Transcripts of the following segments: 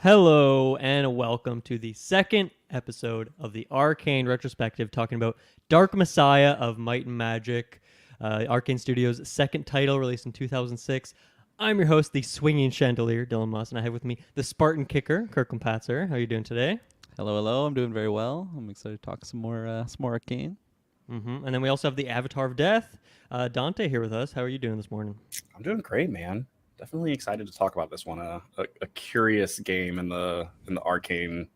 Hello and welcome to the second episode of the Arkane Retrospective, talking about Dark Messiah of Might and Magic, Arkane Studios' second title released in 2006. I'm your host, the swinging chandelier, Dylan Moss, and I have with me the Spartan kicker, Kirklin and Dante. How are you doing today? Hello, hello. I'm doing very well. I'm excited to talk some more Arcane. And then we also have the Avatar of Death, Dante, here with us. How are you doing this morning? I'm doing great, man. Definitely excited to talk about this one. A curious game in the Arcane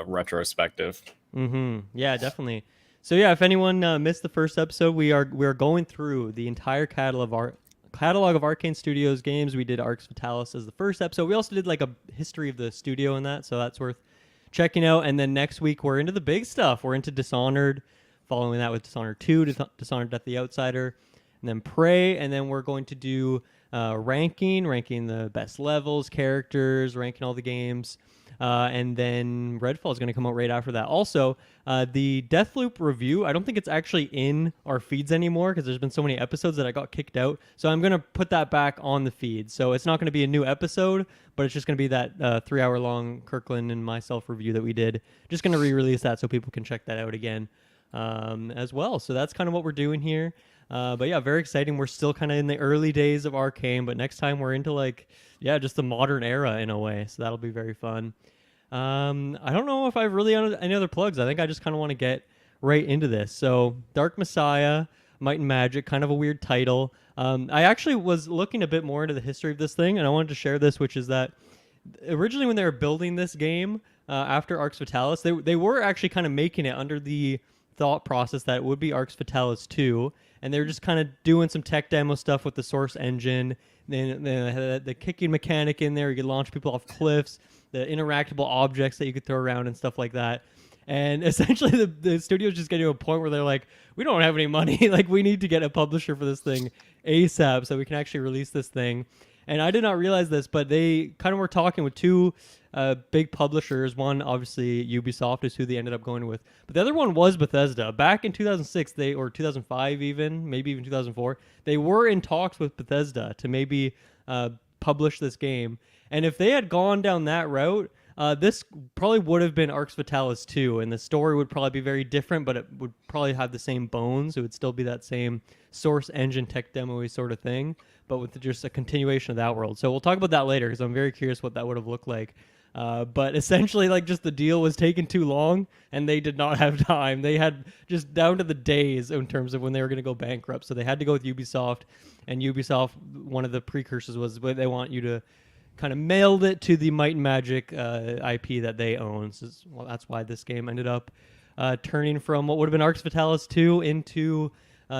retrospective. Yeah, definitely. So yeah, if anyone missed the first episode, we are going through the entire catalog of Arkane Studios games. We did Arx Fatalis as the first episode. We also did like a history of the studio in that, so that's worth checking out. And then next week we're into the big stuff. We're into Dishonored, following that with Dishonored 2, Dishonored Death the Outsider, and then Prey, and then we're going to do ranking the best levels, characters, ranking all the games. And then Redfall is going to come out right after that. Also, the Deathloop review, I don't think it's actually in our feeds anymore because there's been so many episodes that I got kicked out. So I'm going to put that back on the feed. So it's not going to be a new episode, but it's just going to be that 3-hour long Kirkland and myself review that we did. Just going to re-release that so people can check that out again as well. So that's kind of what we're doing here. But yeah, very exciting. We're still kind of in the early days of Arcane, but next time we're into just the modern era in a way. So that'll be very fun. I don't know if I've really any other plugs. I think I just kind of want to get right into this. So Dark Messiah, Might and Magic, kind of a weird title. I actually was looking a bit more into the history of this thing, and I wanted to share this, which is that originally when they were building this game after Arx Fatalis, they were actually kind of making it under the thought process that it would be Arx Fatalis 2, and they were just kind of doing some tech demo stuff with the Source engine. Then they had the kicking mechanic in there. You could launch people off cliffs, the interactable objects that you could throw around and stuff like that. And essentially the studio's just getting to a point where they're like, we don't have any money. Like, we need to get a publisher for this thing ASAP so we can actually release this thing. And I did not realize this, but they kind of were talking with two big publishers. One, obviously, Ubisoft is who they ended up going with. But the other one was Bethesda. Back in 2006, or 2005 even, maybe even 2004, they were in talks with Bethesda to maybe publish this game. And if they had gone down that route, this probably would have been Arx Fatalis 2, and the story would probably be very different, but it would probably have the same bones. It would still be that same Source engine tech demo-y sort of thing, but with just a continuation of that world. So we'll talk about that later, because I'm very curious what that would have looked like. But essentially, just the deal was taking too long, and they did not have time. They had just down to the days in terms of when they were going to go bankrupt. So they had to go with Ubisoft, and Ubisoft, one of the precursors was they want you to kind of mailed it to the Might and Magic IP that they own. So that's why this game ended up turning from what would have been Arx Fatalis 2 into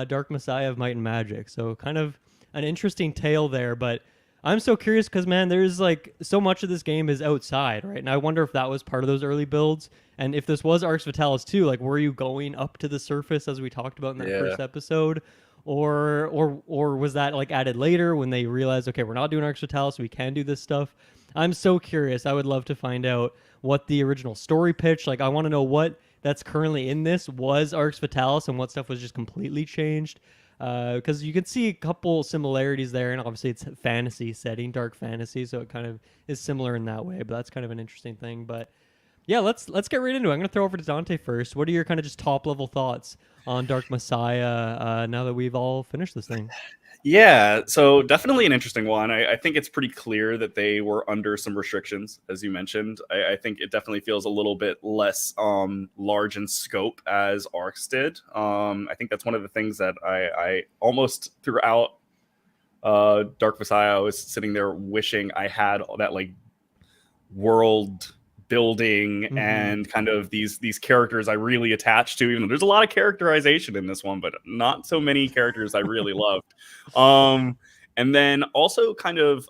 Dark Messiah of Might and Magic. So kind of an interesting tale there, but I'm so curious because, man, there's so much of this game is outside, right? And I wonder if that was part of those early builds. And if this was Arx Fatalis 2, were you going up to the surface as we talked about in that first episode? Or was that added later when they realized, okay, we're not doing Arx Fatalis, so we can do this stuff? I'm so curious. I would love to find out what the original story pitch. I want to know what that's currently in this was Arx Fatalis and what stuff was just completely changed. Because you can see a couple similarities there, and obviously it's fantasy setting, dark fantasy, so it kind of is similar in that way. But that's kind of an interesting thing. But yeah, let's get right into it. I'm going to throw over to Dante first. What are your kind of just top level thoughts on Dark Messiah now that we've all finished this thing? Yeah, so definitely an interesting one. I think it's pretty clear that they were under some restrictions, as you mentioned. I think it definitely feels a little bit less large in scope as Arx did. I think that's one of the things that I almost throughout Dark Messiah, I was sitting there wishing I had that world building and kind of these characters I really attached to. Even though there's a lot of characterization in this one, but not so many characters I really loved. And then also kind of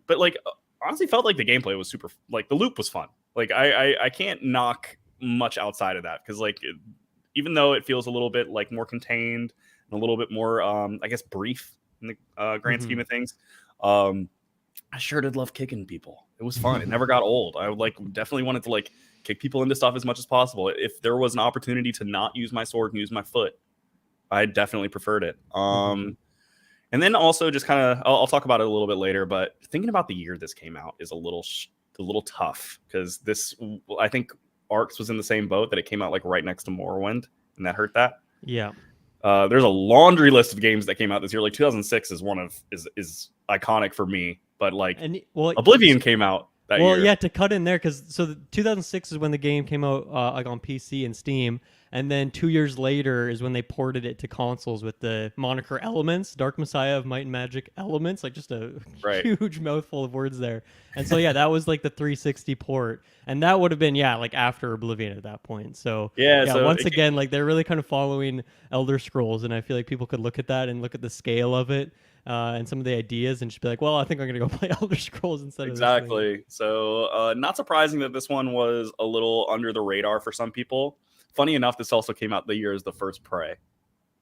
but honestly felt like the gameplay was super, the loop was fun. I can't knock much outside of that, because even though it feels a little bit more contained and a little bit more I guess brief in the grand scheme of things, I sure did love kicking people. It was fun. It never got old. I definitely wanted to kick people into stuff as much as possible. If there was an opportunity to not use my sword and use my foot, I definitely preferred it. And then also just kind of, I'll talk about it a little bit later, but thinking about the year this came out is a little a little tough because I think Arx was in the same boat that it came out like right next to Morrowind, and that hurt that. Yeah. There's a laundry list of games that came out this year. Like 2006 is iconic for me, but like Oblivion came out that year. Well, yeah, to cut in there, because 2006 is when the game came out like on PC and Steam, and then 2 years later is when they ported it to consoles with the moniker Elements, Dark Messiah of Might and Magic Elements, like just a huge mouthful of words there. And so yeah, that was like the 360 port, and that would have been like after Oblivion at that point. So so once again, like they're really kind of following Elder Scrolls, and I feel like people could look at that and look at the scale of it. And some of the ideas, and just be like, well, I think I'm going to go play Elder Scrolls instead of this thing. So not surprising that this one was a little under the radar for some people. Funny enough, this also came out the year as the first Prey.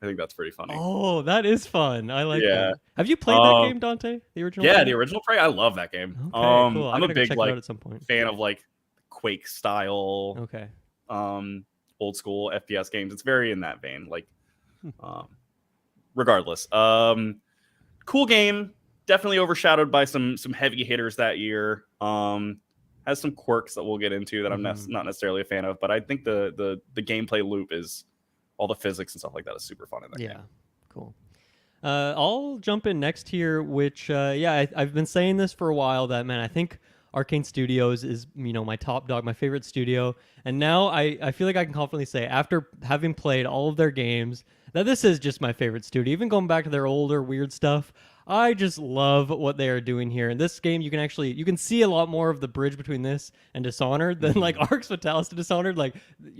I think that's pretty funny. Oh, that is fun. I like that. Have you played that game, Dante? The original? Yeah, the original Prey. I love that game. Okay, cool. I'm a big at some point. fan of like Quake style. Okay. Old school FPS games. It's very in that vein. Like, regardless. Cool game, definitely overshadowed by some heavy hitters that year. Has some quirks that we'll get into that I'm not necessarily a fan of, but I think the gameplay loop is all the physics and stuff like that is super fun in that game. Yeah, cool. I'll jump in next here, which I've been saying this for a while that, man, I think Arkane Studios is my top dog, my favorite studio, and now I feel like I can confidently say, after having played all of their games, that this is just my favorite studio. Even going back to their older weird stuff, I just love what they are doing here. In this game, you can see a lot more of the bridge between this and Dishonored than like Arx Fatalis to Dishonored. Like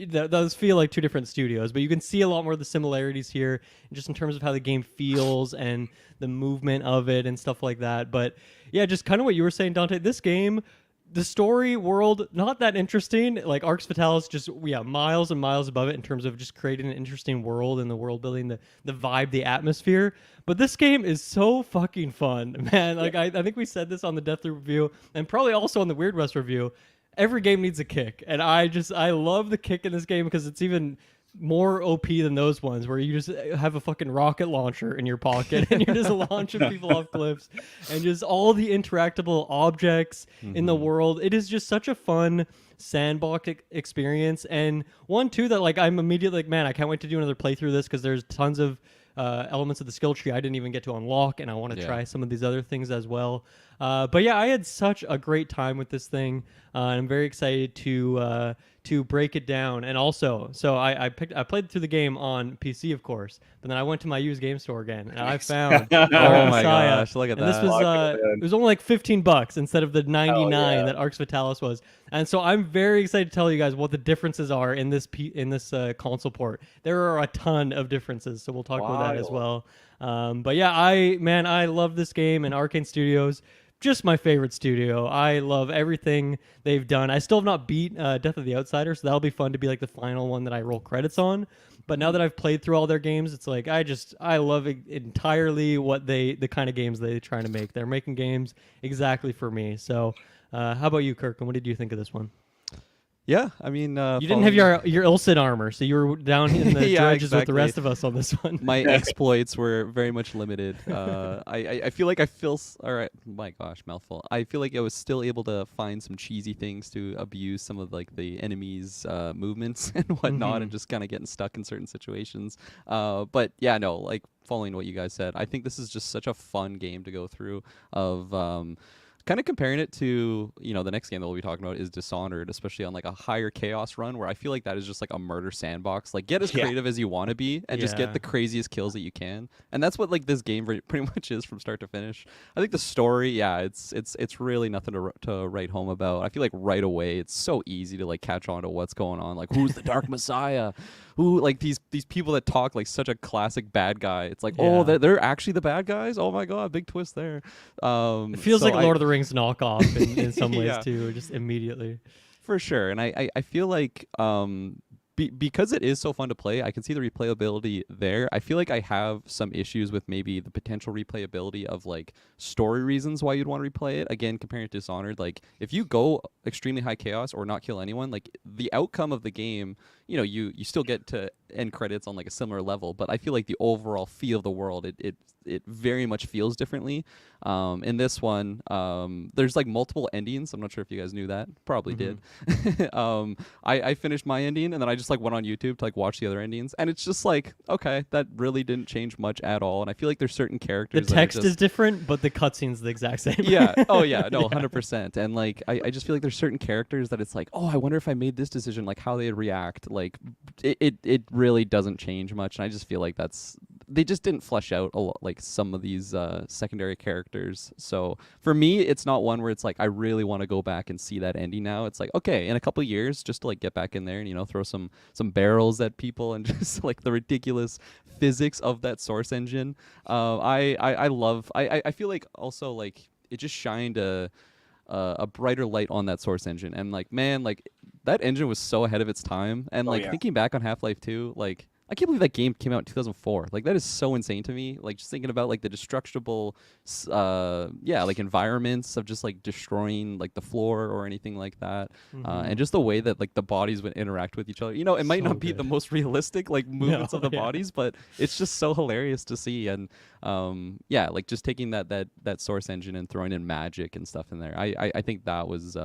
those feel like two different studios, but you can see a lot more of the similarities here, just in terms of how the game feels and the movement of it and stuff like that. But yeah, just kind of what you were saying, Dante. This game, the story world, not that interesting. Like Arx Fatalis, just miles and miles above it in terms of just creating an interesting world and the world building, the vibe, the atmosphere. But this game is so fucking fun, man. Like I think we said this on the Deathloop review, and probably also on the Weird West review. Every game needs a kick, and I love the kick in this game because it's even more OP than those ones where you just have a fucking rocket launcher in your pocket and you're just launching people off cliffs, and just all the interactable objects in the world. It is just such a fun sandbox experience, and one too that like I'm immediately like, man, I can't wait to do another playthrough of this because there's tons of elements of the skill tree I didn't even get to unlock, and I want to try some of these other things as well. But yeah, I had such a great time with this thing, and I'm very excited to break it down. And also, so I played through the game on PC, of course, but then I went to my used game store again, and I found oh my gosh, look at and that. This was it was only like $15 instead of the 99 that Arx Fatalis was. And so I'm very excited to tell you guys what the differences are in this console port. There are a ton of differences, so we'll talk about that as well. But yeah, I love this game, and Arkane Studios, just my favorite studio. I love everything they've done. I still have not beat Death of the Outsider, so that'll be fun to be like the final one that I roll credits on. But now that I've played through all their games, it's like I love entirely what the kind of games they're trying to make. They're making games exactly for me. So how about you, Kirk? And what did you think of this one? Yeah, I mean, you didn't have your Ilcid armor, so you were down in the dredges with the rest of us on this one. My exploits were very much limited. I feel like all right. My gosh, mouthful. I feel like I was still able to find some cheesy things to abuse some of like the enemies' movements and whatnot, and just kind of getting stuck in certain situations. But yeah, no, like following what you guys said, I think this is just such a fun game to go through. Kind of comparing it to, the next game that we'll be talking about is Dishonored, especially on like a higher chaos run, where I feel like that is just like a murder sandbox. Like, get as creative as you want to be and just get the craziest kills that you can. And that's what like this game pretty much is from start to finish. I think the story, it's really nothing to write home about. I feel like right away it's so easy to like catch on to what's going on. Like, who's the Dark Messiah? Who, like these people that talk like such a classic bad guy. It's like, oh, they're actually the bad guys? Oh my god, big twist there. It feels like Lord of the Rings knockoff in some ways too, just immediately. For sure. And I feel like because it is so fun to play, I can see the replayability there. I feel like I have some issues with maybe the potential replayability of like story reasons why you'd want to replay it. Again, comparing it to Dishonored, like if you go extremely high chaos or not kill anyone, like the outcome of the game you know, you still get to end credits on like a similar level, but I feel like the overall feel of the world, it very much feels differently. In this one, there's like multiple endings. I'm not sure if you guys knew that. Probably did. I finished my ending, and then I just like went on YouTube to like watch the other endings, and it's just like, okay, that really didn't change much at all. And I feel like there's certain The characters. text is different, but the cutscene's the exact same. Yeah. Oh yeah. No, 100%. And like, I just feel like there's certain characters that it's like, oh, I wonder if I made this decision, like how they'd react. Like, it really doesn't change much. And I just feel like they just didn't flesh out a lot, like some of these secondary characters. So for me, it's not one where it's like I really want to go back and see that ending now. It's like, okay, in a couple of years, just to like get back in there and, you know, throw some barrels at people and just like the ridiculous physics of that source engine. I feel like also like it just shined a brighter light on that source engine, and like, man, like that engine was so ahead of its time. And like thinking back on Half-Life 2, like I can't believe that game came out in 2004. Like that is so insane to me. Like just thinking about like the destructible, like environments of just like destroying like the floor or anything like that, and just the way that like the bodies would interact with each other. You know, it might not be the most realistic like movements of the bodies, but it's just so hilarious to see. And like just taking that source engine and throwing in magic and stuff in there. I think that was.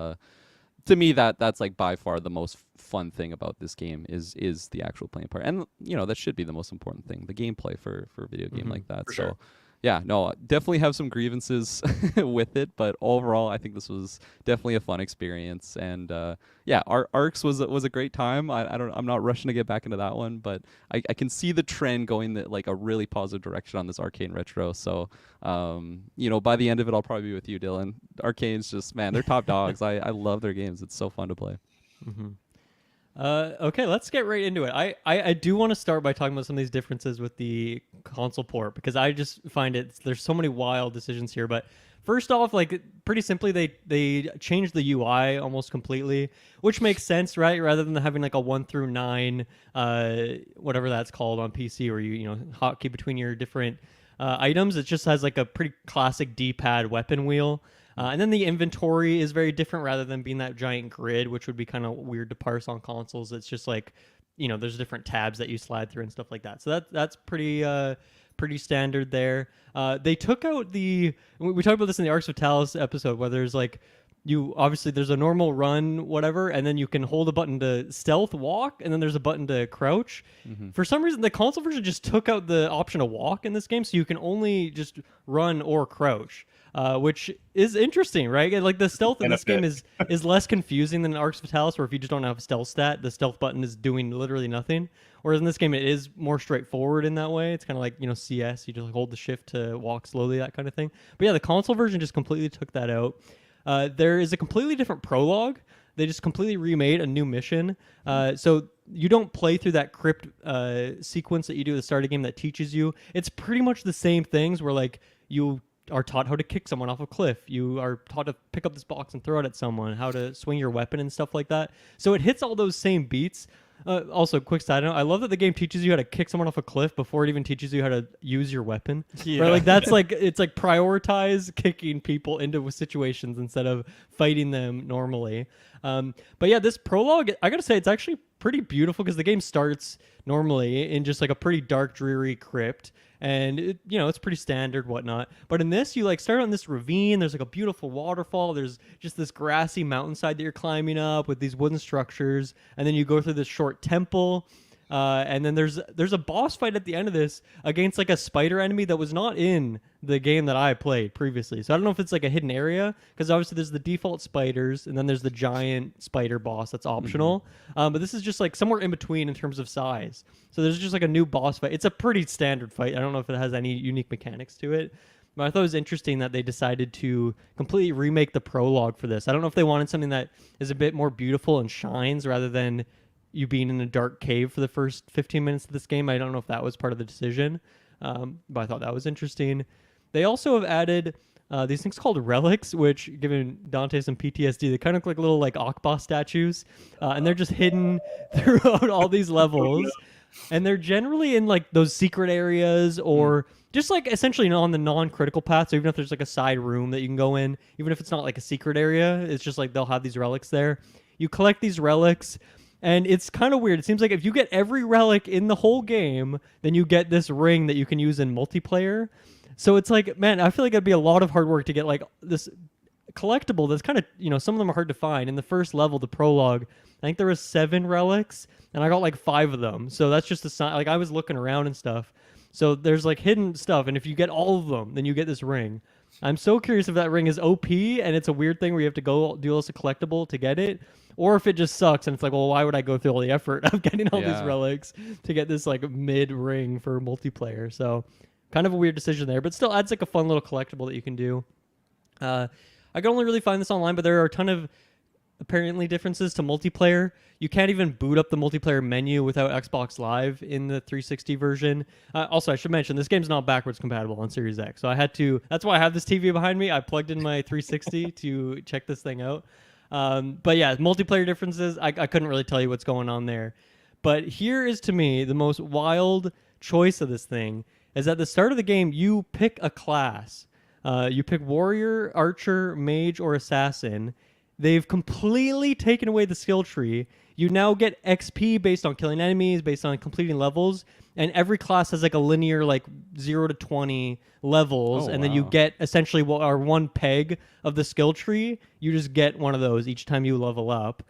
To me, that's like by far the most fun thing about this game is the actual playing part, and you know that should be the most important thing, the gameplay for a video game like that. For so, sure. yeah, no, definitely have some grievances with it, but overall, I think this was definitely a fun experience. And Arx was a great time. I'm not rushing to get back into that one, but I can see the trend going that like a really positive direction on this Arkane Retro. So, you know, by the end of it, I'll probably be with you, Dylan. Arkane's just, man, they're top dogs. I love their games. It's so fun to play. Okay, let's get right into it. I do want to start by talking about some of these differences with the console port, because I just find there's so many wild decisions here. But first off, like pretty simply, they changed the UI almost completely, which makes sense, right? Rather than having like a 1 through 9, whatever that's called on PC, where you know hotkey between your different items, it just has like a pretty classic D-pad weapon wheel. And then the inventory is very different, rather than being that giant grid, which would be kind of weird to parse on consoles. It's just like, you know, there's different tabs that you slide through and stuff like that. So that's pretty standard there. They took out we talked about this in the Arx Fatalis episode, where there's like, there's a normal run, whatever, and then you can hold a button to stealth walk, and then there's a button to crouch. For some reason, the console version just took out the option to walk in this game, so you can only just run or crouch. Which is interesting, right? Like the stealth in this game is less confusing than Arx Fatalis, where if you just don't have a stealth stat, the stealth button is doing literally nothing. Whereas in this game, it is more straightforward in that way. It's kind of like, you know, CS, you just hold the shift to walk slowly, that kind of thing. But yeah, the console version just completely took that out. There is a completely different prologue. They just completely remade a new mission. So you don't play through that crypt sequence that you do at the start of the game that teaches you. It's pretty much the same things, where like you are taught how to kick someone off a cliff. You are taught to pick up this box and throw it at someone, how to swing your weapon and stuff like that. So it hits all those same beats. Also, quick side note, I love that the game teaches you how to kick someone off a cliff before it even teaches you how to use your weapon. Yeah. Right? Like that's like, it's like prioritize kicking people into situations instead of fighting them normally. But yeah, this prologue, I gotta say, it's actually pretty beautiful, because the game starts normally in just like a pretty dark, dreary crypt. And it's pretty standard, whatnot. But in this, you like start on this ravine. There's like a beautiful waterfall. There's just this grassy mountainside that you're climbing up with these wooden structures, and then you go through this short temple. And then there's a boss fight at the end of this against like a spider enemy that was not in the game that I played previously. So I don't know if it's like a hidden area, because obviously there's the default spiders, and then there's the giant spider boss that's optional. But this is just like somewhere in between in terms of size. So there's just like a new boss fight. It's a pretty standard fight. I don't know if it has any unique mechanics to it. But I thought it was interesting that they decided to completely remake the prologue for this. I don't know if they wanted something that is a bit more beautiful and shines, rather than you being in a dark cave for the first 15 minutes of this game. I don't know if that was part of the decision, but I thought that was interesting. They also have added these things called relics, which, given Dante some PTSD, they kind of look like little like Akba statues, and they're just hidden throughout all these levels. And they're generally in like those secret areas, or just like essentially on the non-critical path. So even if there's like a side room that you can go in, even if it's not like a secret area, it's just like they'll have these relics there. You collect these relics. And it's kind of weird. It seems like if you get every relic in the whole game, then you get this ring that you can use in multiplayer. So it's like, man, I feel like it'd be a lot of hard work to get like this collectible that's kind of, some of them are hard to find. In the first level, the prologue, I think there was 7 relics, and I got like 5 of them. So that's just a sign. Like I was looking around and stuff. So there's like hidden stuff, and if you get all of them, then you get this ring. I'm so curious if that ring is OP and it's a weird thing where you have to go do this a collectible to get it, or if it just sucks and it's like, well, why would I go through all the effort of getting all these relics to get this like mid ring for multiplayer? So kind of a weird decision there, but still adds like a fun little collectible that you can do. I can only really find this online, but there are a ton of apparently differences to multiplayer. You can't even boot up the multiplayer menu without Xbox Live in the 360 version. Also, I should mention, this game's not backwards compatible on Series X, so I had to... That's why I have this TV behind me. I plugged in my 360 to check this thing out. But yeah, multiplayer differences, I couldn't really tell you what's going on there. But here is, to me, the most wild choice of this thing, is at the start of the game, you pick a class. You pick warrior, archer, mage, or assassin. They've completely taken away the skill tree. You now get XP based on killing enemies, based on completing levels, and every class has like a linear like 0 to 20 levels, and then you get essentially what are one peg of the skill tree. You just get one of those each time you level up.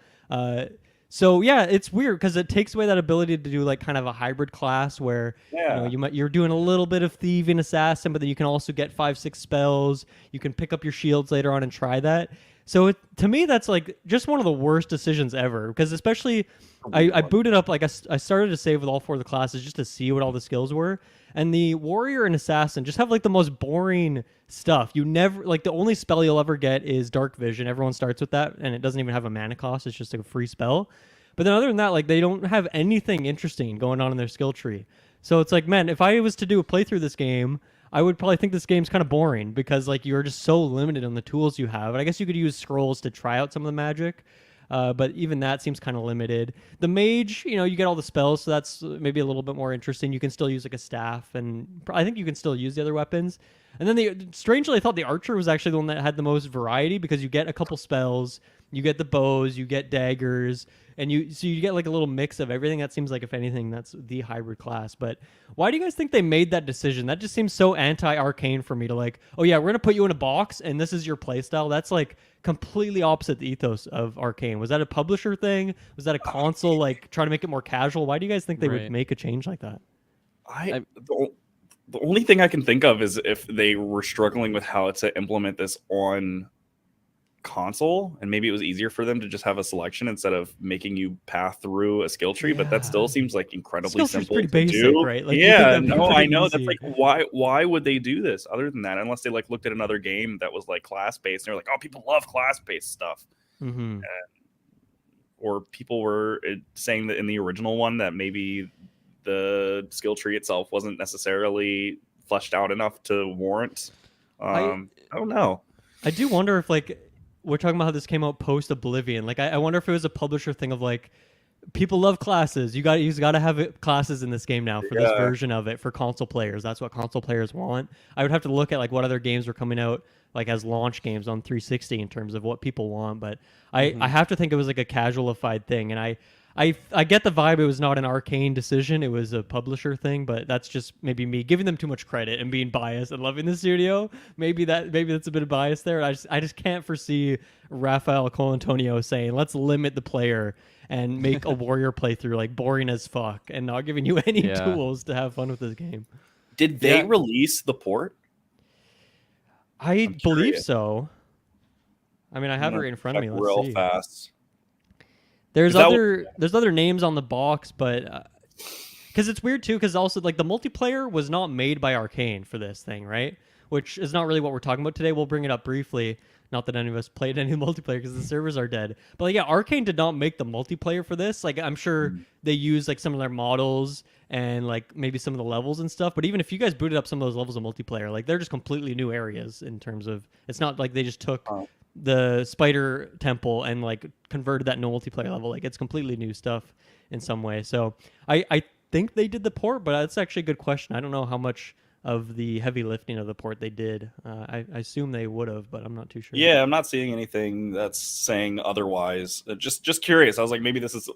So yeah, it's weird because it takes away that ability to do like kind of a hybrid class where you're doing a little bit of thieving assassin, but then you can also get 5-6 spells. You can pick up your shields later on and try that. So to me, that's like just one of the worst decisions ever, because especially I booted up, like I started to save with all 4 of the classes just to see what all the skills were. And the warrior and assassin just have like the most boring stuff. You never, like the only spell you'll ever get is dark vision. Everyone starts with that, and it doesn't even have a mana cost. It's just like a free spell. But then other than that, like they don't have anything interesting going on in their skill tree. So it's like, man, if I was to do a playthrough of this game, I would probably think this game's kind of boring because like you're just so limited on the tools you have. And I guess you could use scrolls to try out some of the magic, but even that seems kind of limited. The mage, you get all the spells, so that's maybe a little bit more interesting. You can still use like a staff, and I think you can still use the other weapons. And then strangely, I thought the archer was actually the one that had the most variety because you get a couple spells, you get the bows, you get daggers, and you get like a little mix of everything. That seems like, if anything, that's the hybrid class. But why do you guys think they made that decision? That just seems so anti-Arkane for me to like, oh yeah, we're going to put you in a box and this is your playstyle. That's like completely opposite the ethos of Arkane. Was that a publisher thing? Was that a console like trying to make it more casual? Why do you guys think they would make a change like that? The only thing I can think of is if they were struggling with how to implement this on console, and maybe it was easier for them to just have a selection instead of making you path through a skill tree. But that still seems like incredibly simple pretty to basic, do. right? Like, yeah, no, I know. Easy. That's like, why would they do this other than that? Unless they like looked at another game that was like class based, and they're like, oh, people love class based stuff. Mm-hmm. Or people were saying that in the original one that maybe the skill tree itself wasn't necessarily fleshed out enough to warrant. I don't know. I do wonder if like we're talking about how this came out post Oblivion. Like I wonder if it was a publisher thing of like, people love classes. You got to have classes in this game now for this version of it for console players. That's what console players want. I would have to look at like what other games were coming out like as launch games on 360 in terms of what people want. But I have to think it was like a casualified thing. And I get the vibe it was not an Arkane decision. It was a publisher thing, but that's just maybe me giving them too much credit and being biased and loving the studio. Maybe that's a bit of bias there. I just can't foresee Rafael Colantonio saying, let's limit the player and make a warrior playthrough like boring as fuck and not giving you any tools to have fun with this game. Did they release the port? I believe so. I mean, I have it right in front of me. Let's see. Fast. There's other names on the box, but because it's weird too, because also like the multiplayer was not made by Arkane for this thing, right? Which is not really what we're talking about today. We'll bring it up briefly. Not that any of us played any multiplayer because the servers are dead. But like, yeah, Arkane did not make the multiplayer for this. Like, I'm sure they used like some of their models and like maybe some of the levels and stuff. But even if you guys booted up some of those levels of multiplayer, like they're just completely new areas in terms of, it's not like they just took the spider temple and like converted that into multiplayer level. Like it's completely new stuff in some way. So I think they did the port, but that's actually a good question. I don't know how much of the heavy lifting of the port they did. I assume they would have, but I'm not too sure. Yeah, I'm not seeing anything that's saying otherwise. Just curious. I was like, maybe this is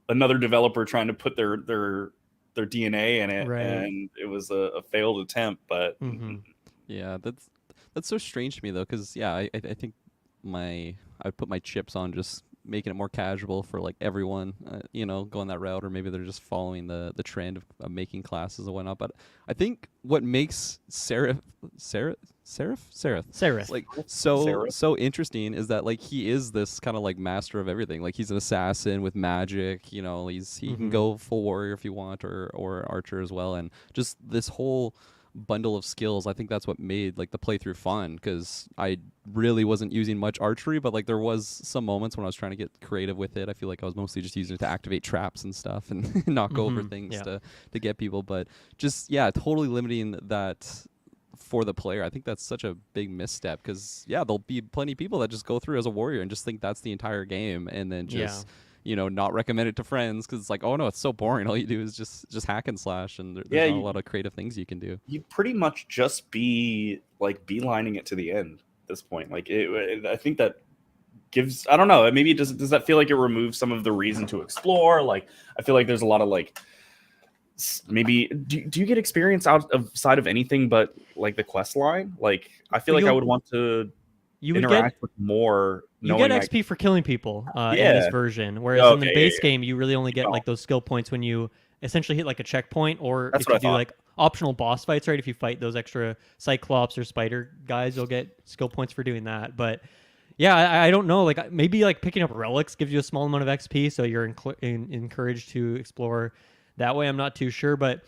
another developer trying to put their DNA in it, Right. and it was a failed attempt. But Hmm. Yeah, that's so strange to me though, because yeah, I think I put my chips on just making it more casual for like everyone, going that route, or maybe they're just following the trend of making classes and whatnot. But I think what makes Seraph. like Sarah, so interesting is that like he is this kind of like master of everything. Like he's an assassin with magic, he can go full warrior if you want, or archer as well, and just this whole bundle of skills. I think that's what made like the playthrough fun, because I really wasn't using much archery, but like there was some moments when I was trying to get creative with it. I feel like I was mostly just using it to activate traps and stuff and knock over things Yeah. to get people, but just totally limiting that for the player. I think that's such a big misstep, because there'll be plenty of people that just go through as a warrior and just think that's the entire game, and then just not recommend it to friends because it's like, oh no, it's so boring. All you do is just hack and slash, and there's not a lot of creative things you can do. You pretty much just be like beelining it to the end at this point. Like I think that gives, I don't know, maybe does that feel like it removes some of the reason to explore? Like I feel like there's a lot of like, maybe do you get experience outside of anything but like the quest line? Like I feel like I would want to interact with more. You get XP for killing people in this version, whereas in the base game you really only get like those skill points when you essentially hit like a checkpoint, or if you do like optional boss fights, right? If you fight those extra Cyclops or Spider guys, you'll get skill points for doing that. But yeah, I don't know. Like maybe like picking up relics gives you a small amount of XP, so you're encouraged to explore that way. I'm not too sure, but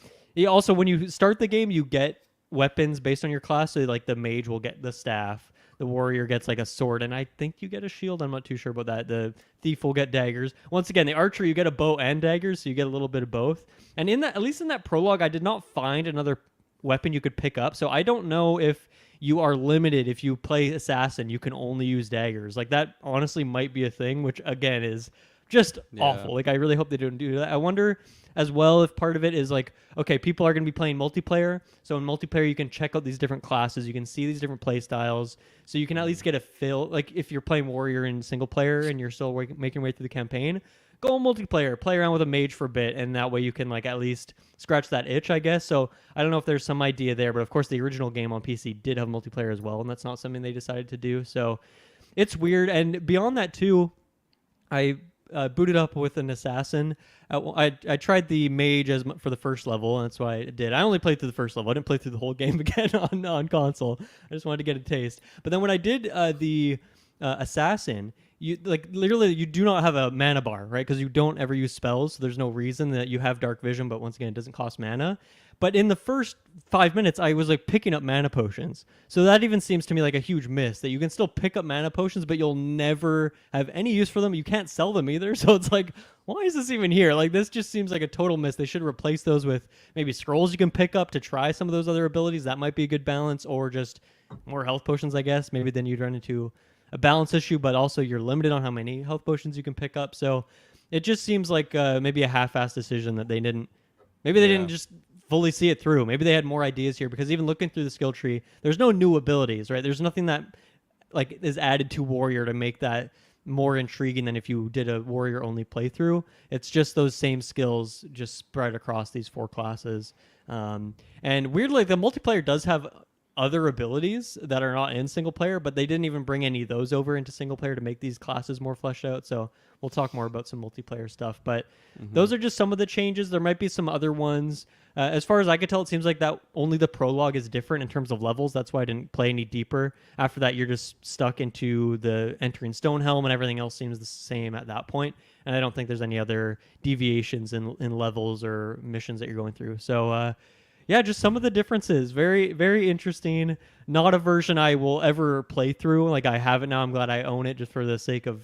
also when you start the game, you get weapons based on your class. So like the mage will get the staff, the warrior gets like a sword, and I think you get a shield. I'm not too sure about that. The thief will get daggers. Once again, the archer, you get a bow and daggers, so you get a little bit of both. And in that, at least in that prologue, I did not find another weapon you could pick up. So I don't know if you are limited. If you play assassin, you can only use daggers. Like that honestly might be a thing, which again is just awful. Like I really hope they don't do that. I wonder as well if part of it is like, okay, people are going to be playing multiplayer, so in multiplayer you can check out these different classes, you can see these different play styles, so you can at least get a feel. Like if you're playing warrior in single player and you're still making your way through the campaign, go multiplayer, play around with a mage for a bit, and that way you can like at least scratch that itch, I guess. So I don't know if there's some idea there, but of course the original game on PC did have multiplayer as well, and that's not something they decided to do. So it's weird. And beyond that too, I booted up with an assassin. I tried the mage for the first level, and that's what I did. I only played through the first level. I didn't play through the whole game again on console. I just wanted to get a taste. But then when I did the assassin, you like literally you do not have a mana bar, right? Because you don't ever use spells. So there's no reason that you have dark vision, but once again, it doesn't cost mana. But in the first 5 minutes, I was like picking up mana potions. So that even seems to me like a huge miss, that you can still pick up mana potions, but you'll never have any use for them. You can't sell them either. So it's like, why is this even here? Like this just seems like a total miss. They should replace those with maybe scrolls you can pick up to try some of those other abilities. That might be a good balance, or just more health potions, I guess. Maybe then you'd run into a balance issue, but also you're limited on how many health potions you can pick up. So it just seems like maybe a half-assed decision that they didn't. Maybe they didn't just fully see it through. Maybe they had more ideas here, because even looking through the skill tree, there's no new abilities, right? There's nothing that like is added to warrior to make that more intriguing than if you did a warrior only playthrough. It's just those same skills just spread across these 4 classes. And weirdly, the multiplayer does have other abilities that are not in single player, but they didn't even bring any of those over into single player to make these classes more fleshed out. So we'll talk more about some multiplayer stuff, but those are just some of the changes. There might be some other ones. As far as I could tell, it seems like that only the prologue is different in terms of levels. That's why I didn't play any deeper. After that, you're just stuck into the entering Stonehelm, and everything else seems the same at that point. And I don't think there's any other deviations in levels or missions that you're going through. So, yeah, just some of the differences. Very, very interesting. Not a version I will ever play through. Like, I have it now. I'm glad I own it just for the sake of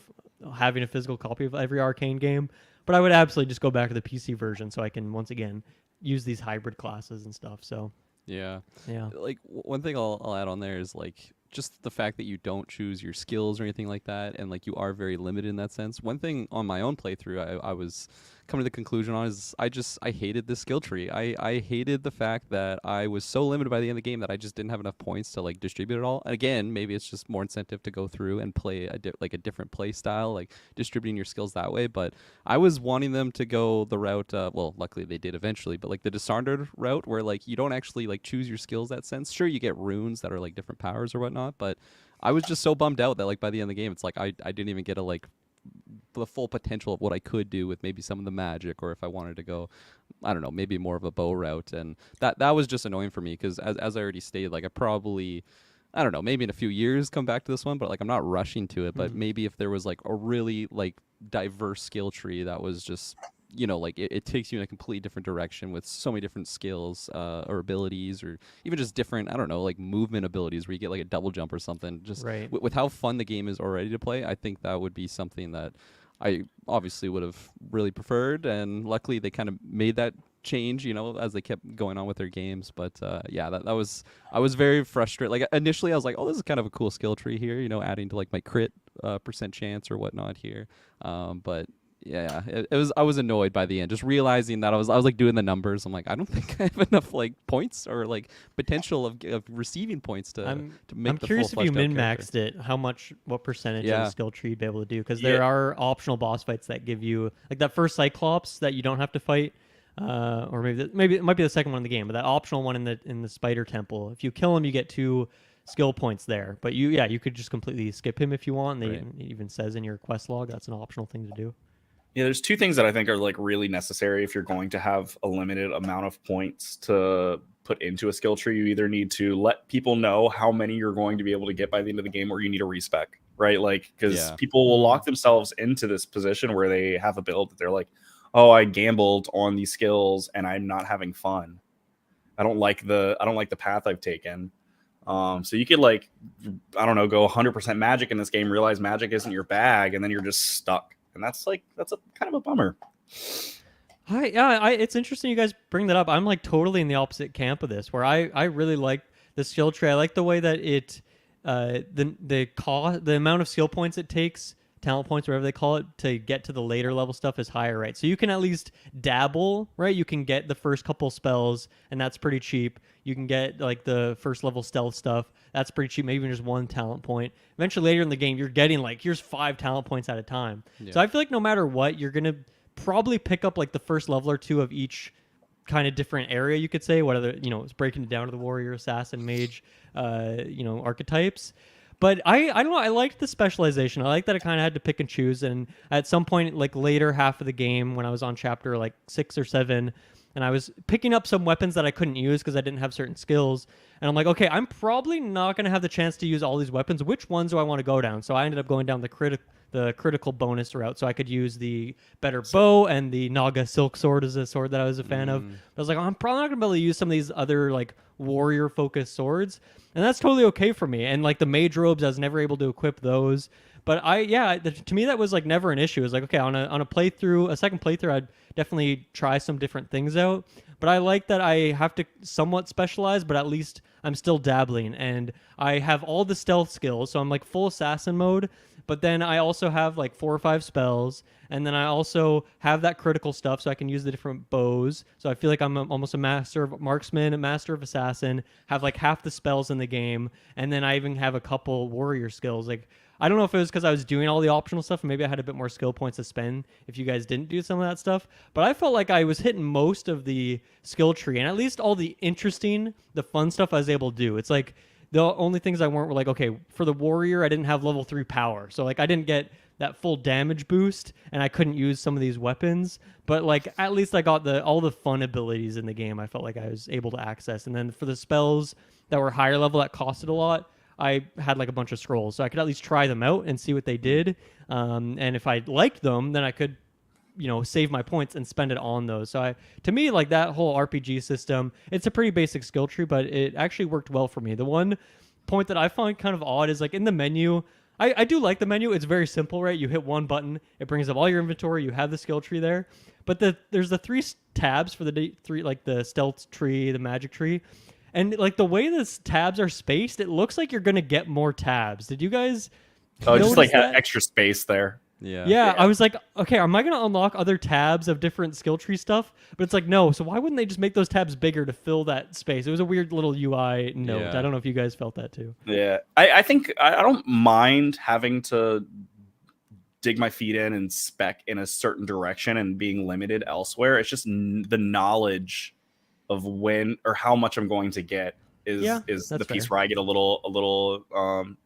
having a physical copy of every Arkane game. But I would absolutely just go back to the PC version so I can, once again, use these hybrid classes and stuff. So, yeah. Like, one thing I'll add on there is, like, just the fact that you don't choose your skills or anything like that, and, like, you are very limited in that sense. One thing on my own playthrough, I was come to the conclusion on is I hated this skill tree. I hated the fact that I was so limited by the end of the game that I just didn't have enough points to like distribute it all. And again, maybe it's just more incentive to go through and play a different play style, like distributing your skills that way. But I was wanting them to go the route. Well, luckily they did eventually, but like the Dishonored route, where like you don't actually like choose your skills that sense. Sure, you get runes that are like different powers or whatnot, but I was just so bummed out that like by the end of the game, it's like I didn't even get a like the full potential of what I could do with maybe some of the magic, or if I wanted to go, I don't know, maybe more of a bow route. And that was just annoying for me because as I already stated, like I probably, I don't know, maybe in a few years come back to this one, but like I'm not rushing to it. But maybe if there was like a really like diverse skill tree that was just, you know, like it takes you in a completely different direction with so many different skills or abilities, or even just different, I don't know, like movement abilities where you get like a double jump or something. Just Right. with how fun the game is already to play, I think that would be something that I obviously would have really preferred. And luckily they kind of made that change, you know, as they kept going on with their games. But yeah, that was, I was very frustrated. Like initially I was like, oh, this is kind of a cool skill tree here, you know, adding to like my crit percent chance or whatnot here. But yeah, it was. I was annoyed by the end, just realizing that I was like doing the numbers. I'm like, I don't think I have enough like points or like potential of receiving points to make I'm the curious full if you fleshed out min-maxed character. it, what percentage of Yeah. the skill tree you'd be able to do, because Yeah. there are optional boss fights that give you like that first Cyclops that you don't have to fight, or maybe it might be the second one in the game, but that optional one in the Spider Temple. If you kill him, you get 2 skill points there. But you could just completely skip him if you want. And Right. it even says in your quest log that's an optional thing to do. Yeah, there's 2 things that I think are like really necessary if you're going to have a limited amount of points to put into a skill tree. You either need to let people know how many you're going to be able to get by the end of the game, or you need a respec, right? Like, because Yeah. people will lock themselves into this position where they have a build that they're like, oh, I gambled on these skills and I'm not having fun. I don't like the path I've taken. So you could like, I don't know, go 100% magic in this game, realize magic isn't your bag, and then you're just stuck. And that's a kind of a bummer. It's interesting you guys bring that up. I'm like totally in the opposite camp of this, where I really like the skill tree. I like the way that it the amount of skill points it takes, talent points, whatever they call it, to get to the later level stuff is higher, right? So you can at least dabble, right? You can get the first couple spells, and that's pretty cheap. You can get like the first level stealth stuff. That's pretty cheap, maybe even just 1 talent point. Eventually later in the game, you're getting like, here's 5 talent points at a time. Yeah. So I feel like no matter what, you're going to probably pick up like the first level or 2 of each kind of different area, you could say, whether, you know, it's breaking it down to the warrior, assassin, mage, archetypes. But I don't know, I liked the specialization. I like that I kind of had to pick and choose. And at some point, like later half of the game, when I was on chapter like 6 or 7, and I was picking up some weapons that I couldn't use because I didn't have certain skills. And I'm like, okay, I'm probably not going to have the chance to use all these weapons. Which ones do I want to go down? So I ended up going down the critical bonus route, so I could use the better bow, and the Naga silk sword is a sword that I was a fan of. But I was like, I'm probably not going to be able to use some of these other like warrior-focused swords, and that's totally okay for me. And like the mage robes, I was never able to equip those. But to me that was like never an issue. It was like, okay, on a playthrough, a second playthrough, I'd definitely try some different things out. But I like that I have to somewhat specialize, but at least I'm still dabbling, and I have all the stealth skills, so I'm like full assassin mode. But then I also have like 4 or 5 spells, and then I also have that critical stuff, so I can use the different bows. So I feel like I'm almost a master of marksman, a master of assassin, have like half the spells in the game, and then I even have a couple warrior skills. Like, I don't know if it was because I was doing all the optional stuff, and maybe I had a bit more skill points to spend if you guys didn't do some of that stuff. But I felt like I was hitting most of the skill tree, and at least all the interesting, the fun stuff I was able to do. It's like the only things I weren't were like, okay, for the warrior, I didn't have level 3 power. So like I didn't get that full damage boost, and I couldn't use some of these weapons. But like at least I got all the fun abilities in the game. I felt like I was able to access. And then for the spells that were higher level that costed a lot, I had like a bunch of scrolls, so I could at least try them out and see what they did. And if I liked them, then I could, save my points and spend it on those. So to me, like that whole RPG system, it's a pretty basic skill tree, but it actually worked well for me. The one point that I find kind of odd is like in the menu, I do like the menu. It's very simple, right? You hit one button, it brings up all your inventory, you have the skill tree there. But there's the 3 tabs for the 3, like the stealth tree, the magic tree. And like the way the tabs are spaced, it looks like you're gonna get more tabs. Did you guys? Oh, just like that? extra space there. Yeah, I was like, okay, am I going to unlock other tabs of different skill tree stuff? But it's like, no. So why wouldn't they just make those tabs bigger to fill that space? It was a weird little UI note. Yeah. I don't know if you guys felt that too. Yeah, I think I don't mind having to dig my feet in and spec in a certain direction and being limited elsewhere. It's just the knowledge of when or how much I'm going to get is the piece fair. where I get a little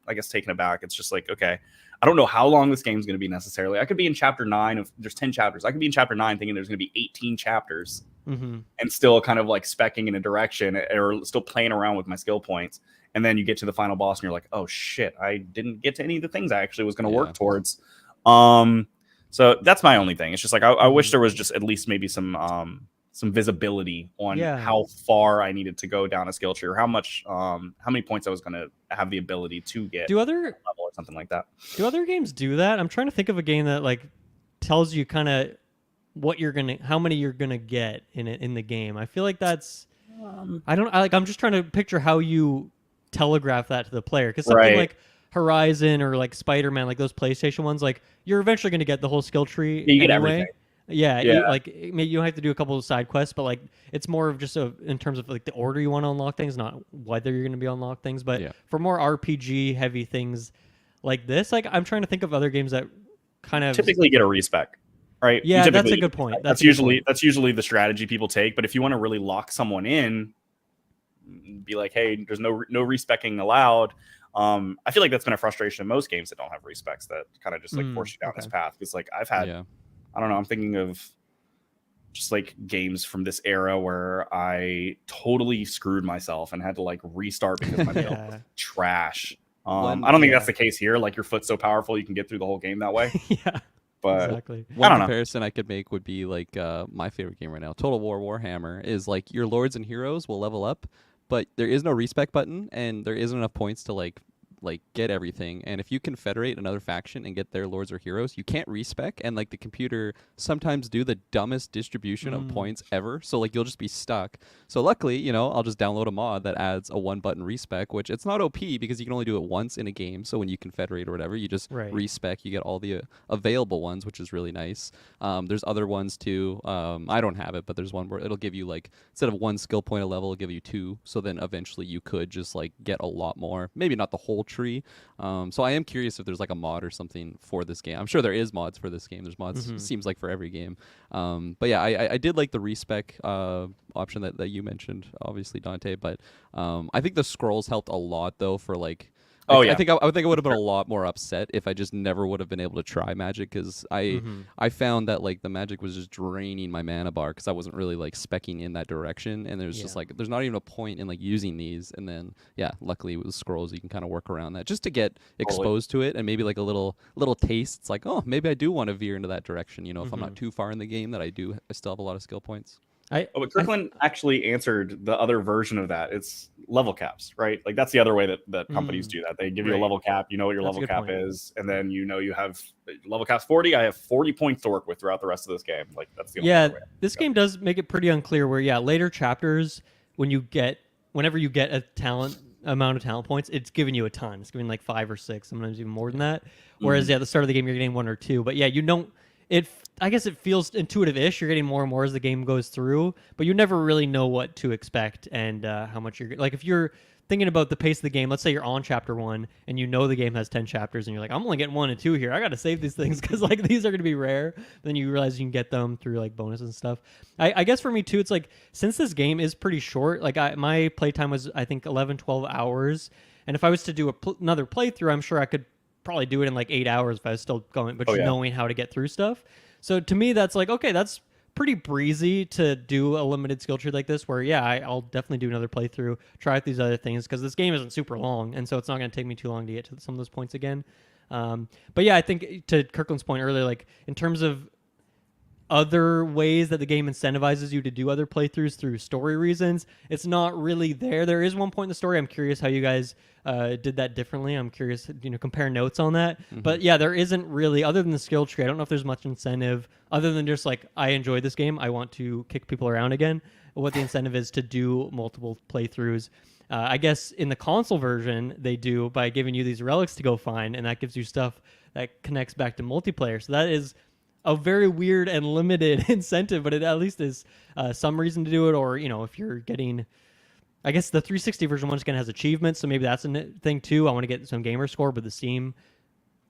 I guess taken aback. It's just like, okay, I don't know how long this game's going to be necessarily. I could be in chapter 9 of there's 10 chapters. I could be in chapter 9 thinking there's going to be 18 chapters and still kind of like specking in a direction or still playing around with my skill points. And then you get to the final boss and you're like, oh shit, I didn't get to any of the things I actually was going to work towards. So that's my only thing. It's just like I wish there was just at least maybe some visibility on how far I needed to go down a skill tree or how many points I was going to have the ability to get. Level or something like that. Do other games do that? I'm trying to think of a game that like tells you kind of how many you're gonna get in the game. I feel like that's I'm just trying to picture how you telegraph that to the player, because something like Horizon or like Spider-Man, like those PlayStation ones, like you're eventually going to get the whole skill tree you get anyway. Everything. Yeah. You don't have to do a couple of side quests, but like it's more of just in terms of like the order you want to unlock things, not whether you're going to be unlock things. But for more RPG heavy things like this, like I'm trying to think of other games that kind of typically get a respec. Right? Yeah, that's a good point. That's usually the strategy people take. But if you want to really lock someone in, be like, hey, there's no respecing allowed. I feel like that's been a frustration in most games that don't have respecs, that kind of just like force you down this path. Because like I've had, I don't know, I'm thinking of just like games from this era where I totally screwed myself and had to like restart because my build was trash. I don't think that's the case here. Like your foot's so powerful you can get through the whole game that way. But exactly. One comparison I could make would be like my favorite game right now, Total War Warhammer, is like your lords and heroes will level up, but there is no respec button and there isn't enough points to like get everything. And if you confederate another faction and get their lords or heroes, you can't respec, and like the computer sometimes do the dumbest distribution of points ever, so like you'll just be stuck. So luckily, you know, I'll just download a mod that adds a 1-button respec, which it's not OP because you can only do it once in a game. So when you confederate or whatever, you just respec, you get all the available ones, which is really nice. There's other ones too. I don't have it, but there's one where it'll give you like, instead of 1 skill point a level, it'll give you 2, so then eventually you could just like get a lot more, maybe not the whole tree. So I am curious if there's like a mod or something for this game. I'm sure there is mods for this game. There's mods, seems like, for every game. But yeah, I did like the respec option that you mentioned, obviously, Dante. But I think the scrolls helped a lot though for like. I think I would have been a lot more upset if I just never would have been able to try magic, because I found that like the magic was just draining my mana bar because I wasn't really like specking in that direction, and there's just like there's not even a point in like using these. And then luckily with scrolls you can kind of work around that just to get exposed to it, and maybe like a little taste. It's like, oh, maybe I do want to veer into that direction, you know, if I'm not too far in the game, that I still have a lot of skill points. But Kirklin actually answered the other version of that. It's level caps, right? Like that's the other way that companies do that. They give you a level cap, you know what your level cap is, and then you know you have level cap's 40. I have 40 points to work with throughout the rest of this game. Like that's the only way. This game does make it pretty unclear where later chapters, whenever you get a amount of talent points, it's giving you a ton. It's giving like 5 or 6, sometimes even more than that. Whereas at the start of the game you're getting 1 or 2. But you don't. I guess it feels intuitive-ish. You're getting more and more as the game goes through, but you never really know what to expect and how much you're like. If you're thinking about the pace of the game, let's say you're on chapter 1 and you know the game has 10 chapters, and you're like, I'm only getting 1 and 2 here. I got to save these things because like these are going to be rare. Then you realize you can get them through like bonuses and stuff. I guess for me too, it's like since this game is pretty short, like my playtime was I think 11, 12 hours, and if I was to do another playthrough, I'm sure I could probably do it in like 8 hours if I was still going, but knowing how to get through stuff. So to me, that's like, okay, that's pretty breezy to do a limited skill tree like this, where I'll definitely do another playthrough, try out these other things, because this game isn't super long, and so it's not going to take me too long to get to some of those points again. But I think to Kirkland's point earlier, like in terms of other ways that the game incentivizes you to do other playthroughs through story reasons, it's not really there. There is one point in the story. I'm curious how you guys did that differently. I'm curious, compare notes on that. But there isn't really, other than the skill tree, I don't know if there's much incentive other than just like, I enjoyed this game, I want to kick people around again. What the incentive is to do multiple playthroughs. I guess in the console version, they do by giving you these relics to go find, and that gives you stuff that connects back to multiplayer. So that is a very weird and limited incentive, but it at least is some reason to do it. Or, if you're getting, I guess the 360 version once again has achievements, so maybe that's a thing too. I want to get some gamer score, but the Steam,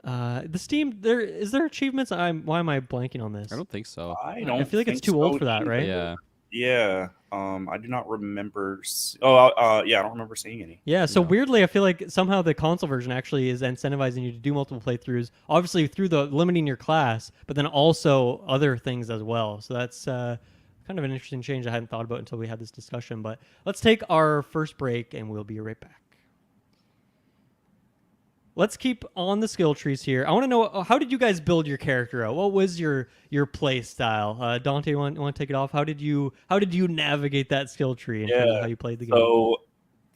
is there achievements? Why am I blanking on this? I don't think so. I feel like it's too old for that, right? Yeah. Yeah. I do not remember. I don't remember seeing any. Yeah, so weirdly, I feel like somehow the console version actually is incentivizing you to do multiple playthroughs, obviously through the limiting your class, but then also other things as well. So that's kind of an interesting change I hadn't thought about until we had this discussion. But let's take our first break, and we'll be right back. Let's keep on the skill trees here. I want to know, how did you guys build your character out? What was your play style? Dante, you want to take it off? How did you navigate that skill tree in terms of how you played the game? So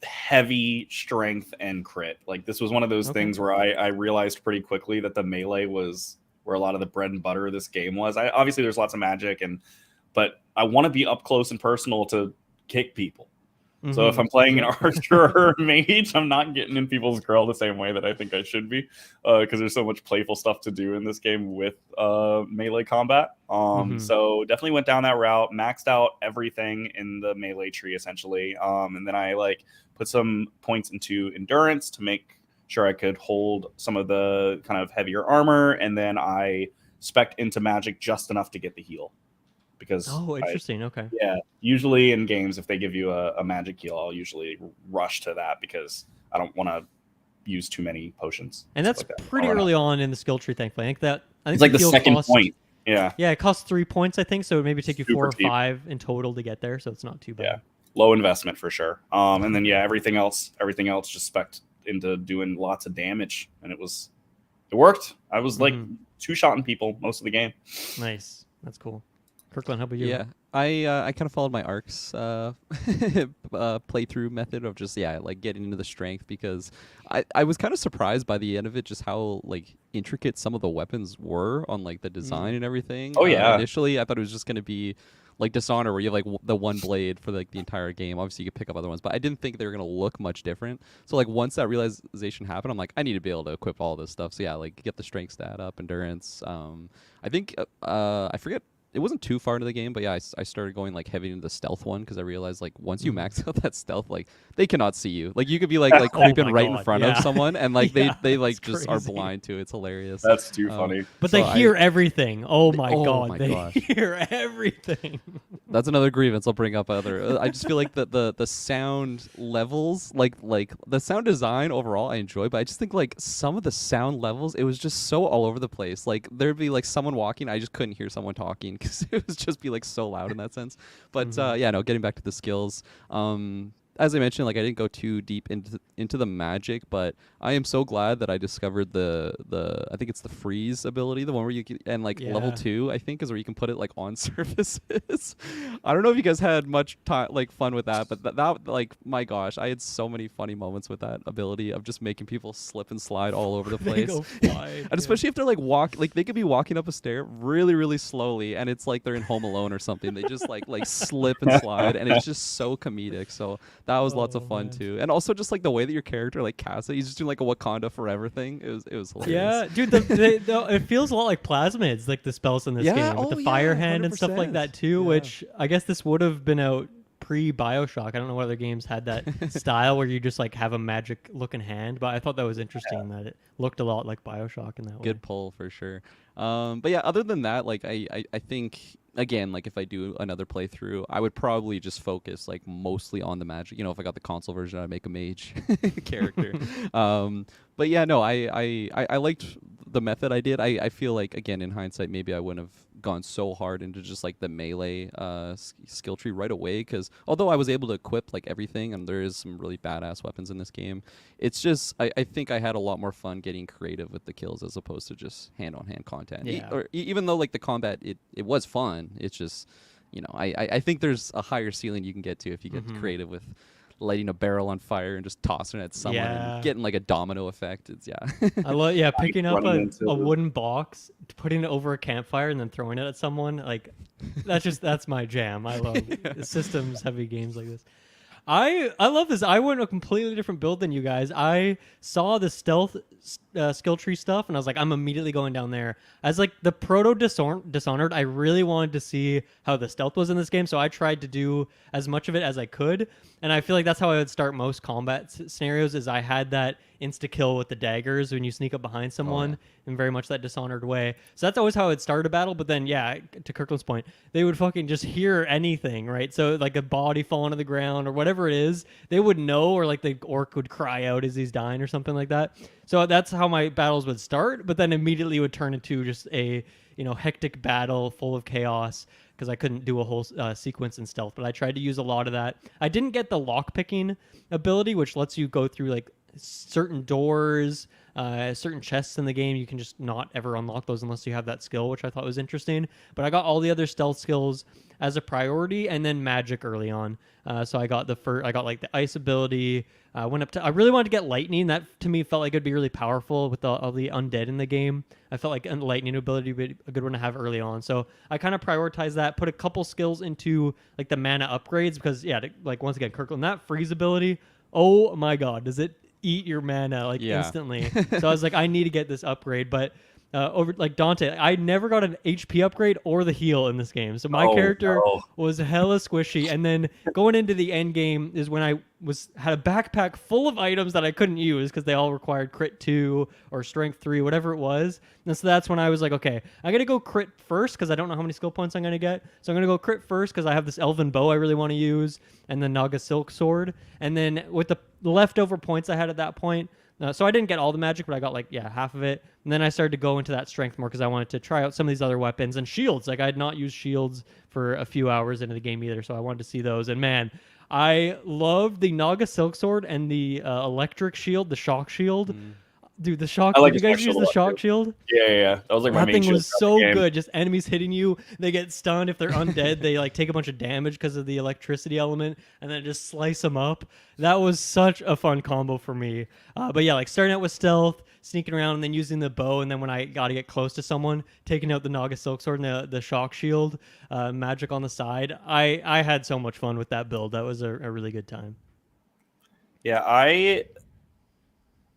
heavy strength and crit. Like, this was one of those things where I realized pretty quickly that the melee was where a lot of the bread and butter of this game was. Obviously there's lots of magic, but I want to be up close and personal to kick people. So if I'm playing an archer or a mage, I'm not getting in people's grill the same way that I think I should be, because there's so much playful stuff to do in this game with melee combat. So definitely went down that route, maxed out everything in the melee tree essentially, and then I put some points into endurance to make sure I could hold some of the kind of heavier armor, and then I spec'd into magic just enough to get the heal. Because interesting. Okay. Yeah, usually in games, if they give you a magic heal, I'll usually rush to that because I don't want to use too many potions. And that's pretty early on in the skill tree, thankfully. I think it's like the second point. Yeah. Yeah, it costs 3 points, I think, so it maybe take you 4 or 5 in total to get there, so it's not too bad. Yeah, low investment for sure. And then everything else just spec'd into doing lots of damage, and it worked. I was two-shotting people most of the game. Nice, that's cool. Kirklin, how about you? Yeah, I kind of followed my Arx playthrough method of just getting into the strength, because I was kind of surprised by the end of it just how intricate some of the weapons were on the design and everything. Oh yeah. Initially, I thought it was just going to be like Dishonored, where you have the one blade for the entire game. Obviously, you could pick up other ones, but I didn't think they were going to look much different. So once that realization happened, I'm like, I need to be able to equip all this stuff. So get the strength stat up, endurance. I think I forget. It wasn't too far into the game, but I started going heavy into the stealth one, because I realized once you max out that stealth, they cannot see you. You could be creeping right in front of someone, and they just crazy. are blind to it. It's hilarious. That's too funny. But they hear everything. Oh my god, they gosh. hear everything. That's another grievance I'll bring up. I just feel like the sound levels, the sound design overall, I enjoy, but I just think some of the sound levels, it was just so all over the place. There'd be someone walking, I just couldn't hear someone talking, because it would just be so loud in that sense. But getting back to the skills. As I mentioned, I didn't go too deep into the magic, but I am so glad that I discovered the I think it's the freeze ability, the one where you can, and level 2, I think, is where you can put it on surfaces. I don't know if you guys had much fun with that, but that my gosh, I had so many funny moments with that ability of just making people slip and slide all over the place. And especially if they're they could be walking up a stair really, really slowly, and it's they're in Home Alone or something. They just slip and slide, and it's just so comedic. So that was lots of fun too, and also just the way that your character casts it, he's just doing a Wakanda Forever thing. It was hilarious. Yeah, dude, it feels a lot like plasmids, the spells in this game with the fire hand 100%. And stuff like that too. Yeah. Which I guess this would have been out pre-BioShock. I don't know what other games had that style where you just have a magic looking hand, but I thought that was interesting that it looked a lot like BioShock in that way. Good pull for sure. But yeah, other than that, I think, again, if I do another playthrough, I would probably just focus mostly on the magic. If I got the console version, I'd make a mage character. But yeah, no, I liked the method I did. I feel again, in hindsight, maybe I wouldn't have gone so hard into just the melee skill tree right away, because although I was able to equip everything, and there is some really badass weapons in this game, it's just I think I had a lot more fun getting creative with the kills as opposed to just hand-on-hand content. Yeah. Even though the combat, it was fun, it's just, I think there's a higher ceiling you can get to if you get creative with lighting a barrel on fire and just tossing it at someone and getting a domino effect. It's I love picking up a wooden box, putting it over a campfire, and then throwing it at someone. That's my jam. I love systems heavy games like this. I love this. I went a completely different build than you guys. I saw the stealth skill tree stuff, and I was like, I'm immediately going down there. As like the proto Dishonored, I really wanted to see how the stealth was in this game, so I tried to do as much of it as I could. And I feel like that's how I would start most combat scenarios. Is I had that insta kill with the daggers when you sneak up behind someone in very much that Dishonored way. So that's always how I would start a battle. But then, yeah, to Kirkland's point, they would fucking just hear anything, right? So like a body falling to the ground or whatever it is, they would know, or like the orc would cry out as he's dying or something like that. So that's how my battles would start, but then immediately would turn into just a hectic battle full of chaos because I couldn't do a whole sequence in stealth. But I tried to use a lot of that. I didn't get the lock picking ability, which lets you go through like certain doors, certain chests in the game. You can just not ever unlock those unless you have that skill, which I thought was interesting. But I got all the other stealth skills as a priority, and then magic early on. So I got I got like the ice ability. I really wanted to get lightning. That to me felt like it'd be really powerful with all the undead in the game. I felt like a lightning ability would be a good one to have early on. So I kind of prioritized that, put a couple skills into like the mana upgrades because like once again, Kirkland, that freeze ability, oh my god, does it eat your mana like instantly. So I was like, I need to get this upgrade. But over like Dante, I never got an HP upgrade or the heal in this game. So my character was hella squishy. And then going into the end game is when I had a backpack full of items that I couldn't use because they all required crit 2 or strength 3, whatever it was. And so that's when I was like, okay, I'm going to go crit first because I don't know how many skill points I'm going to get. So I'm going to go crit first because I have this elven bow I really want to use and the Naga silk sword. And then with the leftover points I had at that point, so I didn't get all the magic, but I got like, half of it. And then I started to go into that strength more because I wanted to try out some of these other weapons and shields. Like I had not used shields for a few hours into the game either. So I wanted to see those. And man, I loved the Naga silk sword and the electric shield, the shock shield. Dude, the shock. Did you guys use the shock shield? Yeah. That was like my main thing shield was so good. Just enemies hitting you. They get stunned. If they're undead, they like take a bunch of damage because of the electricity element, and then just slice them up. That was such a fun combo for me. But yeah, like starting out with stealth, sneaking around, and then using the bow, and then when I got to get close to someone, taking out the Naga silk sword and the shock shield, magic on the side. I had so much fun with that build. That was a really good time. Yeah,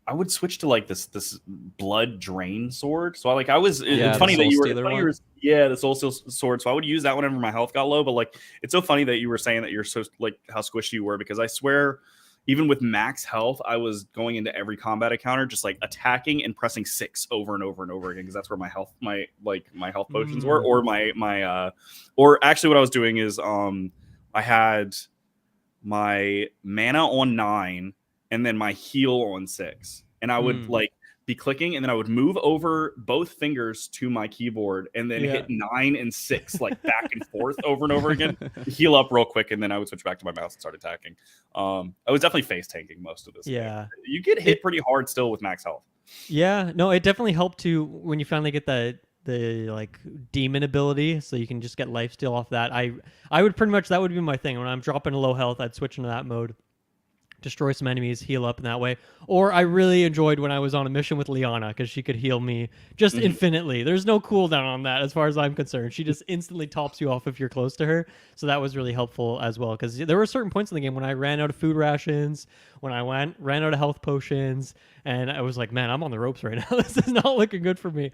I would switch to like this blood drain sword. So like it's funny that you were the soul steel sword. So I would use that whenever my health got low. But like it's so funny that you were saying that you're so like how squishy you were, because I swear even with max health, I was going into every combat encounter just like attacking and pressing 6 over and over and over again because that's where my health potions were, or or actually what I was doing is I had my mana on 9 and then my heal on 6. And I would like be clicking, and then I would move over both fingers to my keyboard and then hit 9 and 6 like back and forth over and over again, heal up real quick, and then I would switch back to my mouse and start attacking. I was definitely face tanking most of this. Yeah. You get hit pretty hard still with max health. Yeah, no, it definitely helped too when you finally get the like demon ability, so you can just get lifesteal off that. I would pretty much, that would be my thing. When I'm dropping low health, I'd switch into that mode. Destroy some enemies, heal up in that way. Or I really enjoyed when I was on a mission with Liana because she could heal me just infinitely. There's no cooldown on that as far as I'm concerned. She just instantly tops you off if you're close to her. So that was really helpful as well, because there were certain points in the game when I ran out of food rations, when I ran out of health potions, and I was like, man, I'm on the ropes right now. This is not looking good for me.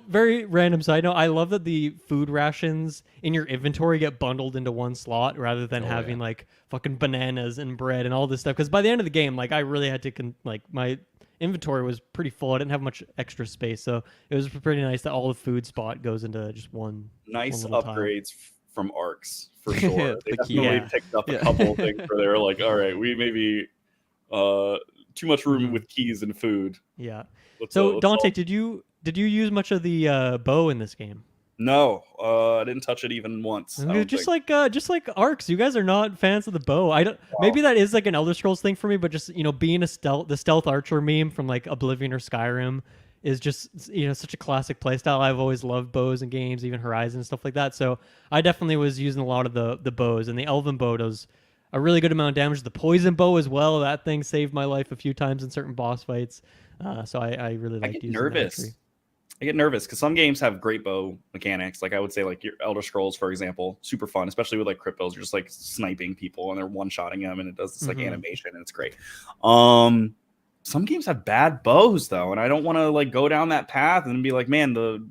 Very random side note, I love that the food rations in your inventory get bundled into one slot rather than having like fucking bananas and bread and all this stuff. Because by the end of the game, like I really had to my inventory was pretty full. I didn't have much extra space, so it was pretty nice that all the food spot goes into just one. Nice one upgrades from Arx for sure. They definitely picked up a couple of things where they were like, all right, we maybe too much room with keys and food. Yeah. So Dante, did you use much of the bow in this game? No, I didn't touch it even once. Just like Arx, you guys are not fans of the bow. Maybe that is like an Elder Scrolls thing for me, but just being the stealth archer meme from like Oblivion or Skyrim is just such a classic playstyle. I've always loved bows in games, even Horizon and stuff like that. So I definitely was using a lot of the bows, and the Elven bow does a really good amount of damage. The poison bow as well. That thing saved my life a few times in certain boss fights. So I really liked using nervous. that. I get nervous because some games have great bow mechanics. Like I would say, like your Elder Scrolls, for example, super fun, especially with like crit bows. You're just like sniping people and they're one-shotting them, and it does this like animation, and it's great. Some games have bad bows though, and I don't want to like go down that path and be like, man, the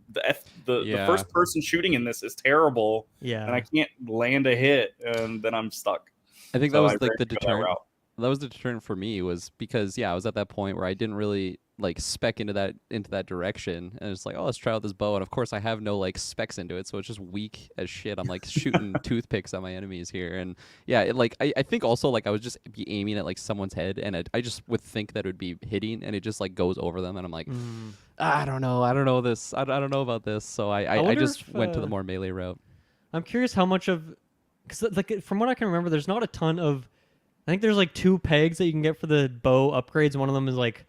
first person shooting in this is terrible, and I can't land a hit, and then I'm stuck. I think that was like the deterrent. That was the deterrent for me, was because I was at that point where I didn't really like spec into that direction, and it's like, oh, let's try out this bow, and of course I have no like specs into it, so it's just weak as shit. I'm like shooting toothpicks at my enemies here, and I think also like I was just be aiming at like someone's head, and I just would think that it would be hitting, and it just like goes over them, and I'm like, I don't know this, I don't know about this, so I just went to the more melee route. I'm curious how much of, because like from what I can remember, there's not a ton of. I think there's like 2 pegs that you can get for the bow upgrades. One of them is like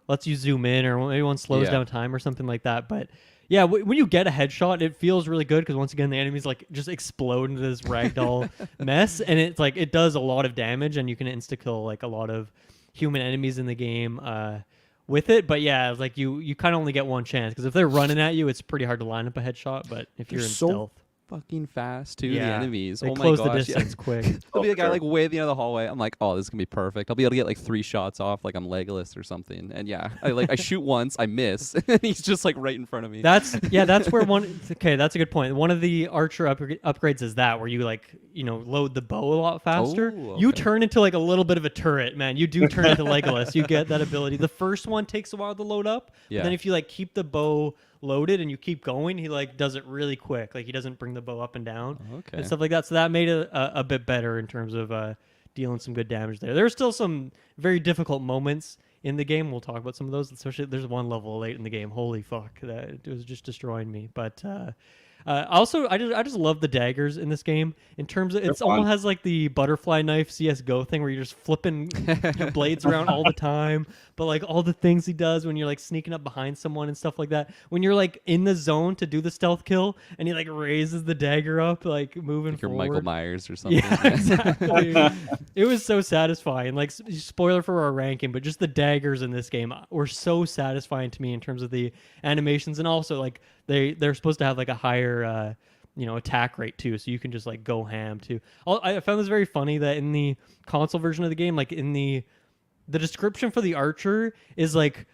lets you zoom in, or maybe one slows down time or something like that. But yeah, when you get a headshot, it feels really good because once again the enemies like just explode into this ragdoll mess, and it's like it does a lot of damage, and you can insta kill like a lot of human enemies in the game with it. But yeah, like you kind of only get one chance because if they're running at you, it's pretty hard to line up a headshot. But if you're in stealth. Fucking fast too, the enemies. They oh my close gosh, the distance quick. There'll be a guy like way at the end of the hallway. I'm like, oh, this is gonna be perfect. I'll be able to get like 3 shots off, like I'm Legolas or something. And I shoot once, I miss, and he's just like right in front of me. That's where one. Okay, that's a good point. One of the archer upgrades is that where you like load the bow a lot faster. Oh, okay. You turn into like a little bit of a turret, man. You do turn into Legolas. You get that ability. The first one takes a while to load up. Yeah. But then if you like keep the bow loaded and you keep going, he like does it really quick. Like he doesn't bring the bow up and down and stuff like that. So that made it a bit better in terms of dealing some good damage there. There's still some very difficult moments in the game. We'll talk about some of those. Especially there's one level late in the game. Holy fuck, that it was just destroying me. But also, I just love the daggers in this game. In terms of, it almost has like the butterfly knife CS:GO thing where you're just flipping your blades around all the time. But like all the things he does when you're like sneaking up behind someone and stuff like that. When you're like in the zone to do the stealth kill, and he like raises the dagger up, like moving like you're forward. Michael Myers or something. Yeah, exactly. It was so satisfying. Like spoiler for our ranking, but just the daggers in this game were so satisfying to me in terms of the animations, and also like they're supposed to have like a higher attack rate too, so you can just like go ham too. I found this very funny that in the console version of the game, like in the description for the archer is like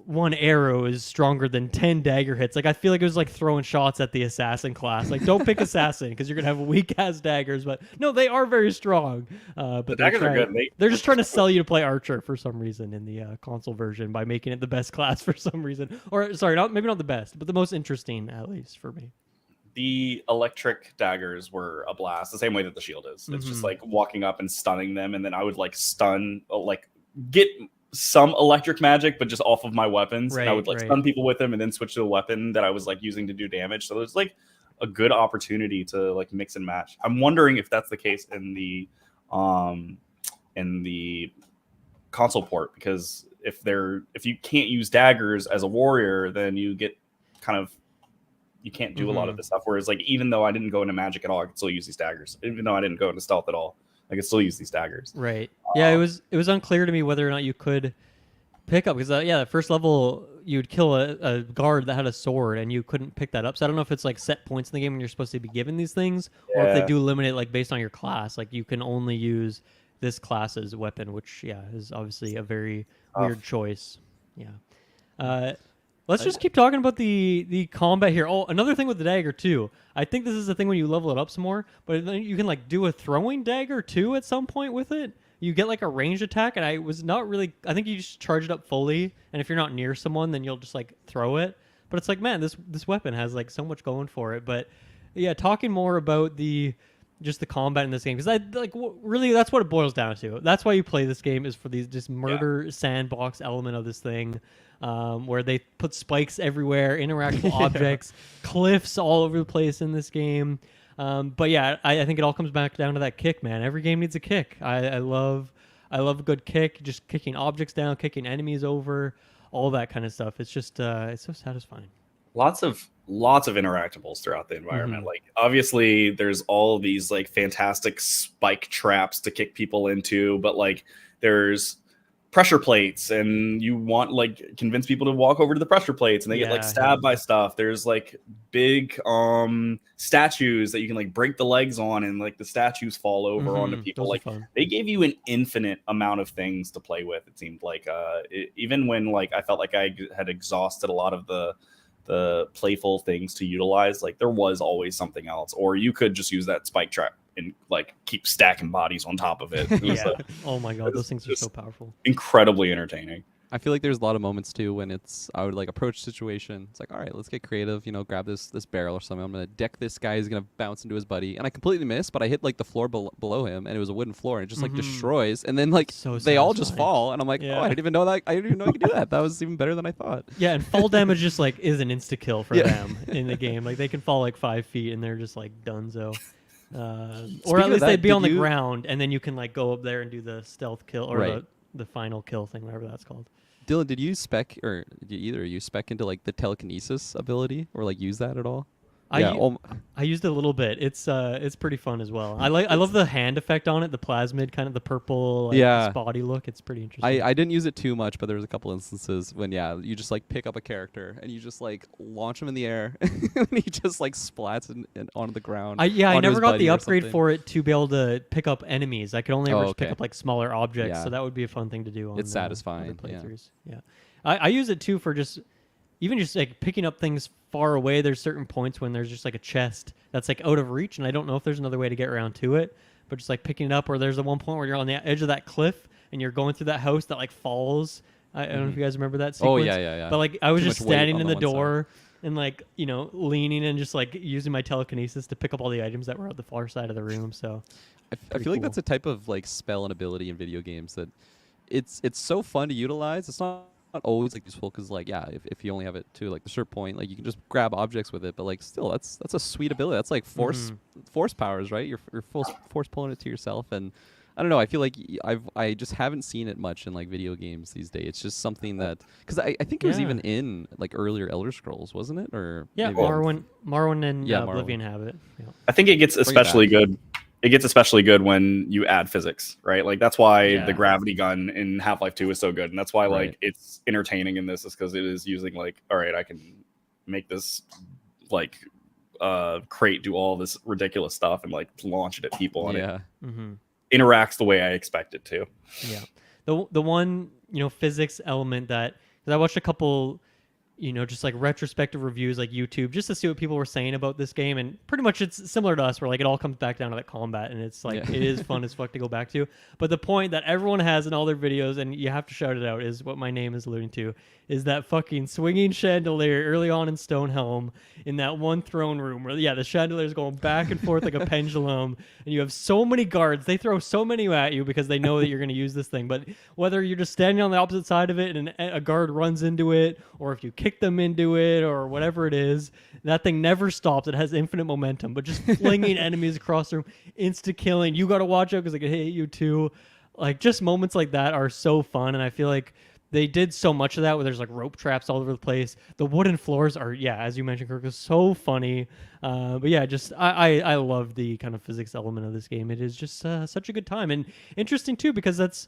1 arrow is stronger than 10 dagger hits. Like I feel like it was like throwing shots at the assassin class. Like don't pick assassin because you're gonna have weak ass daggers. But no, they are very strong. But the daggers are good. They're just trying to sell you to play archer for some reason in the console version by making it the best class for some reason. Or sorry, maybe not the best, but the most interesting at least for me. The electric daggers were a blast, the same way that the shield is. It's just like walking up and stunning them, and then I would like stun, like get some electric magic, but just off of my weapons. Right, and I would like stun people with them and then switch to a weapon that I was like using to do damage. So there's like a good opportunity to like mix and match. I'm wondering if that's the case in the console port, because if you can't use daggers as a warrior, then you get you can't do a lot of this stuff. Whereas like even though I didn't go into magic at all, I could still use these daggers. Even though I didn't go into stealth at all, I could still use these daggers. Right. Yeah, it was unclear to me whether or not you could pick up, because the first level you'd kill a guard that had a sword and you couldn't pick that up. So I don't know if it's like set points in the game when you're supposed to be given these things, or if they do limit it like based on your class. Like you can only use this class's weapon, which is obviously a very weird choice. Yeah. Let's just keep talking about the combat here. Oh, another thing with the dagger too. I think this is the thing when you level it up some more, but then you can like do a throwing dagger too at some point with it. You get like a ranged attack, and I think you just charge it up fully, and if you're not near someone, then you'll just like throw it. But it's like, man, this weapon has like so much going for it. But yeah, talking more about just the combat in this game, because really that's what it boils down to. That's why you play this game, is for these just murder sandbox element of this thing, where they put spikes everywhere, interactable objects, cliffs all over the place in this game. But yeah, I think it all comes back down to that kick, man. Every game needs a kick. I love a good kick, just kicking objects down, kicking enemies over, all that kind of stuff. It's just it's so satisfying. Lots of interactables throughout the environment. Like obviously there's all these like fantastic spike traps to kick people into, but like there's pressure plates, and you want like convince people to walk over to the pressure plates, and they get like stabbed by stuff. There's like big statues that you can like break the legs on, and like the statues fall over onto people. Like they gave you an infinite amount of things to play with. It seemed like even when like I felt like I had exhausted a lot of the playful things to utilize, like there was always something else. Or you could just use that spike trap and like keep stacking bodies on top of it. Oh my god, those things are so powerful. Incredibly entertaining. I feel like there's a lot of moments too when I would like approach a situation. It's like, all right, let's get creative. You know, grab this barrel or something. I'm gonna deck this guy. He's gonna bounce into his buddy, and I completely missed, but I hit like the floor below him, and it was a wooden floor, and it just like destroys, and then like they all just fall, and I'm like, oh, I didn't even know that. I didn't even know I could do that. That was even better than I thought. Yeah, and fall damage just like is an insta kill for them in the game. Like they can fall like 5 feet, and they're just like donezo. Or at least they'd be on the ground, and then you can like go up there and do the stealth kill or the final kill thing, whatever that's called. Dylan, did you spec or did either of you spec into like the telekinesis ability or like use that at all? I used it a little bit. It's pretty fun as well. I love the hand effect on it, the plasmid kind of the purple spotty look. It's pretty interesting. I didn't use it too much, but there was a couple instances when you just like pick up a character and you just like launch him in the air and he just like splats onto the ground. I never got the upgrade for it to be able to pick up enemies. I could only ever pick up like smaller objects, so that would be a fun thing to do on it's satisfying. Playthroughs. Yeah. I use it too for just like picking up things far away. There's certain points when there's just like a chest that's like out of reach, and I don't know if there's another way to get around to it, but just like picking it up. Or there's the one point where you're on the edge of that cliff and you're going through that house that like falls. I don't know if you guys remember that sequence. Oh yeah. But like I was just standing in the door and like, you know, leaning and just like using my telekinesis to pick up all the items that were at the far side of the room. So I feel like that's a type of like spell and ability in video games that it's so fun to utilize. It's not always like useful because like if you only have it to like the certain point, like you can just grab objects with it, but like still that's a sweet ability. That's like force powers, right? You're force pulling it to yourself. And I don't know, I feel like I just haven't seen it much in like video games these days. It's just something that because I think it was even in like earlier Elder Scrolls, wasn't it? Or Morrowind and Oblivion have it. I think it gets especially good. It gets especially good when you add physics, right? Like that's why the gravity gun in Half-Life 2 is so good, and that's why like it's entertaining in this is because it is using like, all right, I can make this like crate do all this ridiculous stuff and like launch it at people, and it interacts the way I expect it to. Yeah, the one physics element that because I watched a couple. Just like retrospective reviews like YouTube just to see what people were saying about this game, and pretty much it's similar to us where like it all comes back down to that combat, and it's like it is fun as fuck to go back to. But the point that everyone has in all their videos, and you have to shout it out, is what my name is alluding to, is that fucking swinging chandelier early on in Stonehelm in that one throne room where the chandelier is going back and forth like a pendulum, and you have so many guards. They throw so many at you because they know that you're going to use this thing, but whether you're just standing on the opposite side of it and a guard runs into it, or if you kick them into it or whatever it is, that thing never stops. It has infinite momentum, but just flinging enemies across the room, insta killing. You got to watch out because they can hit you too. Like just moments like that are so fun, and I feel like they did so much of that where there's like rope traps all over the place. The wooden floors are, as you mentioned, Kirk, is so funny. But just I love the kind of physics element of this game. It is just such a good time, and interesting too because that's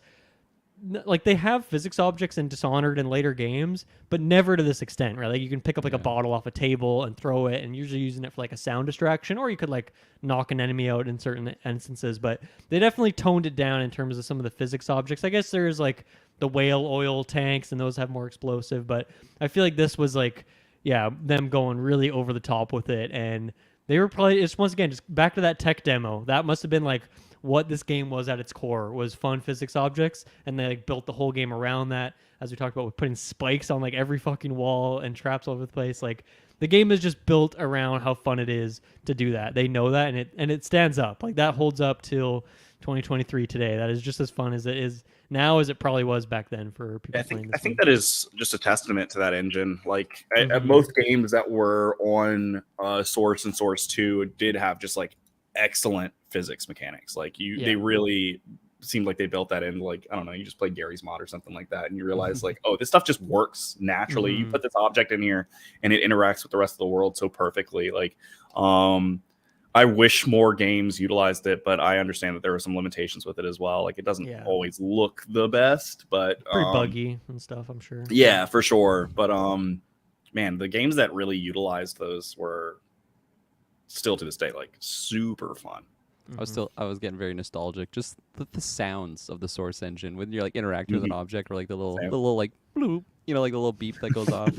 like they have physics objects in Dishonored and later games, but never to this extent, right? Like you can pick up like a bottle off a table and throw it, and usually using it for like a sound distraction, or you could like knock an enemy out in certain instances. But they definitely toned it down in terms of some of the physics objects. I guess there's like the whale oil tanks, and those have more explosive, but I feel like this was like, them going really over the top with it, and they were probably it's once again just back to that tech demo. That must have been like what this game was at its core, was fun physics objects, and they like built the whole game around that, as we talked about with putting spikes on like every fucking wall and traps all over the place. Like the game is just built around how fun it is to do that. They know that, and it stands up. Like that holds up till 2023 today. That is just as fun as it is now as it probably was back then for people playing this. I think that is just a testament to that engine. Like at most games that were on Source and Source 2 did have just like excellent physics mechanics. Like they really seemed like they built that in. Like, I don't know, you just play Gary's Mod or something like that, and you realize like, oh, this stuff just works naturally. You put this object in here and it interacts with the rest of the world so perfectly. Like I wish more games utilized it, but I understand that there are some limitations with it as well. Like it doesn't always look the best, but pretty buggy and stuff, I'm sure. Yeah, for sure. But man, the games that really utilized those were still to this day like super fun. I was getting very nostalgic. Just the sounds of the Source engine when you're like interacting with an object, or like the little like bloop, you know, like the little beep that goes off.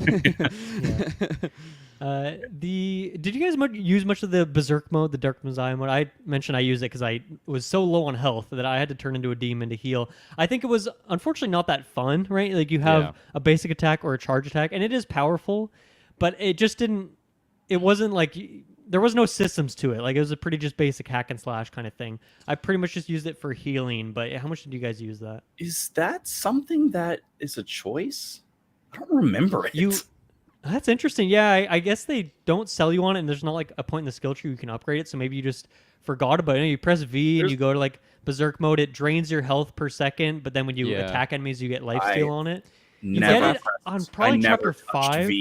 Did you guys use much of the Berserk mode, the Dark Messiah mode? I mentioned I used it because I was so low on health that I had to turn into a demon to heal. I think it was unfortunately not that fun, right? Like you have a basic attack or a charge attack, and it is powerful, but it just didn't. It wasn't like there was no systems to it. Like it was a pretty just basic hack and slash kind of thing. I pretty much just used it for healing. But how much did you guys use that? Is that something that is a choice? I don't remember it. That's interesting. Yeah, I guess they don't sell you on it, and there's not like a point in the skill tree you can upgrade it. So maybe you just forgot about it. You press V and you go to like Berserk mode. It drains your health per second, but then when you attack enemies, you get lifesteal on it. You get it on probably chapter 5.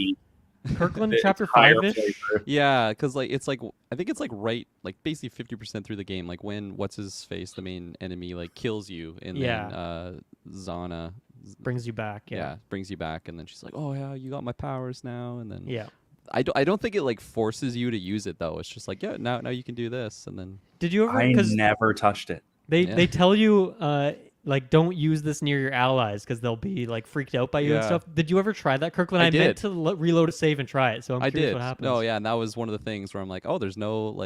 Kirkland chapter 5-ish. Yeah, because like it's like I think it's like basically 50% through the game. Like when what's his face, the main enemy, like kills you, and then Zana brings you back. Yeah, brings you back, and then she's like, "Oh yeah, you got my powers now." And then I don't think it like forces you to use it though. It's just like now you can do this, and then did you ever? I never touched it. They tell you like don't use this near your allies because they'll be like freaked out by you and stuff. Did you ever try that, Kirkland? I meant to reload a save and try it, so I'm curious what happens. No, yeah, and that was one of the things where I'm like, oh, there's no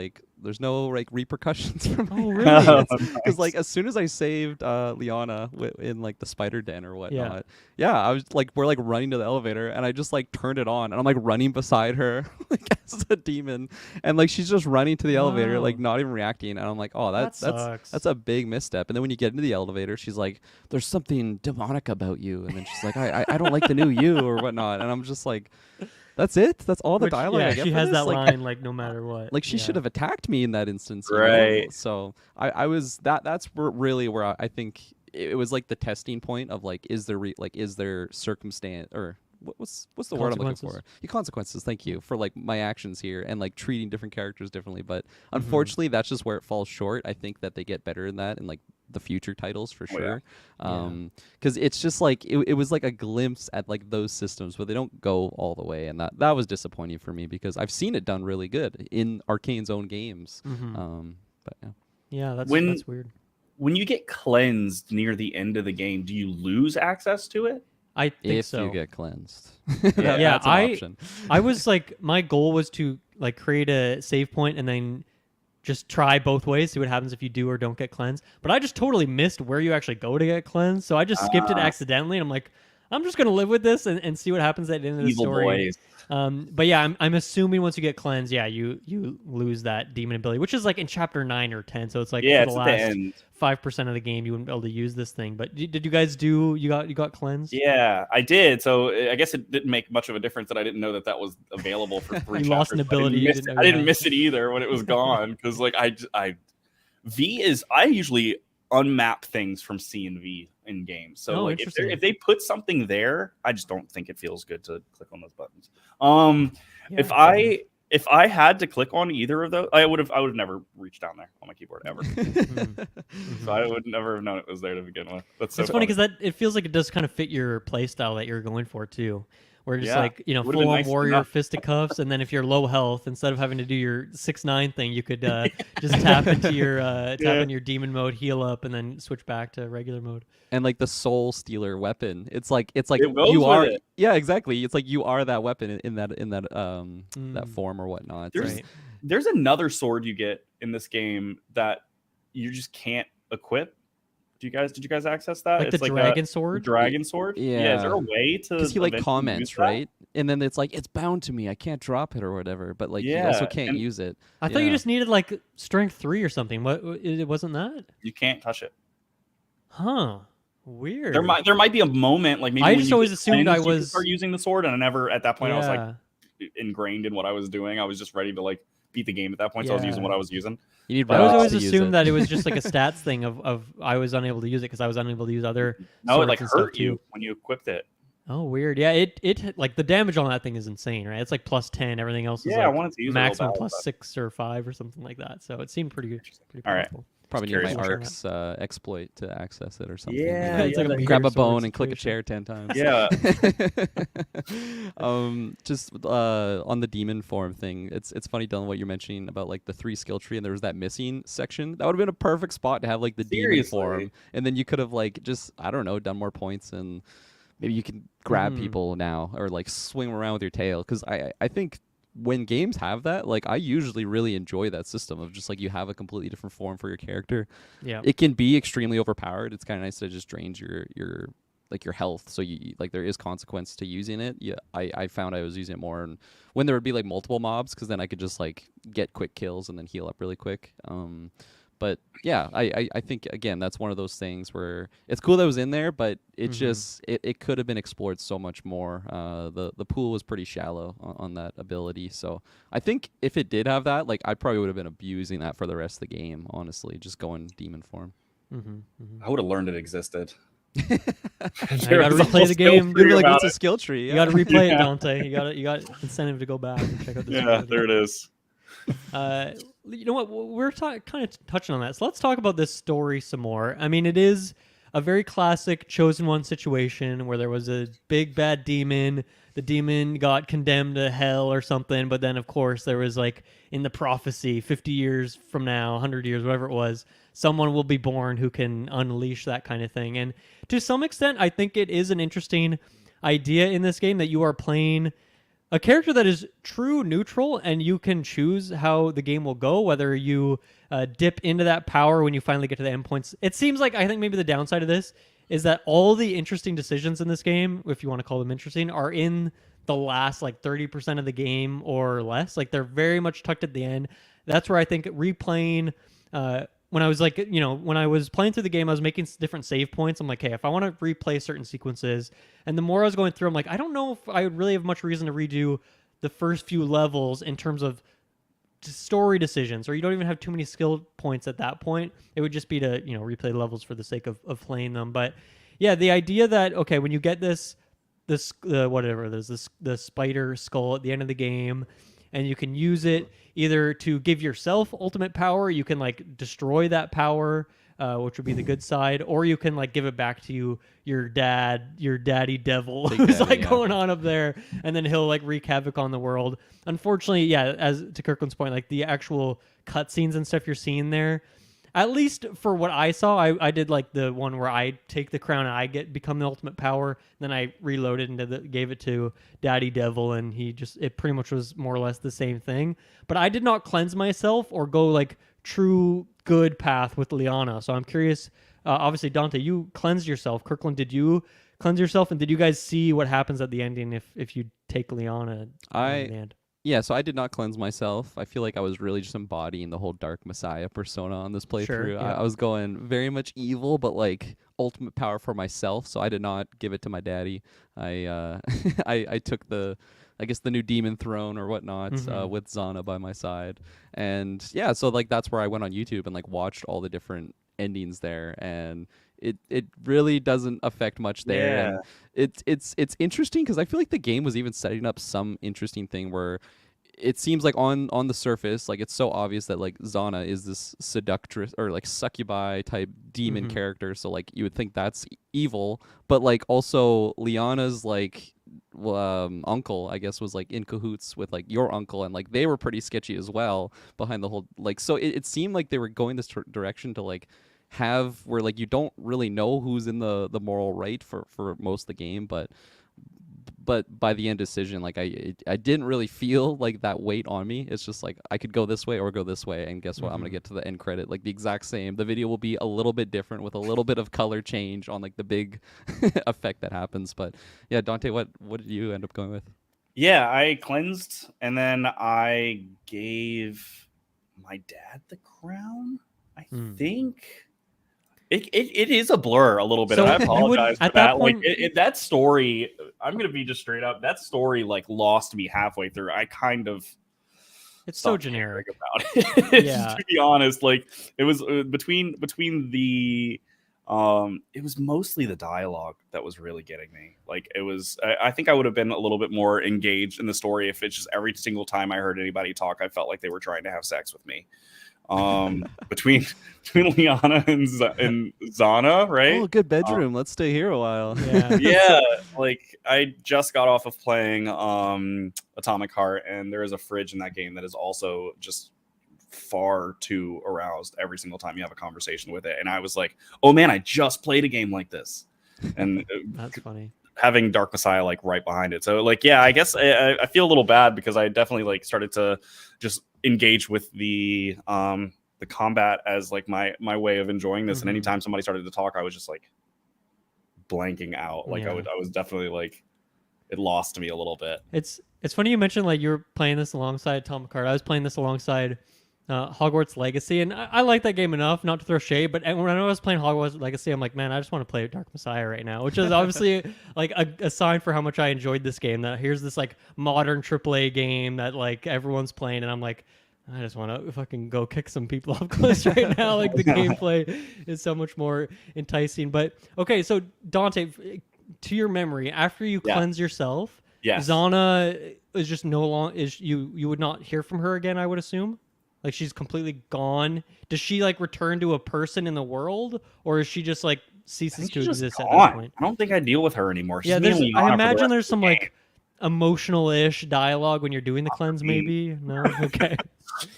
repercussions from oh really? Because like as soon as I saved Liana in like the spider den or whatnot, I was like we're like running to the elevator and I just like turned it on and I'm like running beside her like as a demon and like she's just running to the elevator like not even reacting and I'm like, oh that's a big misstep. And then when you get into the elevator, she's like, there's something demonic about you, and then she's like, I don't like the new you or whatnot, and I'm just like, that's it? That's all the dialogue I get she for has this? that line like no matter what. Like she should have attacked me in that instance, right? You know? So I was that's really where I think it was like the testing point of like is there circumstance or what's the word I'm looking for? Consequences. Thank you for like my actions here and like treating different characters differently. But unfortunately, that's just where it falls short. I think that they get better in that in like the future titles for sure. Because it's just like it was like a glimpse at like those systems, but they don't go all the way, and that was disappointing for me because I've seen it done really good in Arkane's own games. But that's weird. When you get cleansed near the end of the game, do you lose access to it? I think if you get cleansed. That's an option. I was like, my goal was to like create a save point and then just try both ways, see what happens if you do or don't get cleansed. But I just totally missed where you actually go to get cleansed, so I just skipped it accidentally. And I'm like, I'm just gonna live with this and see what happens at the end of the story. Boys. But yeah, I'm assuming once you get cleansed, you lose that demon ability, which is like in chapter 9 or 10. So it's like for the last 5% of the game you wouldn't be able to use this thing. But did you guys you got cleansed? Yeah, I did. So I guess it didn't make much of a difference that I didn't know that was available for 3 chapters. Lost an ability. I didn't miss it either when it was gone because like I usually unmap things from C and V in games. So like if they put something there, I just don't think it feels good to click on those buttons. If I had to click on either of those, I would have never reached down there on my keyboard ever. So I would never have known it was there to begin with. That's so funny because it feels like it does kind of fit your play style that you're going for too. Where just like, full on warrior fisticuffs, and then if you're low health, instead of having to do your 6-9 thing, you could just tap into your in your demon mode, heal up, and then switch back to regular mode. And like the soul stealer weapon, it's like you are exactly. It's like you are that weapon in that that form or whatnot. There's another sword you get in this game that you just can't equip. Did you guys access that? Like it's the dragon sword? Dragon sword? Yeah. Is there a way to? Because he like comments, right? And then it's like it's bound to me. I can't drop it or whatever. But like you also can't use it. I thought you just needed like strength 3 or something. What? It wasn't that? You can't touch it. Huh. Weird. There might be a moment like maybe I just always assumed I was start using the sword, and I never at that point I was like ingrained in what I was doing. I was just ready to like beat the game at that point, so I was using what I was using. I always assumed that it was just like a stats thing of I was unable to use it because I was unable to use other. No, it like hurt you when you equipped it. Oh, weird. Yeah, it like the damage on that thing is insane, right? It's like +10. Everything else is Yeah, I like wanted to use it real maximum bad, but +6 or 5 or something like that. So it seemed pretty all right. powerful. Probably need curious my to try Arx exploit to access it or something. Yeah, It's like a that'd be grab mirror a bone sword and click a situation. chair 10 times. Yeah. Just on the demon form thing, it's funny, Dylan, what you're mentioning about like the 3 skill tree and there was that missing section. That would have been a perfect spot to have like the demon form, Seriously. and then you could have like just, I don't know, done more points, and maybe you can grab people now or like swing around with your tail. Because I think when games have that, like I usually really enjoy that system of just like you have a completely different form for your character. Yeah. It can be extremely overpowered. It's kind of nice to just drains your like your health, so you like there is consequence to using it. Yeah, I found I was using it more and when there would be like multiple mobs, because then I could just like get quick kills and then heal up really quick. But yeah, I think again that's one of those things where it's cool that it was in there, but it just it could have been explored so much more. The pool was pretty shallow on that ability, so I think if it did have that, like I probably would have been abusing that for the rest of the game. Honestly, just going demon form. I would have learned it existed. You gotta replay the game. You'd be like, what's a skill tree? You gotta replay it, Dante. You got incentive to go back and check out this. Yeah, there it is. You know what? We're kind of touching on that. So let's talk about this story some more. I mean, it is a very classic chosen one situation where there was a big bad demon. The demon got condemned to hell or something, but then of course there was like in the prophecy 50 years from now, 100 years, whatever it was, someone will be born who can unleash that kind of thing. And to some extent, I think it is an interesting idea in this game that you are playing a character that is true neutral, and you can choose how the game will go, whether you dip into that power when you finally get to the endpoints. It seems like, I think maybe the downside of this is that all the interesting decisions in this game, if you want to call them interesting, are in the last like 30% of the game or less. Like they're very much tucked at the end. That's where I think replaying when I was like, you know, when I was playing through the game, I was making different save points. I'm like, hey, if I want to replay certain sequences, and the more I was going through, I'm like, I don't know if I would really have much reason to redo the first few levels in terms of story decisions, or you don't even have too many skill points at that point. It would just be to, you know, replay levels for the sake of playing them. But yeah, the idea that, okay, when you get this whatever, there's the spider skull at the end of the game, and you can use it either to give yourself ultimate power, you can like destroy that power, which would be the good side, or you can like give it back to your daddy devil who's like going on up there, and then he'll like wreak havoc on the world. Unfortunately, yeah, as to Kirkland's point, like the actual cutscenes and stuff you're seeing there, at least for what I saw, I did like the one where I take the crown and I become the ultimate power. Then I reloaded and gave it to Daddy Devil, and it pretty much was more or less the same thing. But I did not cleanse myself or go like true good path with Liana. So I'm curious. Obviously, Dante, you cleansed yourself. Kirkland, did you cleanse yourself? And did you guys see what happens at the ending if you take Liana in the end? Yeah, so I did not cleanse myself. I feel like I was really just embodying the whole Dark Messiah persona on this playthrough. Sure, yeah. I was going very much evil, but like ultimate power for myself. So I did not give it to my daddy. I took the new demon throne or whatnot with Zana by my side. And yeah, so like that's where I went on YouTube and like watched all the different endings there, and it really doesn't affect much there. Yeah. And it's interesting because I feel like the game was even setting up some interesting thing where it seems like on the surface, like it's so obvious that like Zana is this seductress or like succubi type demon character, so like you would think that's evil, but like also Liana's like uncle, I guess, was like in cahoots with like your uncle, and like they were pretty sketchy as well behind the whole like. So it seemed like they were going this direction to like have where like you don't really know who's in the moral right for most of the game, but by the end decision, like I didn't really feel like that weight on me. It's just like I could go this way or go this way, and guess what? I'm gonna get to the end credit like the exact same. The video will be a little bit different with a little bit of color change on like the big effect that happens. But yeah, Dante, what did you end up going with? Yeah, I cleansed, and then I gave my dad the crown, I think. It is a blur a little bit. So and I apologize for that. Point, like that story, I'm gonna be just straight up. That story like lost me halfway through. I kind of it's so generic about it. Yeah. To be honest, like it was between the It was mostly the dialogue that was really getting me. Like it was, I think I would have been a little bit more engaged in the story if it's just every single time I heard anybody talk, I felt like they were trying to have sex with me. Between Liana and Zana, right? Oh, good bedroom. Let's stay here a while. Yeah. Yeah, like I just got off of playing Atomic Heart, and there is a fridge in that game that is also just far too aroused every single time you have a conversation with it. And I was like, oh man, I just played a game like this. And That's funny. having Dark Messiah like right behind it. So like, yeah, I guess I feel a little bad because I definitely like started to just engage with the combat as like my way of enjoying this. And anytime somebody started to talk, I was just like blanking out. Like I was definitely like, it lost me a little bit. It's funny you mentioned like you were playing this alongside Atomic Heart. I was playing this alongside Hogwarts Legacy, and I like that game enough not to throw shade. But when I was playing Hogwarts Legacy, I'm like, man, I just want to play Dark Messiah right now, which is obviously like a sign for how much I enjoyed this game. That here's this like modern AAA game that like everyone's playing, and I'm like, I just want to fucking go kick some people off close right now. Like the gameplay is so much more enticing. But okay, so Dante, to your memory, after you cleanse yourself, Zana is just no longer you would not hear from her again, I would assume. Like she's completely gone. Does she like return to a person in the world, or is she just like ceases to exist at that point? I don't think I deal with her anymore. She's I imagine there's some like emotional-ish dialogue when you're doing the cleanse. Maybe no, okay.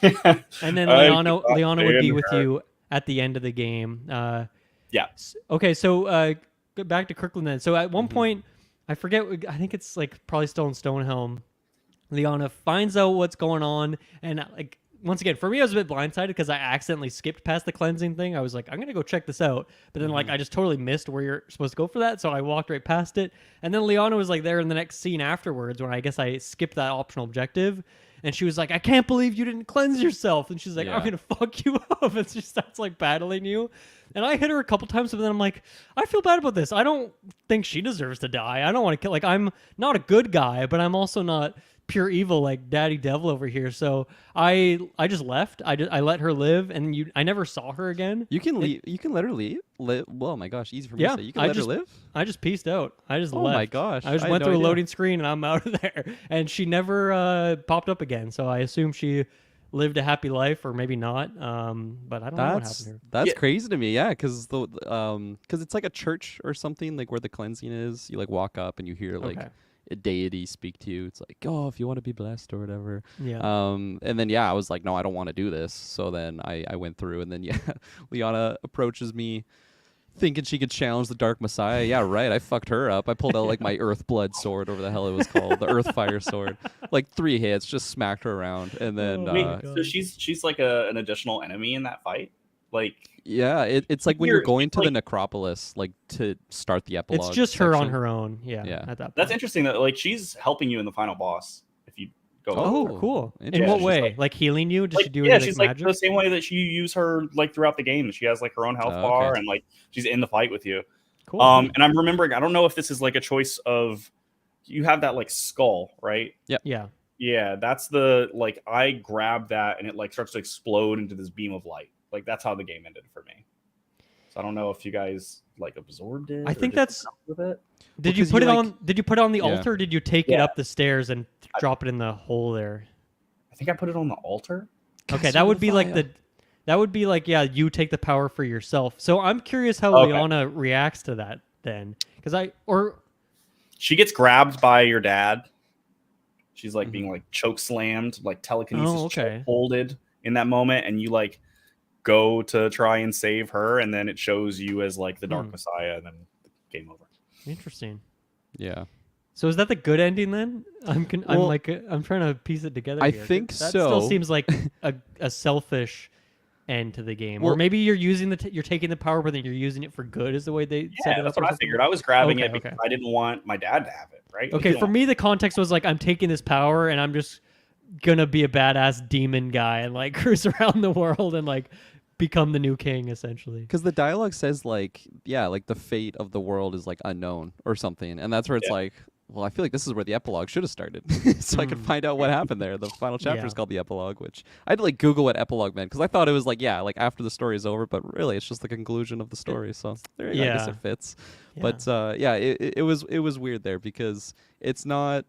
And then Liana would be with you at the end of the game. Okay, so back to Kirkland then. So at one point, I forget. I think it's like probably still in Stonehelm. Liana finds out what's going on, and like. Once again, for me, I was a bit blindsided because I accidentally skipped past the cleansing thing. I was like, I'm going to go check this out. But then, like, I just totally missed where you're supposed to go for that. So I walked right past it. And then Liana was, like, there in the next scene afterwards when I guess I skipped that optional objective. And she was like, I can't believe you didn't cleanse yourself. And she's like, I'm going to fuck you up. And she starts, like, battling you. And I hit her a couple times, but then I'm like, I feel bad about this. I don't think she deserves to die. I don't want to kill. Like, I'm not a good guy, but I'm also not pure evil like Daddy Devil over here. So I just left. I let her live, and I never saw her again. You can leave. You can let her leave. Oh my gosh, easy for me to say. You can let her live. I just pieced out. I just left. Oh my gosh, I just went through a loading screen, and I'm out of there. And she never popped up again. So I assume she lived a happy life, or maybe not. But I don't know what happened to her. That's crazy to me. Yeah, because it's like a church or something, like where the cleansing is. You like walk up and you hear like. A deity speak to you. It's like, oh, if you want to be blessed or whatever. Yeah. And then I was like, no, I don't want to do this. So then I went through, and then Liana approaches me, thinking she could challenge the Dark Messiah. Yeah, right. I fucked her up. I pulled out like my Earth Blood sword, whatever the hell it was called, the Earth Fire sword. Like 3 hits, just smacked her around, and then. So she's like an additional enemy in that fight. Like it's like when you're going to the necropolis, like to start the epilogue. It's just her on her own. Yeah. At that point. That's interesting. That like she's helping you in the final boss. If you go. Oh, cool. In what way? Like healing you? Does she do? Yeah, she's like magic? the same way that you use her like throughout the game. She has like her own health bar, and like she's in the fight with you. Cool. And I'm remembering. I don't know if this is like a choice of. You have that like skull, right? Yeah. Yeah, that's the like I grabbed that and it like starts to explode into this beam of light. Like that's how the game ended for me. So I don't know if you guys like absorbed it. I think that's. With it. Did you put it on? Did you put it on the altar? Or did you take it up the stairs and drop it in the hole there? I think I put it on the altar. Okay, that would be like the. That would be like you take the power for yourself. So I'm curious how Liana reacts to that then, because she gets grabbed by your dad. She's like being like choke slammed, like telekinesis holded in that moment, and you like. Go to try and save her, and then it shows you as like the Dark Messiah, and then game over. Interesting. Yeah. So is that the good ending then? I'm trying to piece it together. I think that so. Still seems like a selfish end to the game, or maybe you're using you're taking the power, but then you're using it for good. Is the way they set it up? That's what I figured. I was grabbing it because I didn't want my dad to have it. Right. Okay. For me, the context was like I'm taking this power, and I'm just gonna be a badass demon guy and like cruise around the world and like. Become the new king, essentially. Because the dialogue says like the fate of the world is like unknown or something, and that's where it's like well, I feel like this is where the epilogue should have started, so I could find out what happened there. The final chapter is called the epilogue, which I had to like Google what epilogue meant because I thought it was like after the story is over, but really it's just the conclusion of the story. So there you go. I guess it fits. Yeah. But it was weird there because it's not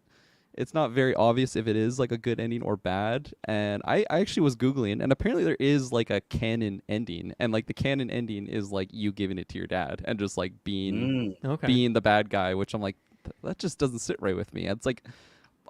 very obvious if it is like a good ending or bad. And I actually was Googling, and apparently there is like a canon ending, and like the canon ending is like you giving it to your dad and just like being the bad guy, which I'm like, that just doesn't sit right with me. It's like,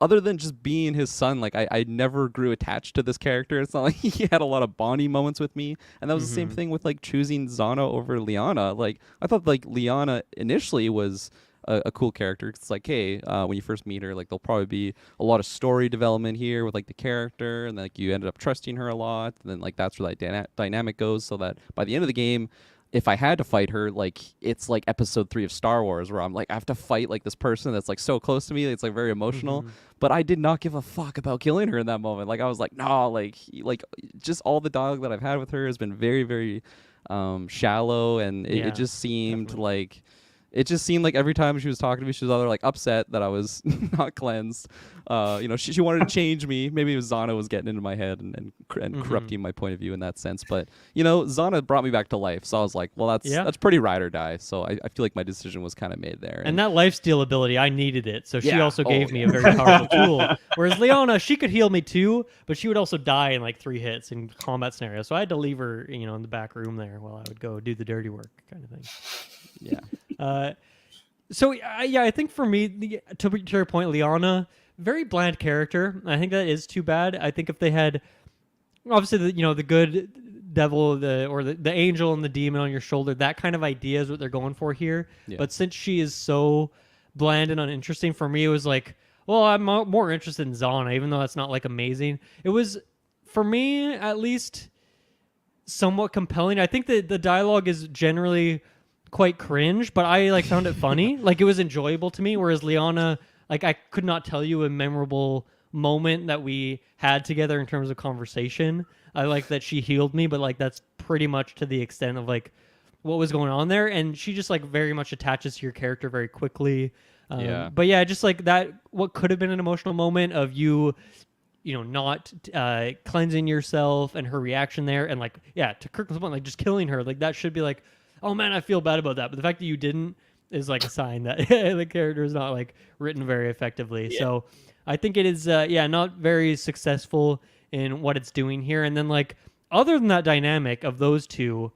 other than just being his son, like I never grew attached to this character. It's not like he had a lot of bonding moments with me. And that was the same thing with like choosing Zana over Liana. Like I thought like Liana initially was a cool character. It's like, hey, when you first meet her, like there'll probably be a lot of story development here with like the character, and like you ended up trusting her a lot. And then like that's where that dynamic goes, so that by the end of the game, if I had to fight her, like it's like episode 3 of Star Wars, where I'm like, I have to fight like this person that's like so close to me. It's like very emotional, but I did not give a fuck about killing her in that moment. Like I was like, no, like just all the dialogue that I've had with her has been very, very shallow, and it just seemed like. It just seemed like every time she was talking to me, she was either like upset that I was not cleansed. She wanted to change me. Maybe it was Zana was getting into my head and corrupting my point of view in that sense. But Zana brought me back to life, so I was like, well, that's pretty ride or die. So I feel like my decision was kind of made there. And that lifesteal ability, I needed it, so she also gave me a very powerful tool. Whereas Liana, she could heal me too, but she would also die in like 3 hits in combat scenarios. So I had to leave her, in the back room there while I would go do the dirty work, kind of thing. Yeah. I think for me, to your point, Liana, very bland character. I think that is too bad. I think if they had, obviously, the good devil, the angel and the demon on your shoulder, that kind of idea is what they're going for here. Yeah. But since she is so bland and uninteresting, for me, it was like, well, I'm more interested in Zana, even though that's not like amazing. It was, for me, at least, somewhat compelling. I think that the dialogue is generally quite cringe, but I like found it funny. Like it was enjoyable to me, whereas Liana, like I could not tell you a memorable moment that we had together in terms of conversation. I like that she healed me, but like that's pretty much to the extent of like what was going on there, and she just like very much attaches to your character very quickly. But yeah, just like that, what could have been an emotional moment of you not cleansing yourself, and her reaction there, and like to Kirklin's point, like just killing her, like that should be like, oh man, I feel bad about that. But the fact that you didn't is like a sign that the character is not like written very effectively. Yeah. So I think it is, not very successful in what it's doing here. And then like, other than that dynamic of those two,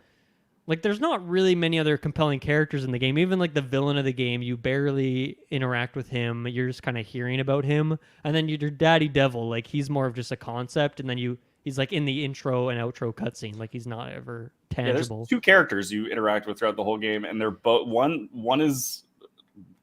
like there's not really many other compelling characters in the game. Even like the villain of the game, you barely interact with him. You're just kind of hearing about him. And then your daddy devil, like he's more of just a concept. And then he's like in the intro and outro cutscene. Like he's not ever tangible. There's 2 characters you interact with throughout the whole game, and they're both one is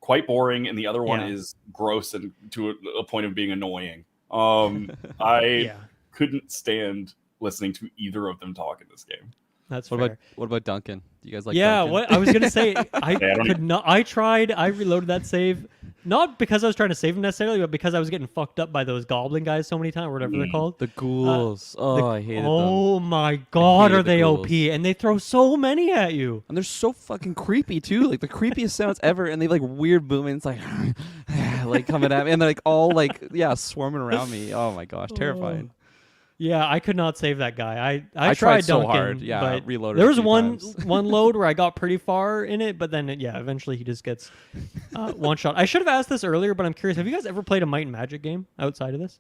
quite boring, and the other one is gross and to a point of being annoying. I couldn't stand listening to either of them talk in this game. That's fair. What about Duncan? Do you guys like Duncan? What I was gonna say, I could not. I tried. I reloaded that save, not because I was trying to save him necessarily, but because I was getting fucked up by those goblin guys so many times, or whatever they're called. The ghouls. I hated them. Oh my god, are they OP? And they throw so many at you. And they're so fucking creepy too. Like the creepiest sounds ever, and they have like weird boomings, like like coming at me, and they're like all like swarming around me. Oh my gosh, terrifying. Yeah, I could not save that guy. I tried so Duncan, hard. Yeah, but reloaded. There was one load where I got pretty far in it, but then eventually he just gets one shot. I should have asked this earlier, but I'm curious. Have you guys ever played a Might and Magic game outside of this?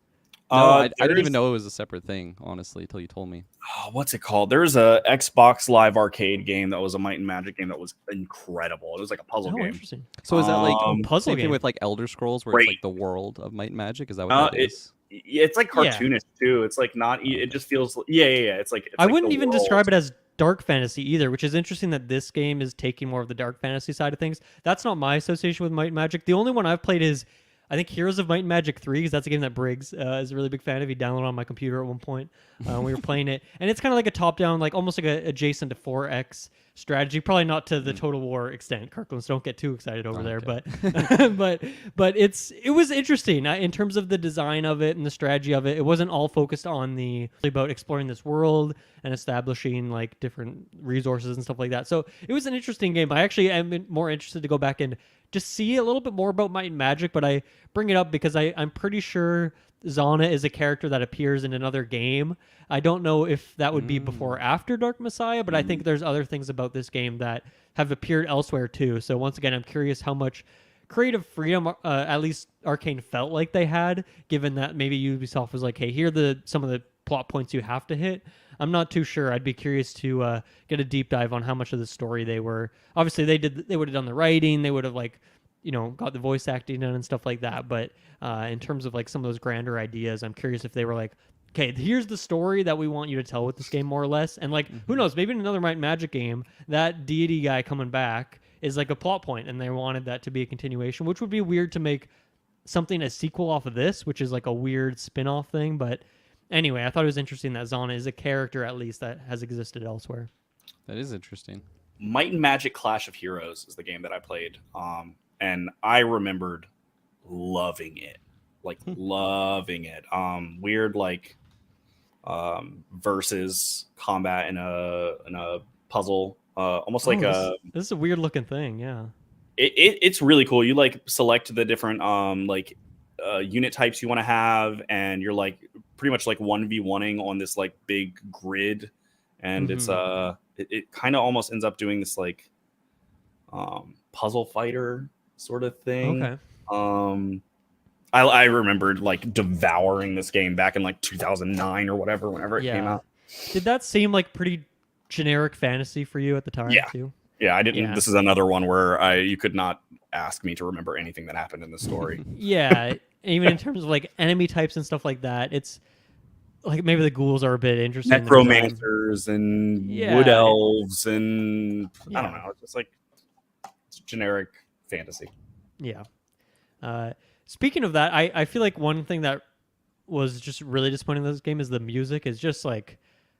No, I didn't even know it was a separate thing, honestly, until you told me. What's it called? There's a Xbox Live Arcade game that was a Might and Magic game that was incredible. It was like a puzzle game. Interesting. So is that like puzzle game with like Elder Scrolls, where it's like the world of Might and Magic? Is that what that is? It's like cartoonish too. It's like not. It just feels. Yeah. It's like. I wouldn't even describe it as dark fantasy either, which is interesting that this game is taking more of the dark fantasy side of things. That's not my association with Might and Magic. The only one I've played is, I think, Heroes of Might and Magic 3, because that's a game that Briggs is a really big fan of. He downloaded it on my computer at one point when we were playing it. And it's kind of like a top-down, like almost like a adjacent to 4X strategy. Probably not to the Total War extent. Kirklands, don't get too excited over there, okay. but it was interesting in terms of the design of it and the strategy of it. It wasn't all focused on about exploring this world and establishing like different resources and stuff like that. So it was an interesting game. I actually am more interested to go back and just see a little bit more about Might and Magic, but I bring it up because I'm pretty sure Zana is a character that appears in another game. I don't know if that would be before or after Dark Messiah, but I think there's other things about this game that have appeared elsewhere too. So once again, I'm curious how much creative freedom at least Arkane felt like they had, given that maybe Ubisoft was like, hey, here are some of the plot points you have to hit. I'm not too sure. I'd be curious to get a deep dive on how much of the story they were. Obviously, they would have done the writing. They would have got the voice acting done and stuff like that. But in terms of like some of those grander ideas, I'm curious if they were like, okay, here's the story that we want you to tell with this game, more or less. And like, who knows? Maybe in another Might and Magic game, that deity guy coming back is like a plot point, and they wanted that to be a continuation, which would be weird to make something a sequel off of this, which is like a weird spin-off thing. But anyway, I thought it was interesting that Zana is a character, at least, that has existed elsewhere. That is interesting. Might and Magic Clash of Heroes is the game that I played. And I remembered loving it. Like, loving it. Weird, like, versus combat in a puzzle. Almost like this is a weird looking thing, yeah. It's really cool. You like select the different unit types you want to have, and you're like pretty much like 1v1ing on this like big grid, and it's it kind of almost ends up doing this like puzzle fighter sort of thing. Okay. I remembered like devouring this game back in like 2009 or whatever, whenever it came out. Did that seem like pretty generic fantasy for you at the time too? Yeah, I didn't. Yeah. This is another one where you could not ask me to remember anything that happened in the story. Yeah, even in terms of like enemy types and stuff like that, it's like maybe the ghouls are a bit interesting. Necromancers and wood elves and I don't know. It's just like it's generic fantasy. Yeah. Speaking of that, I feel like one thing that was just really disappointing in this game is the music is just like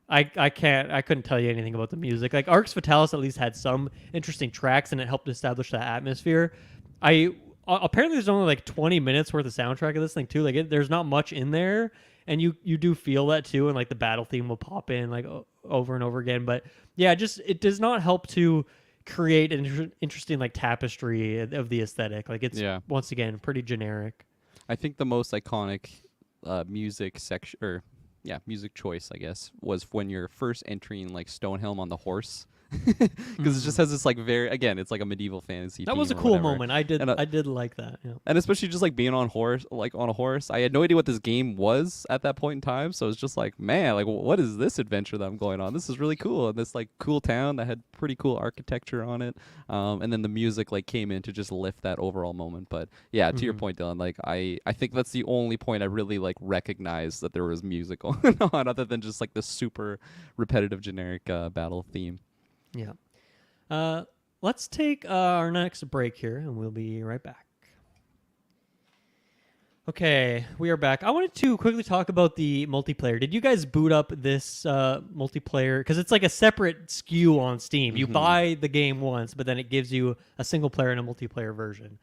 I couldn't tell you anything about the music. Like Arx Fatalis at least had some interesting tracks and it helped establish that atmosphere. Apparently there's only like 20 minutes worth of soundtrack of this thing too. Like there's not much in there, and you do feel that too, and like the battle theme will pop in like over and over again. But yeah, just it does not help to create an interesting like tapestry of the aesthetic. Like it's once again pretty generic. I think the most iconic music section or music choice, I guess, was when you're first entering like Stonehelm on the horse, because it just has this like it's like a medieval fantasy. That was a cool moment. I did like that. Yeah. And especially just like being on a horse. I had no idea what this game was at that point in time, so it's just like, man, like what is this adventure that I'm going on? This is really cool, and this like cool town that had pretty cool architecture on it. And then the music like came in to just lift that overall moment. But yeah, to your point, Dylan, like I think that's the only point I really like recognized that there was music going on, other than just like the super repetitive generic battle theme. Yeah. Let's take our next break here, and we'll be right back. Okay, we are back. I wanted to quickly talk about the multiplayer. Did you guys boot up this multiplayer? Because it's like a separate SKU on Steam. You buy the game once, but then it gives you a single player and a multiplayer version.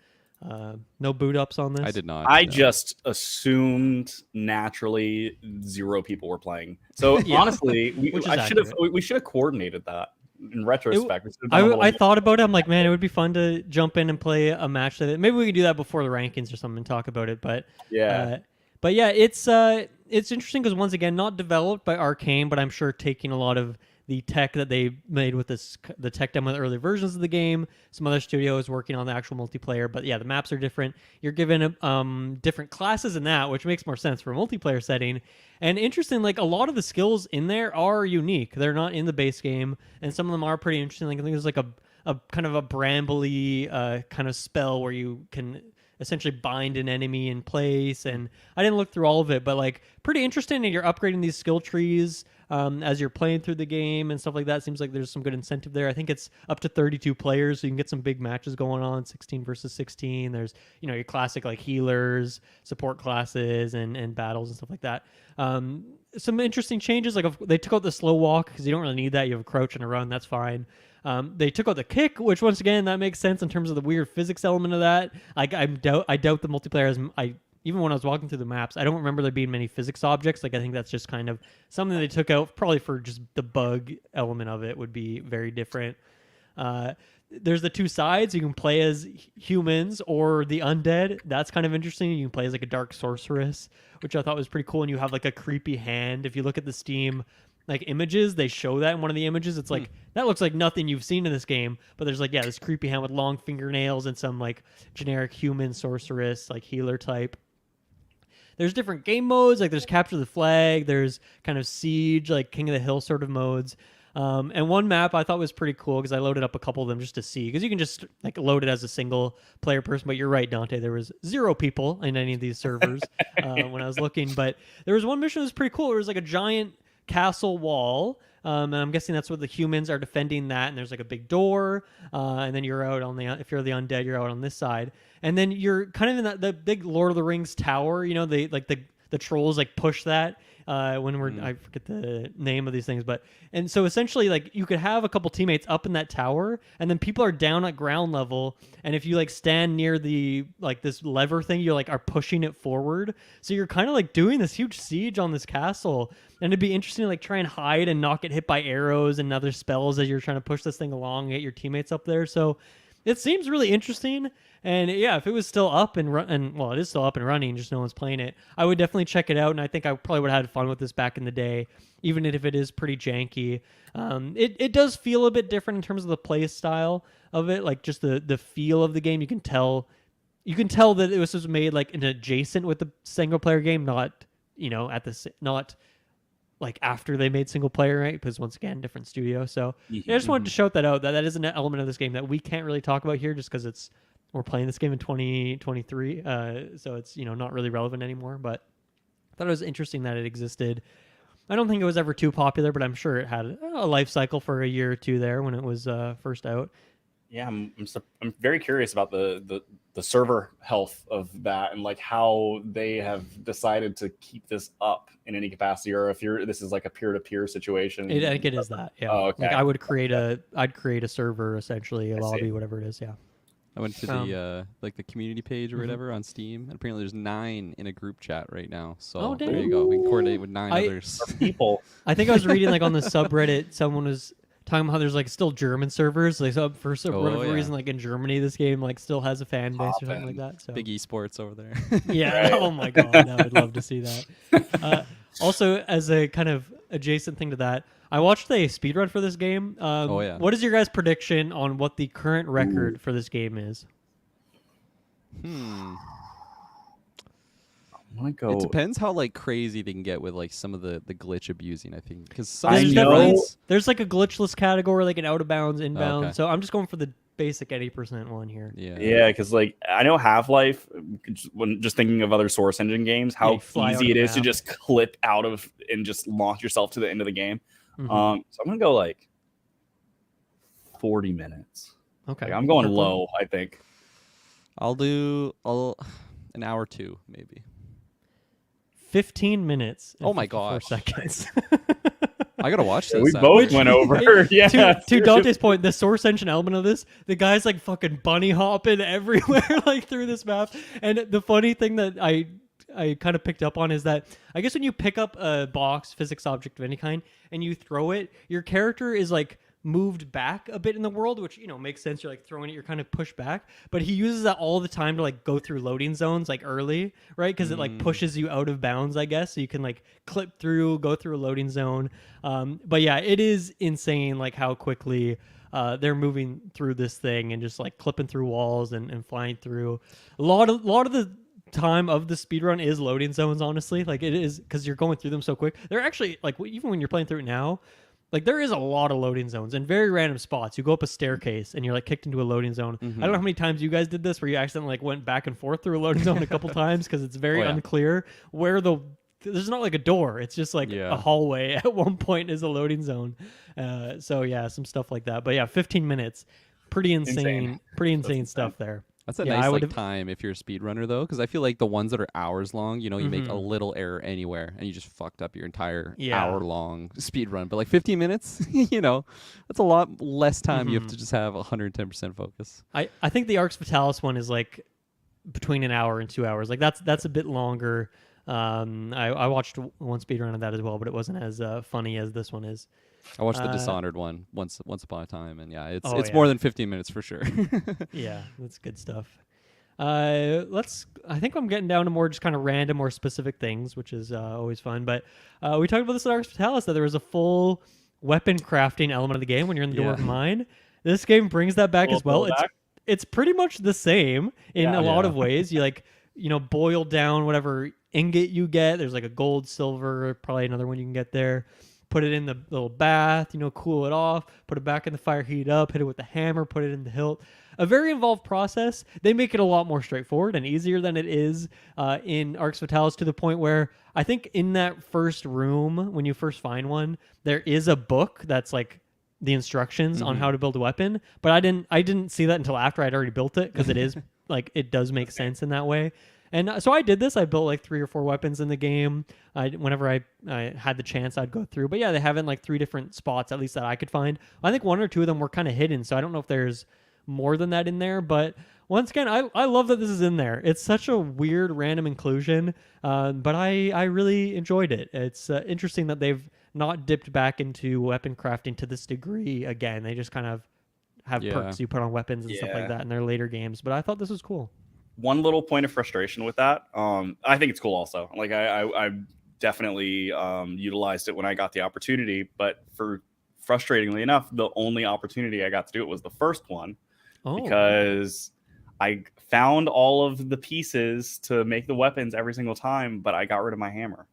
No boot ups on this? I did not. I just assumed naturally 0 people were playing. So honestly, we should have coordinated that. In retrospect, I thought about it. I'm like, man, it would be fun to jump in and play a match. Maybe we could do that before the rankings or something and talk about it. But it's interesting because once again, not developed by Arkane, but I'm sure taking a lot of the tech that they made with the tech demo, the early versions of the game. Some other studios working on the actual multiplayer, but yeah, the maps are different. You're given different classes in that, which makes more sense for a multiplayer setting. And interesting, like a lot of the skills in there are unique. They're not in the base game, and some of them are pretty interesting. Like I think there's like a kind of a brambly kind of spell where you can essentially bind an enemy in place. And I didn't look through all of it, but like pretty interesting. And you're upgrading these skill trees as you're playing through the game and stuff like that. Seems like there's some good incentive there. I think it's up to 32 players, so you can get some big matches going on, 16 versus 16. There's, your classic like healers, support classes, and battles and stuff like that. Some interesting changes, like they took out the slow walk because you don't really need that. You have a crouch and a run, that's fine. They took out the kick, which once again that makes sense in terms of the weird physics element of that. Like I doubt the multiplayer even when I was walking through the maps, I don't remember there being many physics objects. Like I think that's just kind of something they took out probably for just the bug element of it would be very different. There's the two sides. You can play as humans or the undead. That's kind of interesting. You can play as like a dark sorceress, which I thought was pretty cool. And you have like a creepy hand. If you look at the Steam like images, they show that in one of the images. It's like that looks like nothing you've seen in this game, but there's like this creepy hand with long fingernails and some like generic human sorceress like healer type. There's different game modes, like there's capture the flag, there's kind of siege, like King of the Hill sort of modes. And one map I thought was pretty cool because I loaded up a couple of them just to see, because you can just like load it as a single player person. But you're right, Dante, there was 0 people in any of these servers when I was looking. But there was one mission that was pretty cool. It was like a giant castle wall. And I'm guessing that's where the humans are defending that. And there's like a big door. And then you're out on if you're the undead, you're out on this side. And then you're kind of in the big Lord of the Rings tower. They like the trolls like push that. When I forget the name of these things, and so essentially like you could have a couple teammates up in that tower, and then people are down at ground level, and if you like stand near the like this lever thing, you like are pushing it forward, so you're kind of like doing this huge siege on this castle. And it'd be interesting to like try and hide and not get hit by arrows and other spells as you're trying to push this thing along and get your teammates up there. So it seems really interesting. And yeah, if it was still up and well, it is still up and running, just no one's playing it, I would definitely check it out. And I think I probably would have had fun with this back in the day, even if it is pretty janky. It does feel a bit different in terms of the play style of it, like just the feel of the game. You can tell that it was made like an adjacent with the single player game, not not like after they made single player, right? Because once again, different studio. So I just wanted to shout that out. That is an element of this game that we can't really talk about here, just because we're playing this game in 2023, so it's not really relevant anymore. But I thought it was interesting that it existed. I don't think it was ever too popular, but I'm sure it had a life cycle for a year or two there when it was first out. Yeah, I'm very curious about the server health of that, and like how they have decided to keep this up in any capacity, or if this is like a peer-to-peer situation. I think it is that. Yeah. Oh, okay. Like I'd create a server, essentially, a lobby, whatever it is. Yeah. I went to the the community page or whatever on Steam, and apparently there's 9 in a group chat right now. So there you go. We can coordinate with 9 others. People. I think I was reading like on the subreddit, someone was talking about how there's like still German servers, like so for whatever reason, like in Germany, this game like still has a fan base or something like that. So big esports over there. Yeah. Oh my god, I would love to see that. Also, as a kind of adjacent thing to that, I watched a speedrun for this game. What is your guys' prediction on what the current record for this game is? It depends how like crazy they can get with like some of the glitch abusing, I think, because there's like a glitchless category, like an out of bounds, inbound. Okay. So I'm just going for the basic 80% one here. Yeah, because like I know Half-Life, when just thinking of other Source Engine games, how easy it is to just clip out of and just launch yourself to the end of the game. So I'm gonna go like 40 minutes. Okay, like, I'm going low. I think I'll do an hour or 2 maybe. 15 minutes. Oh my gosh. 4 seconds. I gotta watch this. We both went over. To Dante's point, the Source Engine element of this, the guy's like fucking bunny hopping everywhere, like through this map. And the funny thing that I kind of picked up on is that I guess when you pick up a box, physics object of any kind, and you throw it, your character is like moved back a bit in the world, which makes sense. You're like throwing it, you're kind of pushed back, but he uses that all the time to like go through loading zones like early, right? Because it like pushes you out of bounds, I guess, so you can like clip through, go through a loading zone. But yeah, it is insane like how quickly they're moving through this thing and just like clipping through walls and flying through. A lot of the time of the speedrun is loading zones, honestly. Like it is, because you're going through them so quick. They're actually like, even when you're playing through it now, like there is a lot of loading zones in very random spots. You go up a staircase and you're like kicked into a loading zone. I don't know how many times you guys did this where you accidentally like went back and forth through a loading zone a couple times, because it's very unclear where the there's not like a door. It's just like Yeah. a hallway at one point is a loading zone. So yeah, some stuff like that. But yeah, 15 minutes, pretty insane. Pretty insane stuff there. That's a Yeah, nice I like would've- time if you're a speedrunner though, because I feel like the ones that are hours long, you know, you make a little error anywhere and you just fucked up your entire hour long speed run. But like 15 minutes, you know, that's a lot less time. You have to just have 110% focus. I think the Arx Fatalis one is like between an hour and 2 hours. Like that's a bit longer. I watched one speedrun of that as well, but it wasn't as funny as this one is. I watched the Dishonored one once upon a time, and yeah, it's yeah. more than 15 minutes for sure. Yeah, that's good stuff. I think I'm getting down to more just kind of random or specific things, which is always fun. But we talked about this at Arx Fatalis, that there was a full weapon crafting element of the game when you're in the Dwarven Mine. This game brings that back as well. It's pretty much the same in a lot of ways. You boil down whatever ingot you get. There's like a gold, silver, probably another one you can get there. Put it in the little bath, cool it off, put it back in the fire, heat it up, hit it with the hammer, put it in the hilt. A very involved process. They make it a lot more straightforward and easier than it is in Arx Fatalis, to the point where I think in that first room, when you first find one, there is a book that's like the instructions on how to build a weapon. But I didn't see that until after I'd already built it, because it is like, it does make sense in that way. And so I did this. I built like 3 or 4 weapons in the game. Whenever I had the chance, I'd go through. But yeah, they have it in like 3 different spots, at least that I could find. I think 1 or 2 of them were kind of hidden, so I don't know if there's more than that in there. But once again, I love that this is in there. It's such a weird, random inclusion, but I really enjoyed it. It's interesting that they've not dipped back into weapon crafting to this degree again. They just kind of have perks you put on weapons and stuff like that in their later games. But I thought this was cool. One little point of frustration with that. I think it's cool also. Like I definitely utilized it when I got the opportunity, but for frustratingly enough, the only opportunity I got to do it was the first one, because I found all of the pieces to make the weapons every single time, but I got rid of my hammer.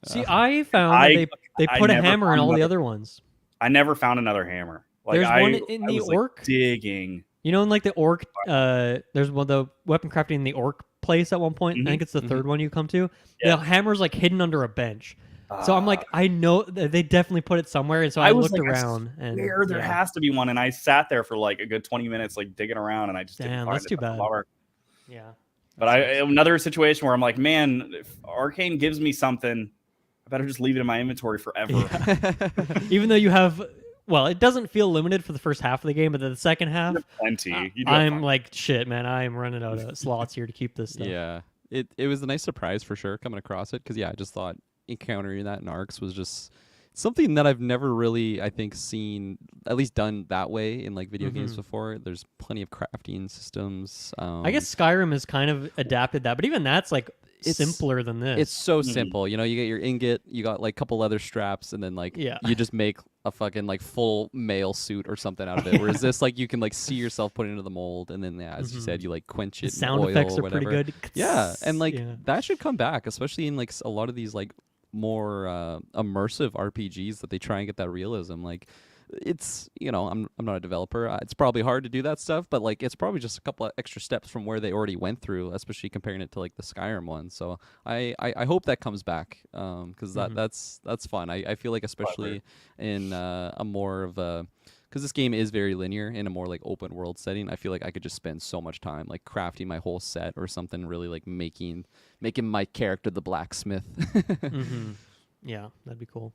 See, I found that they put a hammer in all the other ones. I never found another hammer. Like, there's one in the orc. Like digging. In like the orc, there's one, the weapon crafting in the orc place at one point. I think it's the third one you come to. The hammer's like hidden under a bench. So I'm like, I know they definitely put it somewhere, and so I looked around. And there has to be one, and I sat there for like a good 20 minutes, like digging around, and I just didn't find that's it. too bad. Yeah. But another situation where I'm like, man, if Arkane gives me something, I better just leave it in my inventory forever. Yeah. Even though you have. Well, it doesn't feel limited for the first half of the game, but then the second half, plenty. I'm like, shit, man, I am running out of slots here to keep this stuff. Yeah, it was a nice surprise for sure coming across it, because I just thought encountering that in Arx was just something that I've never really, I think, seen, at least done that way in like video games before. There's plenty of crafting systems. I guess Skyrim has kind of adapted that, but even that's like simpler than this. It's so simple. You get your ingot, you got like a couple leather straps, and then like you just make a fucking like full mail suit or something out of it. Whereas this, like, you can like see yourself put into the mold, and then as you said, you like quench it. Sound in oil effects or are whatever. pretty good. Yeah, and like that should come back, especially in like a lot of these like more immersive RPGs that they try and get that realism. Like, it's I'm not a developer. It's probably hard to do that stuff, but like it's probably just a couple of extra steps from where they already went through, especially comparing it to like the Skyrim one. So I hope that comes back, because that's fun. I feel like, especially in a more of a, because this game is very linear in a more like open world setting, I feel like I could just spend so much time like crafting my whole set or something, really like making my character the blacksmith. Yeah, that'd be cool.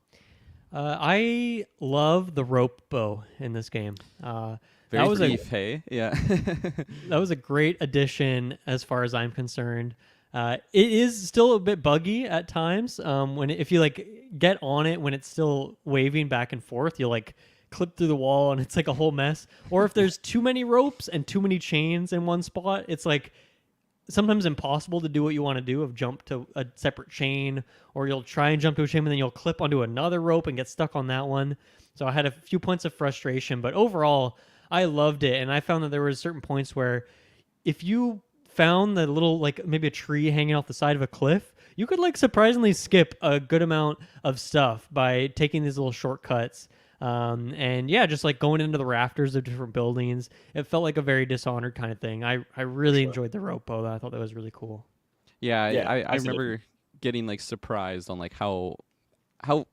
I love the rope bow in this game. Very that was brief, hey? Yeah. That was a great addition as far as I'm concerned. It is still a bit buggy at times. If you like get on it when it's still waving back and forth, you'll like clip through the wall and it's like a whole mess. Or if there's too many ropes and too many chains in one spot, it's like sometimes impossible to do what you want to do, of jump to a separate chain, or you'll try and jump to a chain and then you'll clip onto another rope and get stuck on that one. So I had a few points of frustration, but overall I loved it. And I found that there were certain points where if you found the little, like maybe a tree hanging off the side of a cliff, you could like surprisingly skip a good amount of stuff by taking these little shortcuts. And yeah, just like going into the rafters of different buildings. It felt like a very Dishonored kind of thing. I really enjoyed the rope bow. I thought that was really cool. Yeah, I remember getting like surprised on like how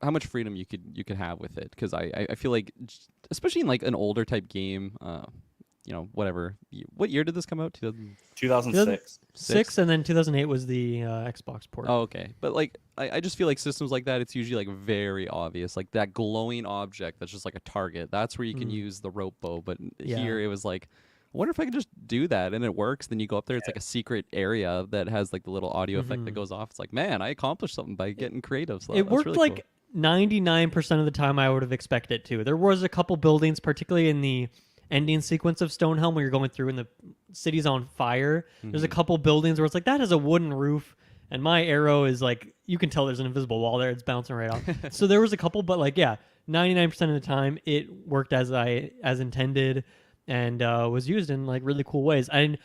much freedom you could have with it, because I feel like especially in like an older type game, whatever. What year did this come out? 2006. Six, and then 2008 was the Xbox port. Oh, okay. But like I just feel like systems like that, it's usually like very obvious, like that glowing object that's just like a target. That's where you can use the rope bow. But here it was like, I wonder if I could just do that, and it works. Then you go up there, it's like a secret area that has like the little audio effect that goes off. It's like, man, I accomplished something by getting creative. So it worked really like 99% of the time I would have expected it to. There was a couple buildings, particularly in the ending sequence of Stonehelm, where you're going through and the city's on fire. There's a couple buildings where it's like, that has a wooden roof, and my arrow is like, you can tell there's an invisible wall there. It's bouncing right off. So there was a couple, but like, 99% of the time it worked as intended. And was used in like really cool ways. And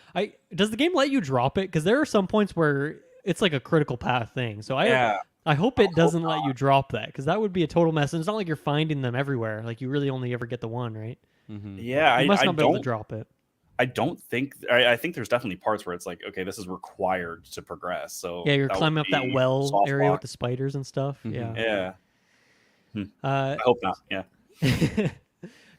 does the game let you drop it? Because there are some points where it's like a critical path thing. So I hope it doesn't let you drop that, because that would be a total mess. And it's not like you're finding them everywhere. Like you really only ever get the one, right? Yeah, you must not be able to drop it. I don't think. I think there's definitely parts where it's like, okay, this is required to progress. So yeah, you're climbing up that well area with the spiders and stuff. Yeah. I hope not. Yeah.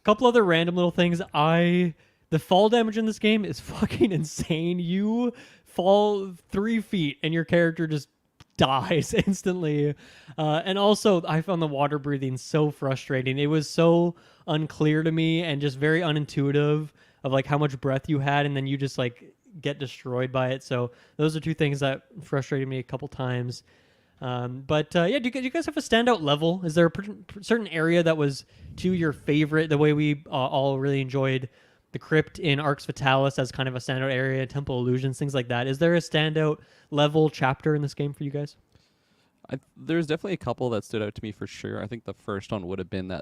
Couple other random little things. The fall damage in this game is fucking insane. You fall 3 feet and your character just dies instantly. And also, I found the water breathing so frustrating. It was so unclear to me and just very unintuitive of like how much breath you had, and then you just like get destroyed by it. So those are two things that frustrated me a couple times. Do you guys have a standout level? Is there a certain area that was to your favorite? The way we all really enjoyed the crypt in Arx Fatalis as kind of a standout area, Temple Illusions, things like that. Is there a standout level chapter in this game for you guys? There's definitely a couple that stood out to me for sure. I think the first one would have been that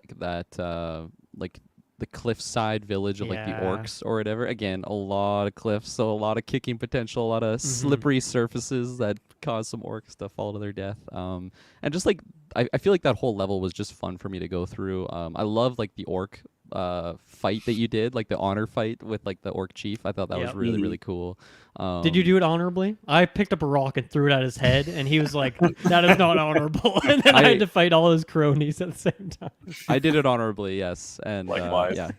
like the cliffside village of like the orcs or whatever. Again, a lot of cliffs, so a lot of kicking potential, a lot of slippery surfaces that cause some orcs to fall to their death. And just like I feel like that whole level was just fun for me to go through. I love like the orc fight that you did, like the honor fight with like the orc chief. I thought that was really, really cool. Did you do it honorably? I picked up a rock and threw it at his head, and he was like, that is not honorable. And then I had to fight all his cronies at the same time. I did it honorably, yes. And likewise. Yeah.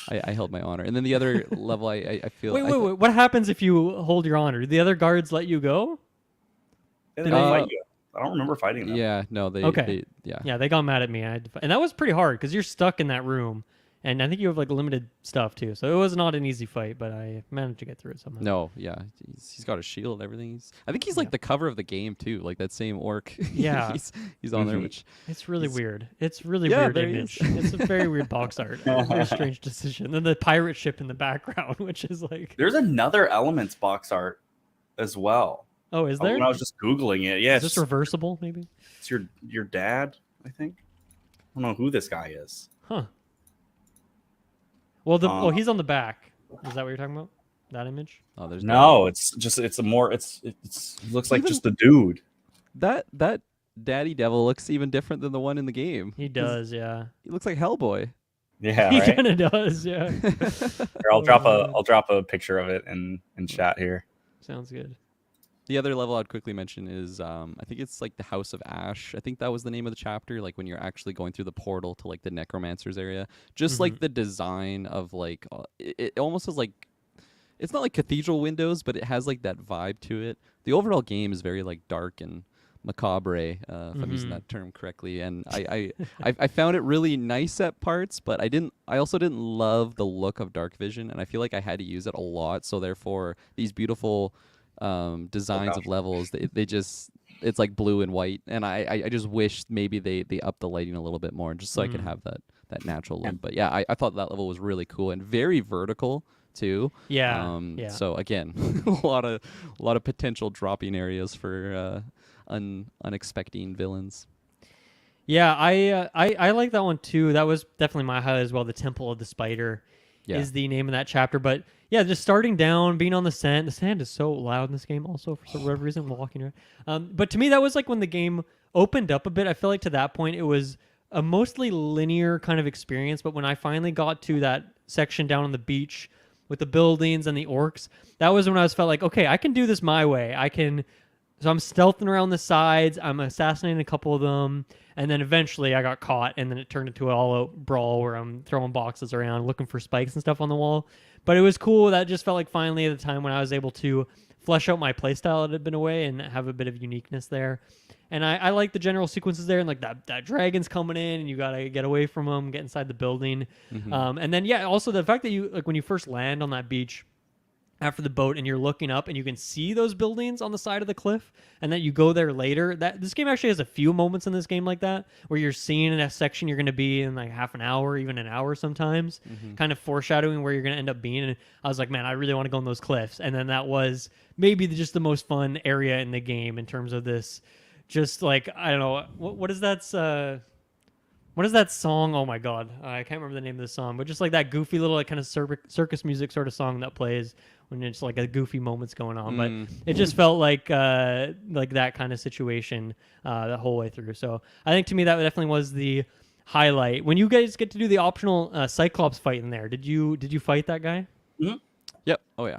I held my honor. And then the other level, I feel... Wait. What happens if you hold your honor? Do the other guards let you go? They fight you. I don't remember fighting them. Yeah, no, they got mad at me. And that was pretty hard because you're stuck in that room, and I think you have like limited stuff too. So it was not an easy fight, but I managed to get through it somehow. No, yeah, he's got a shield and everything. I think he's like the cover of the game too, like that same orc. Yeah, he's on there, which it's really weird. It's really weird image. It's a very weird box art. Very strange decision. Then the pirate ship in the background, which is like there's another Elements box art as well. Oh, is there? When I was just Googling it. Yeah. Is this reversible, maybe? It's your dad, I think. I don't know who this guy is. Huh. Well, he's on the back. Is that what you're talking about? That image? Oh, there's no. It's looks like just a dude. That Daddy Devil looks even different than the one in the game. He does, yeah. He looks like Hellboy. Yeah, he kind of does, yeah. Here, I'll drop a picture of it in chat here. Sounds good. The other level I'd quickly mention is I think it's like the House of Ash. I think that was the name of the chapter, like when you're actually going through the portal to like the Necromancer's area. Just like the design of like it almost has like, it's not like cathedral windows, but it has like that vibe to it. The overall game is very like dark and macabre, if I'm using that term correctly. And I found it really nice at parts, but I also didn't love the look of Dark Vision, and I feel like I had to use it a lot. So therefore, these beautiful designs of levels, it's like blue and white, and I just wish maybe they upped the lighting a little bit more, just so I could have that natural look. But yeah, I thought that level was really cool and very vertical too. Yeah. So again, a lot of potential dropping areas for unexpected villains. Yeah, I like that one too. That was definitely my highlight as well. The Temple of the Spider is the name of that chapter. But yeah, just starting down, being on the sand. The sand is so loud in this game also for whatever reason, walking around. But to me, that was like when the game opened up a bit. I feel like to that point, it was a mostly linear kind of experience. But when I finally got to that section down on the beach with the buildings and the orcs, that was when I felt like, okay, I can do this my way. I can So I'm stealthing around the sides. I'm assassinating a couple of them. And then eventually I got caught. And then it turned into an all-out brawl where I'm throwing boxes around, looking for spikes and stuff on the wall. But it was cool. That just felt like finally at the time when I was able to flesh out my playstyle that had been away and have a bit of uniqueness there. And I like the general sequences there. And like that dragon's coming in and you got to get away from him, get inside the building. And then, yeah, also the fact that you, like when you first land on that beach, after the boat and you're looking up and you can see those buildings on the side of the cliff and that you go there later. That this game actually has a few moments in this game like that where you're seeing in a section you're going to be in like half an hour, even an hour sometimes, kind of foreshadowing where you're going to end up being. And I was like, man, I really want to go on those cliffs. And then that was maybe just the most fun area in the game in terms of this, just like, I don't know, what is that? What is that song? Oh my god, I can't remember the name of the song, but just like that goofy little like kind of circus music sort of song that plays when it's like a goofy moment's going on. But it just felt like that kind of situation the whole way through. So I think to me that definitely was the highlight. When you guys get to do the optional Cyclops fight in there, did you fight that guy? Yep. Oh yeah.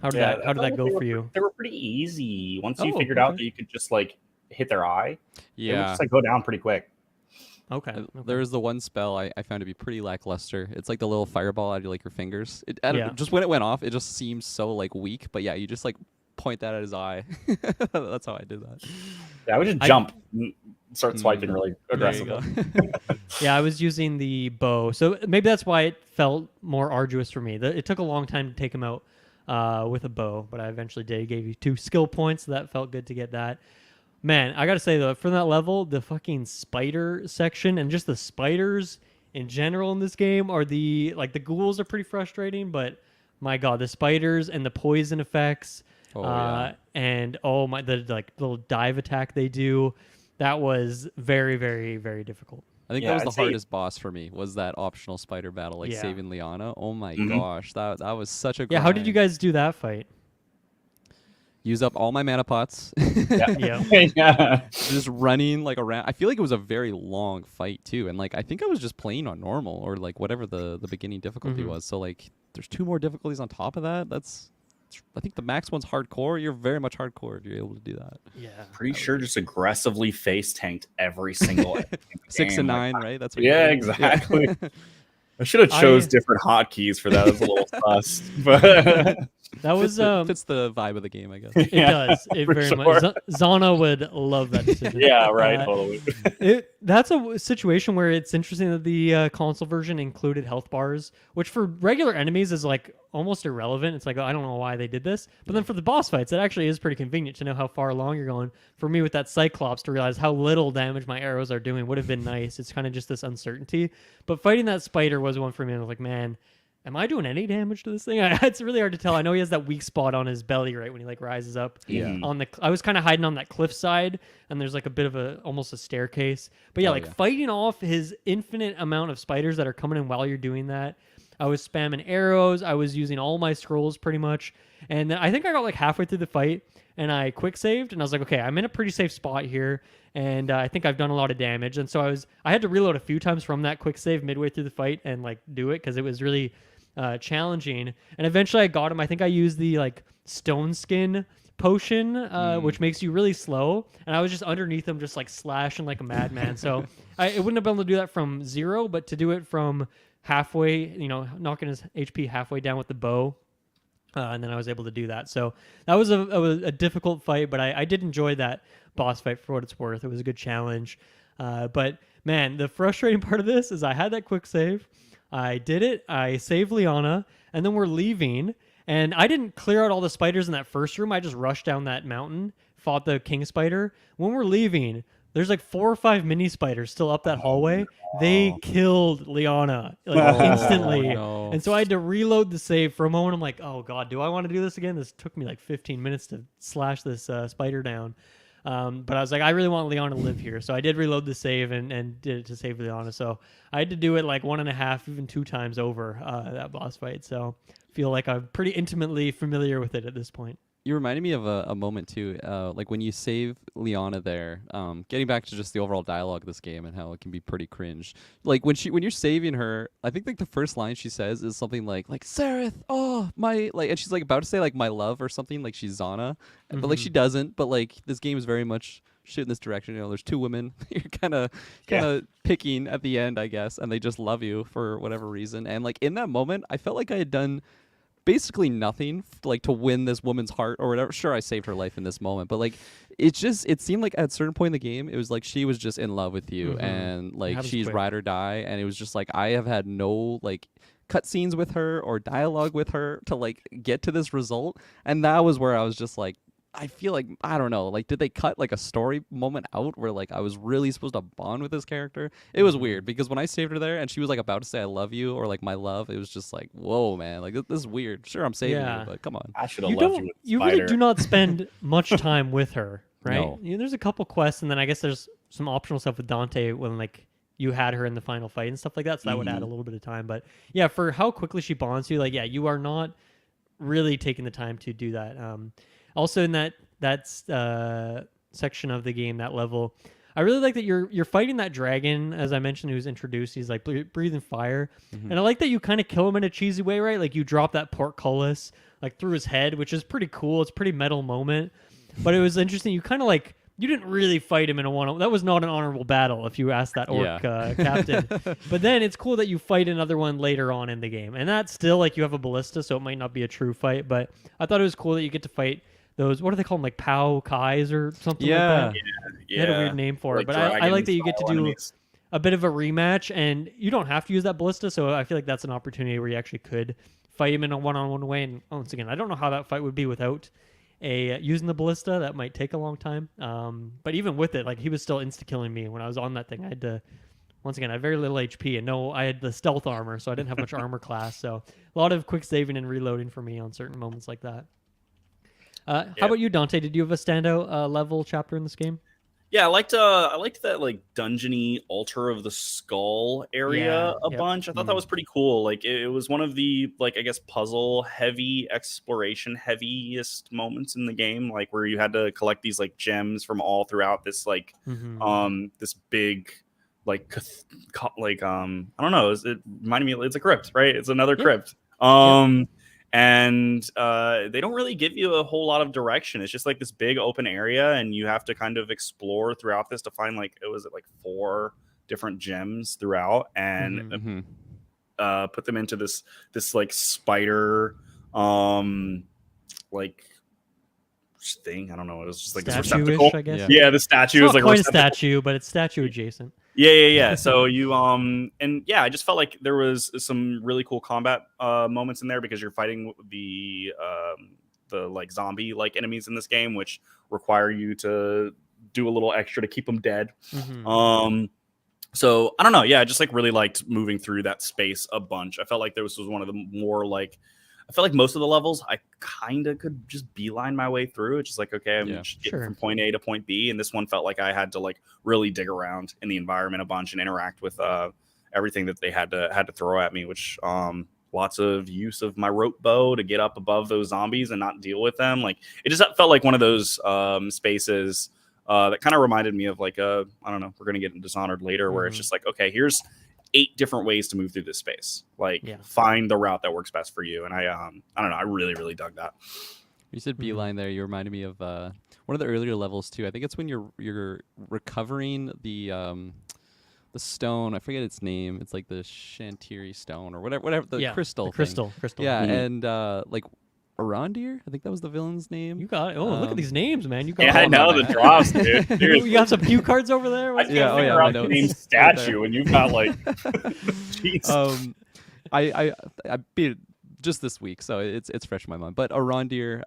How did that go for you? They were pretty easy once you Oh, figured out okay. that you could just like hit their eye. It would Yeah. just like go down pretty quick. Okay. There was the one spell I found to be pretty lackluster. It's like the little fireball out of like your fingers. I don't know, Yeah. just when it went off, it just seems so like weak. But yeah, you just like point that at his eye. That's how I did that. Yeah, I would just jump and start swiping really There you aggressively. go. Yeah, I was using the bow, so maybe that's why it felt more arduous for me. It took a long time to take him out with a bow, but I eventually did. He gave you 2 skill points, so that felt good to get that. Man, I gotta say though, for that level, the fucking spider section and just the spiders in general in this game are the ghouls are pretty frustrating, but my god, the spiders and the poison effects, and the like little dive attack they do, that was very, very, very difficult. I think Yeah, that I'd was the say- hardest boss for me. Was that optional spider battle, like Yeah. saving Liana? Oh my Mhm. gosh, that was such a Yeah, how did you grind. guys do that fight? Use up all my mana pots. Yeah. Yeah. Just running like around. I feel like it was a very long fight too, and like I think I was just playing on normal or like whatever the beginning difficulty was. So like there's 2 more difficulties on top of that. I think the max one's hardcore. You're very much hardcore if you're able to do that. Yeah. Pretty sure just aggressively face tanked every single enemy in the 6 and game. 9, Like, right? That's what Yeah, you did. exactly. I should have chose I- different hotkeys for that. It was a little sus, but That was Fits the vibe of the game, I guess. it does. It for very sure. much. Zana would love that decision. yeah, right, Uh, totally. That's a situation where it's interesting that the console version included health bars, which for regular enemies is like almost irrelevant. It's like, oh, I don't know why they did this. But then for the boss fights, it actually is pretty convenient to know how far along you're going. For me with that Cyclops, to realize how little damage my arrows are doing would have been nice. It's kind of just this uncertainty. But fighting that spider was one for me. I was like, man, am I doing any damage to this thing? It's really hard to tell. I know he has that weak spot on his belly, right, when he like rises up. Yeah. I was kind of hiding on that cliff side, and there's like a bit of almost a staircase. But yeah, Oh, like yeah. fighting off his infinite amount of spiders that are coming in while you're doing that. I was spamming arrows. I was using all my scrolls pretty much. And then I think I got like halfway through the fight, and I quick saved, and I was like, okay, I'm in a pretty safe spot here, and I think I've done a lot of damage. And so I had to reload a few times from that quick save midway through the fight and like do it because it was really challenging. And eventually I got him. I think I used the like stone skin potion, which makes you really slow. And I was just underneath him, just like slashing like a madman. So I wouldn't have been able to do that from 0, but to do it from halfway, knocking his HP halfway down with the bow. And then I was able to do that. So that was a difficult fight, but I did enjoy that boss fight for what it's worth. It was a good challenge. But man, the frustrating part of this is I had that quick save. I did it. I saved Liana, and then we're leaving. And I didn't clear out all the spiders in that first room. I just rushed down that mountain, fought the king spider. When we're leaving, there's like 4 or 5 mini spiders still up that hallway. They killed Liana like instantly. no. And so I had to reload the save for a moment. I'm like, oh god, do I want to do this again? This took me like 15 minutes to slash this spider down. But I was like, I really want Liana to live here. So I did reload the save and did it to save Liana. So I had to do it like 1.5, even 2 times over that boss fight. So I feel like I'm pretty intimately familiar with it at this point. You reminded me of a moment too, like when you save Liana there. Getting back to just the overall dialogue of this game and how it can be pretty cringe. Like when you're saving her, I think like the first line she says is something like Sareth, oh my, like, and she's like about to say like my love or something, like she's Zana, but like she doesn't. But like this game is very much shit in this direction. You know, there's two women. You're kind of picking at the end, I guess, and they just love you for whatever reason. And like in that moment, I felt like I had done basically nothing like to win this woman's heart or whatever. Sure, I saved her life in this moment, but like it seemed like at a certain point in the game it was like she was just in love with you and like she's quick. ride or die, and it was just like I have had no like cutscenes with her or dialogue with her to like get to this result, and that was where I was just like, I feel like, I don't know, like, did they cut like a story moment out where like I was really supposed to bond with this character? It was weird because when I saved her there and she was like about to say I love you or like my love, it was just like, whoa, man, like this is weird. Sure, I'm saving you, but come on. I should have left you with You Spider. really do not spend much time with her, right? No. You know, there's a couple quests, and then I guess there's some optional stuff with Dante when like you had her in the final fight and stuff like that. So that would add a little bit of time. But yeah, for how quickly she bonds to you, like, yeah, you are not really taking the time to do that. Also in that section of the game, that level, I really like that you're fighting that dragon, as I mentioned, who's introduced. He's like breathing fire, and I like that you kind of kill him in a cheesy way, right? Like you drop that portcullis like through his head, which is pretty cool. It's a pretty metal moment, but it was interesting. You kind of like, you didn't really fight him in a one. That was not an honorable battle, if you ask that orc captain. But then it's cool that you fight another one later on in the game, and that's still like you have a ballista, so it might not be a true fight. But I thought it was cool that you get to fight those, what do they call them, like Pow Kais or something like that? They had a weird name for Like it, but I like that you get to do enemies. a bit of a rematch, and you don't have to use that ballista, so I feel like that's an opportunity where you actually could fight him in a one-on-one way. And once again, I don't know how that fight would be without using the ballista. That might take a long time, but even with it, like, he was still insta-killing me when I was on that thing. I had to, once again, I had very little HP, and no, I had the stealth armor, so I didn't have much armor class, so a lot of quick saving and reloading for me on certain moments like that. How about you, Dante? Did you have a standout level chapter in this game? Yeah, I liked that like dungeony altar of the skull area bunch. I thought that was pretty cool. Like it was one of the, like, I guess, puzzle heavy, exploration heaviest moments in the game, like where you had to collect these like gems from all throughout this like this big like I don't know, it reminded me, it's a crypt, right? It's another crypt. And they don't really give you a whole lot of direction. It's just like this big open area, and you have to kind of explore throughout this to find like, it was like 4 different gems throughout, and put them into this like spider like thing. I don't know. It was just like this receptacle. I guess. Yeah, the statue is like quite a statue, but it's statue adjacent. Yeah. So you and yeah, I just felt like there was some really cool combat moments in there, because you're fighting the like zombie like enemies in this game, which require you to do a little extra to keep them dead. So I don't know. Yeah, I just like really liked moving through that space a bunch. I felt like this was one of the more like, I felt like most of the levels I kind of could just beeline my way through. It's just like, okay, I'm just getting from point A to point B. And this one felt like I had to like really dig around in the environment a bunch and interact with everything that they had to throw at me, which lots of use of my rope bow to get up above those zombies and not deal with them. Like, it just felt like one of those spaces that kind of reminded me of like I don't know, we're going to get into Dishonored later, where it's just like, okay, here's 8 different ways to move through this space. Like, find the route that works best for you. And I don't know, I really, really dug that. You said beeline there. You reminded me of one of the earlier levels too. I think it's when you're recovering the stone. I forget its name. It's like the Shantiri stone or whatever the crystal. The crystal. Yeah, and like Arondir, I think that was the villain's name. You got it. Oh, look at these names, man. You got I know the drops, dude. You got some cue cards over there? I can't figure out the name statue, and you've got like, jeez. I beat it just this week, so it's fresh in my mind. But Arondir,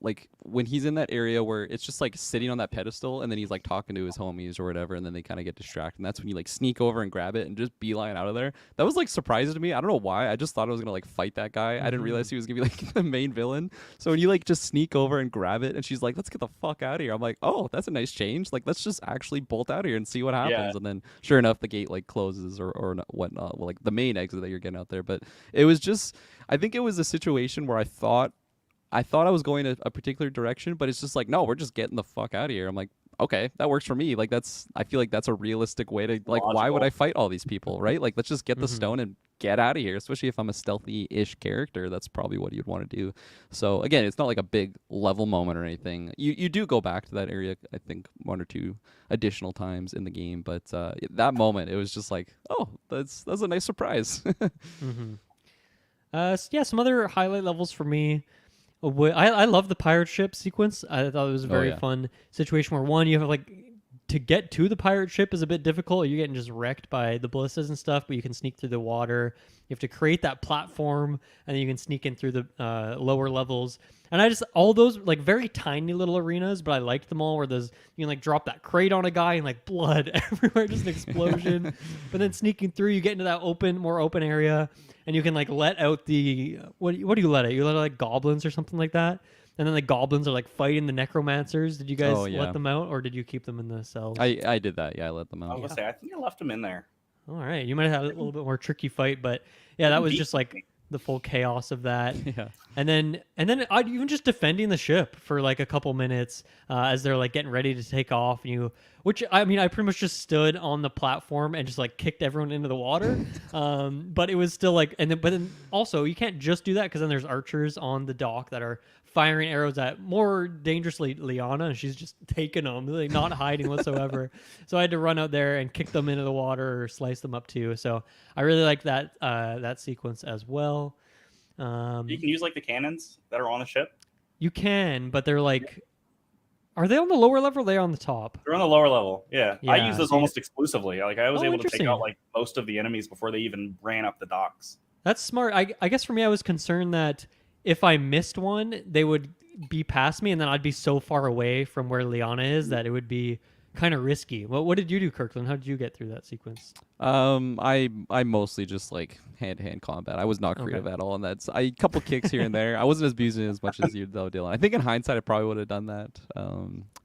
like when he's in that area where it's just like sitting on that pedestal, and then he's like talking to his homies or whatever, and then they kind of get distracted, and that's when you like sneak over and grab it and just beeline out of there. That was like surprising to me. I don't know why. I just thought I was gonna like fight that guy. I didn't realize he was gonna be like the main villain. So when you like just sneak over and grab it, and she's like, "Let's get the fuck out of here," I'm like, "Oh, that's a nice change. Like, let's just actually bolt out of here and see what happens." And then sure enough, the gate like closes or whatnot. Well, like the main exit that you're getting out there. But it was just, I think it was a situation where I thought I thought I was going a particular direction, but it's just like, no, we're just getting the fuck out of here. I'm like, okay, that works for me. Like I feel like that's a realistic way to like, why would Logical. I fight all these people, right? Like, let's just get the Mhm. stone and get out of here. Especially if I'm a stealthy-ish character, that's probably what you'd want to do. So again, it's not like a big level moment or anything. You do go back to that area, I think, 1 or 2 additional times in the game, but that moment, it was just like, oh, that's a nice surprise. Mm-hmm. Yeah, some other highlight levels for me. I love the pirate ship sequence. I thought it was a very yeah. fun situation where one, you have like to get to the pirate ship is a bit difficult. You're getting just wrecked by the ballistas and stuff, but you can sneak through the water. You have to create that platform, and then you can sneak in through the lower levels. And I just all those like very tiny little arenas, but I liked them all. Where there's you can like drop that crate on a guy and like blood everywhere, just an explosion. But then sneaking through, you get into that more open area, and you can like let out the what do you let out? You let out like goblins or something like that. And then the goblins are like fighting the necromancers. Did you guys let them out, or did you keep them in the cells? I did that. Yeah, I let them I out. was gonna say, I think I left him in there. All right, you might have had a little bit more tricky fight, but yeah, that was Beat just like me. the full chaos of that. Yeah. And then I'd even just defending the ship for like a couple minutes as they're like getting ready to take off. Which I mean, I pretty much just stood on the platform and just like kicked everyone into the water. But it was still like, but then also you can't just do that because then there's archers on the dock that are firing arrows at more dangerously Liana, and she's just taking them, like not hiding whatsoever. So I had to run out there and kick them into the water or slice them up too. So I really like that that sequence as well. You can use like the cannons that are on the ship. You can, but they're like, are they on the lower level or are they on the top? They're on the lower level. Yeah, I Yeah, use those so you- almost exclusively. Like I was Oh, able to take interesting. out like most of the enemies before they even ran up the docks. That's smart. I guess for me, I was concerned that if I missed one, they would be past me, and then I'd be so far away from where Liana is that it would be kind of risky. What did you do, Kirkland? How did you get through that sequence? I mostly just like hand-to-hand combat. I was not creative at all in that. So, a couple kicks here and there. I wasn't as abusing as much as you though, Dylan. I think in hindsight, I probably would have done that.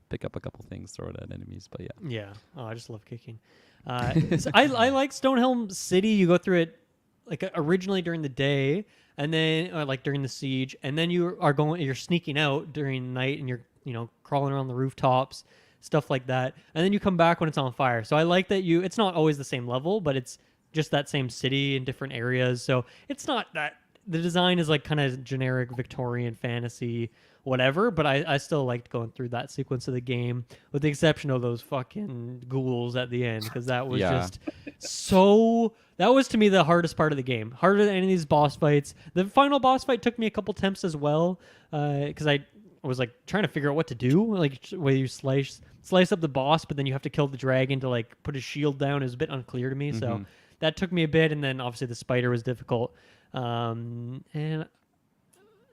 Pick up a couple things, throw it at enemies. But yeah. Yeah. Oh, I just love kicking. So I like Stonehelm City. You go through it like originally during the day, and then or like during the siege, and then you're sneaking out during night, and you're crawling around the rooftops, stuff like that, and then you come back when it's on fire. So I like that it's not always the same level, but it's just that same city in different areas. So it's not that the design is like kind of generic Victorian fantasy whatever, but I still liked going through that sequence of the game, with the exception of those fucking ghouls at the end, because that was just so. That was to me the hardest part of the game, harder than any of these boss fights. The final boss fight took me a couple attempts as well, because I was like trying to figure out what to do, like where you slice up the boss, but then you have to kill the dragon to like put his shield down. Is a bit unclear to me, so that took me a bit, and then obviously the spider was difficult, and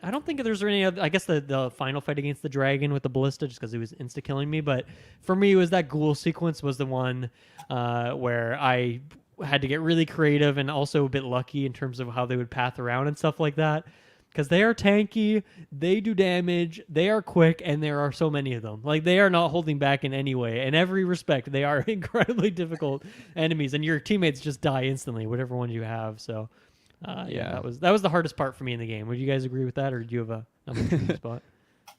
I don't think there's any other. I guess the final fight against the dragon with the ballista, just because he was insta killing me. But for me, it was that ghoul sequence was the one where I had to get really creative and also a bit lucky in terms of how they would path around and stuff like that. Because they are tanky, they do damage, they are quick, and there are so many of them. Like they are not holding back in any way. In every respect, they are incredibly difficult enemies, and your teammates just die instantly, whatever one you have. So. Yeah, that was the hardest part for me in the game. Would you guys agree with that, or do you have a number spot?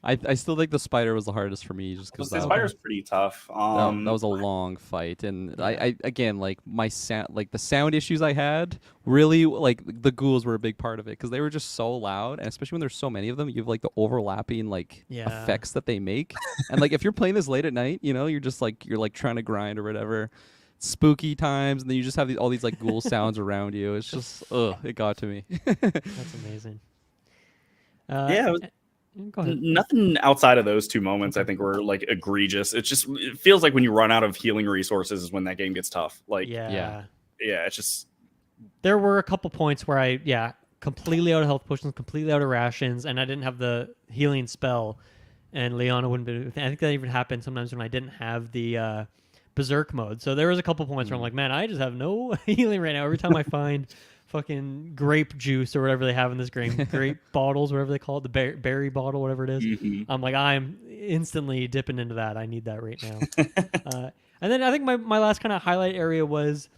I still think the spider was the hardest for me, just because The spider's pretty tough. that was a long fight, and I again like my sound, like the sound issues I had. Really, like the ghouls were a big part of it because they were just so loud, and especially when there's so many of them, you have like the overlapping like effects that they make, and like if you're playing this late at night, you're just like you're trying to grind or whatever. Spooky times, and then you just have all these like ghoul sounds around you. It's just it got to me. That's amazing. Yeah, go ahead. Nothing outside of those two moments I think were like egregious. It feels like when you run out of healing resources is when that game gets tough. Like yeah, it's just there were a couple points where I completely out of health potions, completely out of rations, and I didn't have the healing spell, and Liana wouldn't be. I think that even happened sometimes when I didn't have the berserk mode. So there was a couple points where I'm like, man, I just have no healing right now. Every time I find fucking grape juice or whatever they have in this grape bottles, whatever they call it, the berry bottle, whatever it is, I'm like, I'm instantly dipping into that. I need that right now. And then I think my last kind of highlight area was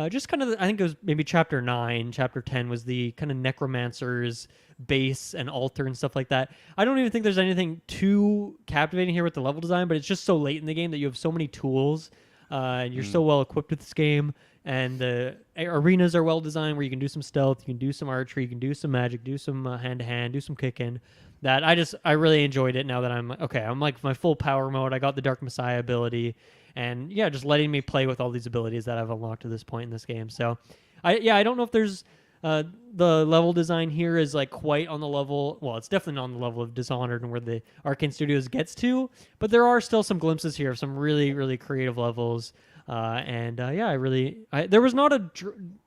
just kind of, I think it was maybe chapter 9, chapter 10 was the kind of necromancer's base and altar and stuff like that. I don't even think there's anything too captivating here with the level design, but it's just so late in the game that you have so many tools, and you're so well equipped with this game. And the arenas are well designed where you can do some stealth, you can do some archery, you can do some magic, do some hand-to-hand, do some kicking. That I really enjoyed it now that I'm like my full power mode. I got the Dark Messiah ability, and yeah, just letting me play with all these abilities that I've unlocked to this point in this game. So, I don't know if there's the level design here is like quite on the level. Well, it's definitely not on the level of Dishonored and where the Arkane Studios gets to, but there are still some glimpses here of some really, really creative levels. There was not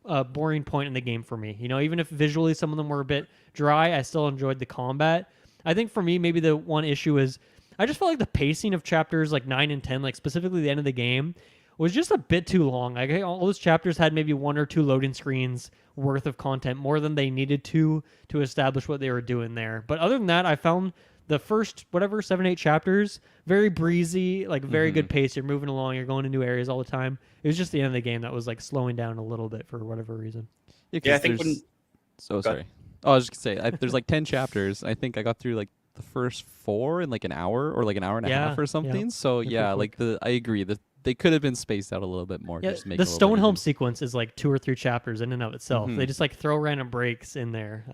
a boring point in the game for me. You know, even if visually some of them were a bit dry, I still enjoyed the combat. I think for me, maybe the one issue is I just felt like the pacing of chapters like 9 and 10, like specifically the end of the game, was just a bit too long. Like all those chapters had maybe 1 or 2 loading screens worth of content, more than they needed to establish what they were doing there. But other than that, I found the first 7, 8 chapters very breezy, like very good pace. You're moving along, you're going to new areas all the time. It was just the end of the game that was like slowing down a little bit for whatever reason. Yeah, I think sorry. Oh, I was just gonna say, there's like 10 chapters. I think I got through like the first 4 in like an hour or like an hour and a half or something. So yeah, like I agree that they could have been spaced out a little bit more. Yeah, just make the it a little bit Stonehelm easier. sequence is like 2 or 3 chapters in and of itself. They just like throw random breaks in there.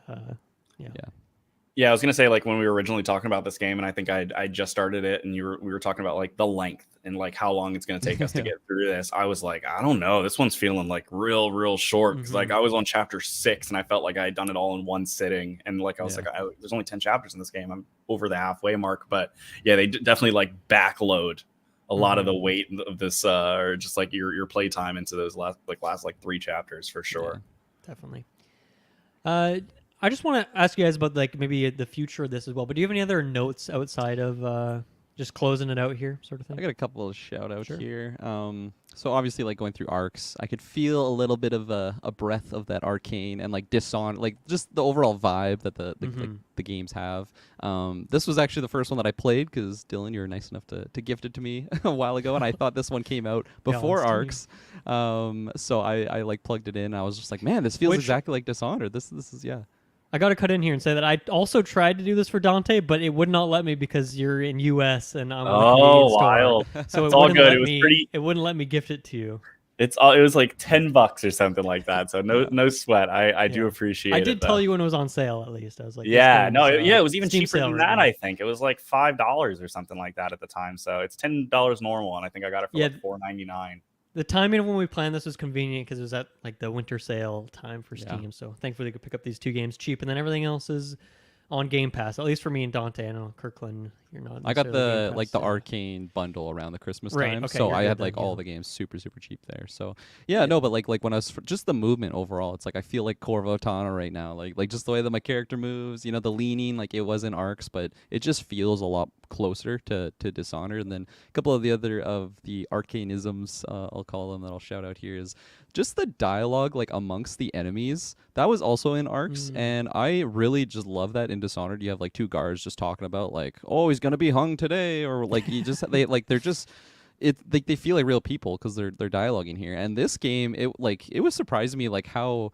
Yeah, I was gonna say, like, when we were originally talking about this game, and I think I just started it, and we were talking about like the length and like how long it's gonna take us to get through this. I was like, I don't know, this one's feeling like real short, because like I was on chapter 6 and I felt like I had done it all in one sitting, and like I was like, there's only 10 chapters in this game. I'm over the halfway mark, but yeah, they definitely like backload a lot of the weight of this, or just like your play time into those last 3 chapters for sure. Yeah, definitely. I just want to ask you guys about like maybe the future of this as well. But do you have any other notes outside of just closing it out here, sort of thing? I got a couple of shout outs here. So obviously, like going through Arx, I could feel a little bit of a breath of that Arcane and like Dishonored, like just the overall vibe that the games have. This was actually the first one that I played because Dylan, you were nice enough to gift it to me a while ago, and I thought this one came out before Arx. So I like plugged it in. And I was just like, man, this feels exactly like Dishonored. This is I got to cut in here and say that I also tried to do this for Dante, but it would not let me because you're in US and I'm on a Canadian store. Wild. So it's all good. It wouldn't let me gift it to you. It was like $10 or something like that. So no sweat. I do appreciate it. I did tell you when it was on sale at least. I was like, it was even Steam cheaper sale than right that. now. I think it was like $5 or something like that at the time. So it's $10 normal, and I think I got it for like $4.99. The timing of when we planned this was convenient because it was at like the winter sale time for Steam. So thankfully we could pick up these 2 games cheap, and then everything else is on Game Pass. At least for me and Dante. I know Kirklin, you're not. I got necessarily Game Pass, the Arcane bundle around the Christmas Right, time, okay, so you're I good had then, like all the games super cheap there. So no, but like when I was just the movement overall, it's like I feel like Corvotana right now, like just the way that my character moves, you know, the leaning, like it was in Arx, but it just feels a lot closer to Dishonored. And then a couple of the other of the arcanisms, I'll call them, that I'll shout out here is just the dialogue like amongst the enemies. That was also in Arx, and I really just love that in Dishonored. You have like 2 guards just talking about like, oh, he's gonna be hung today, or like you just they feel like real people because they're dialoguing here. And this game, it was surprising me like how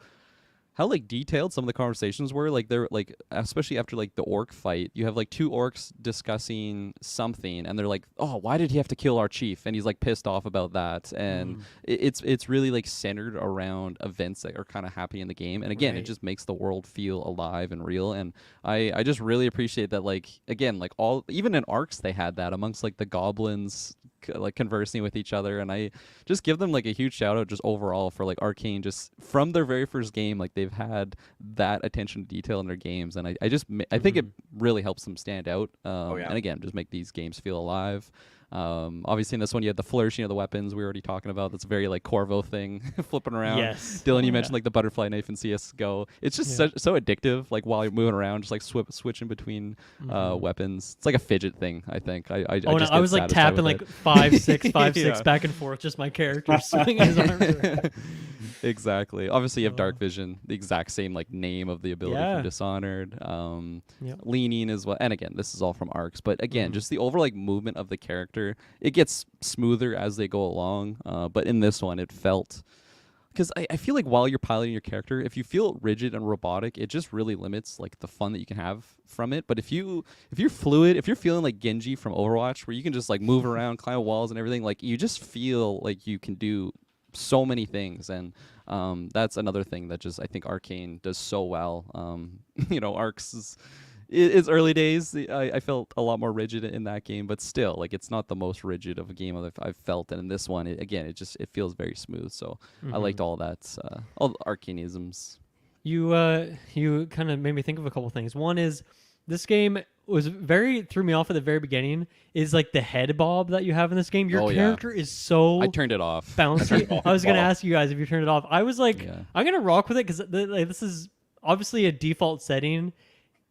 like detailed some of the conversations were. Like they're like, especially after like the orc fight, you have like 2 orcs discussing something, and they're like, oh, why did he have to kill our chief? And he's like pissed off about that. And it's really like centered around events that are kind of happening in the game. And again, it just makes the world feel alive and real. And I just really appreciate that. Like again, like even in Arx they had that amongst like the goblins like conversing with each other. And I just give them like a huge shout out just overall for like Arcane, just from their very first game, like they've had that attention to detail in their games, and I think it really helps them stand out. And again, just make these games feel alive. Obviously in this one you had the flourishing of the weapons we were already talking about. That's a very like Corvo thing, flipping around. Yes. Dylan, you mentioned like the butterfly knife in CS:GO. It's just so addictive, like while you're moving around, just like switching between weapons. It's like a fidget thing, I think. I was like tapping like 5-6 5-6 back and forth, just my character swinging his arms around. Exactly. Obviously you have dark vision, the exact same like name of the ability from Dishonored. Leaning as well, and again this is all from Arx, but again just the overall like movement of the character, it gets smoother as they go along, but in this one it felt because I feel like while you're piloting your character, if you feel rigid and robotic, it just really limits like the fun that you can have from it. But if you're fluid, if you're feeling like Genji from Overwatch, where you can just like move around, climb walls and everything, like you just feel like you can do so many things. And that's another thing that just I think Arkane does so well. Arx is. It's early days. I felt a lot more rigid in that game, but still, like it's not the most rigid of a game I've felt. And in this one, it feels very smooth. So I liked all that, all the Arcanisms. You kind of made me think of a couple things. One is this game threw me off at the very beginning. Is like the head bob that you have in this game. Your character is so I turned it off. Bouncy. I was gonna ask you guys if you turned it off. I was like, I'm gonna rock with it because this is obviously a default setting.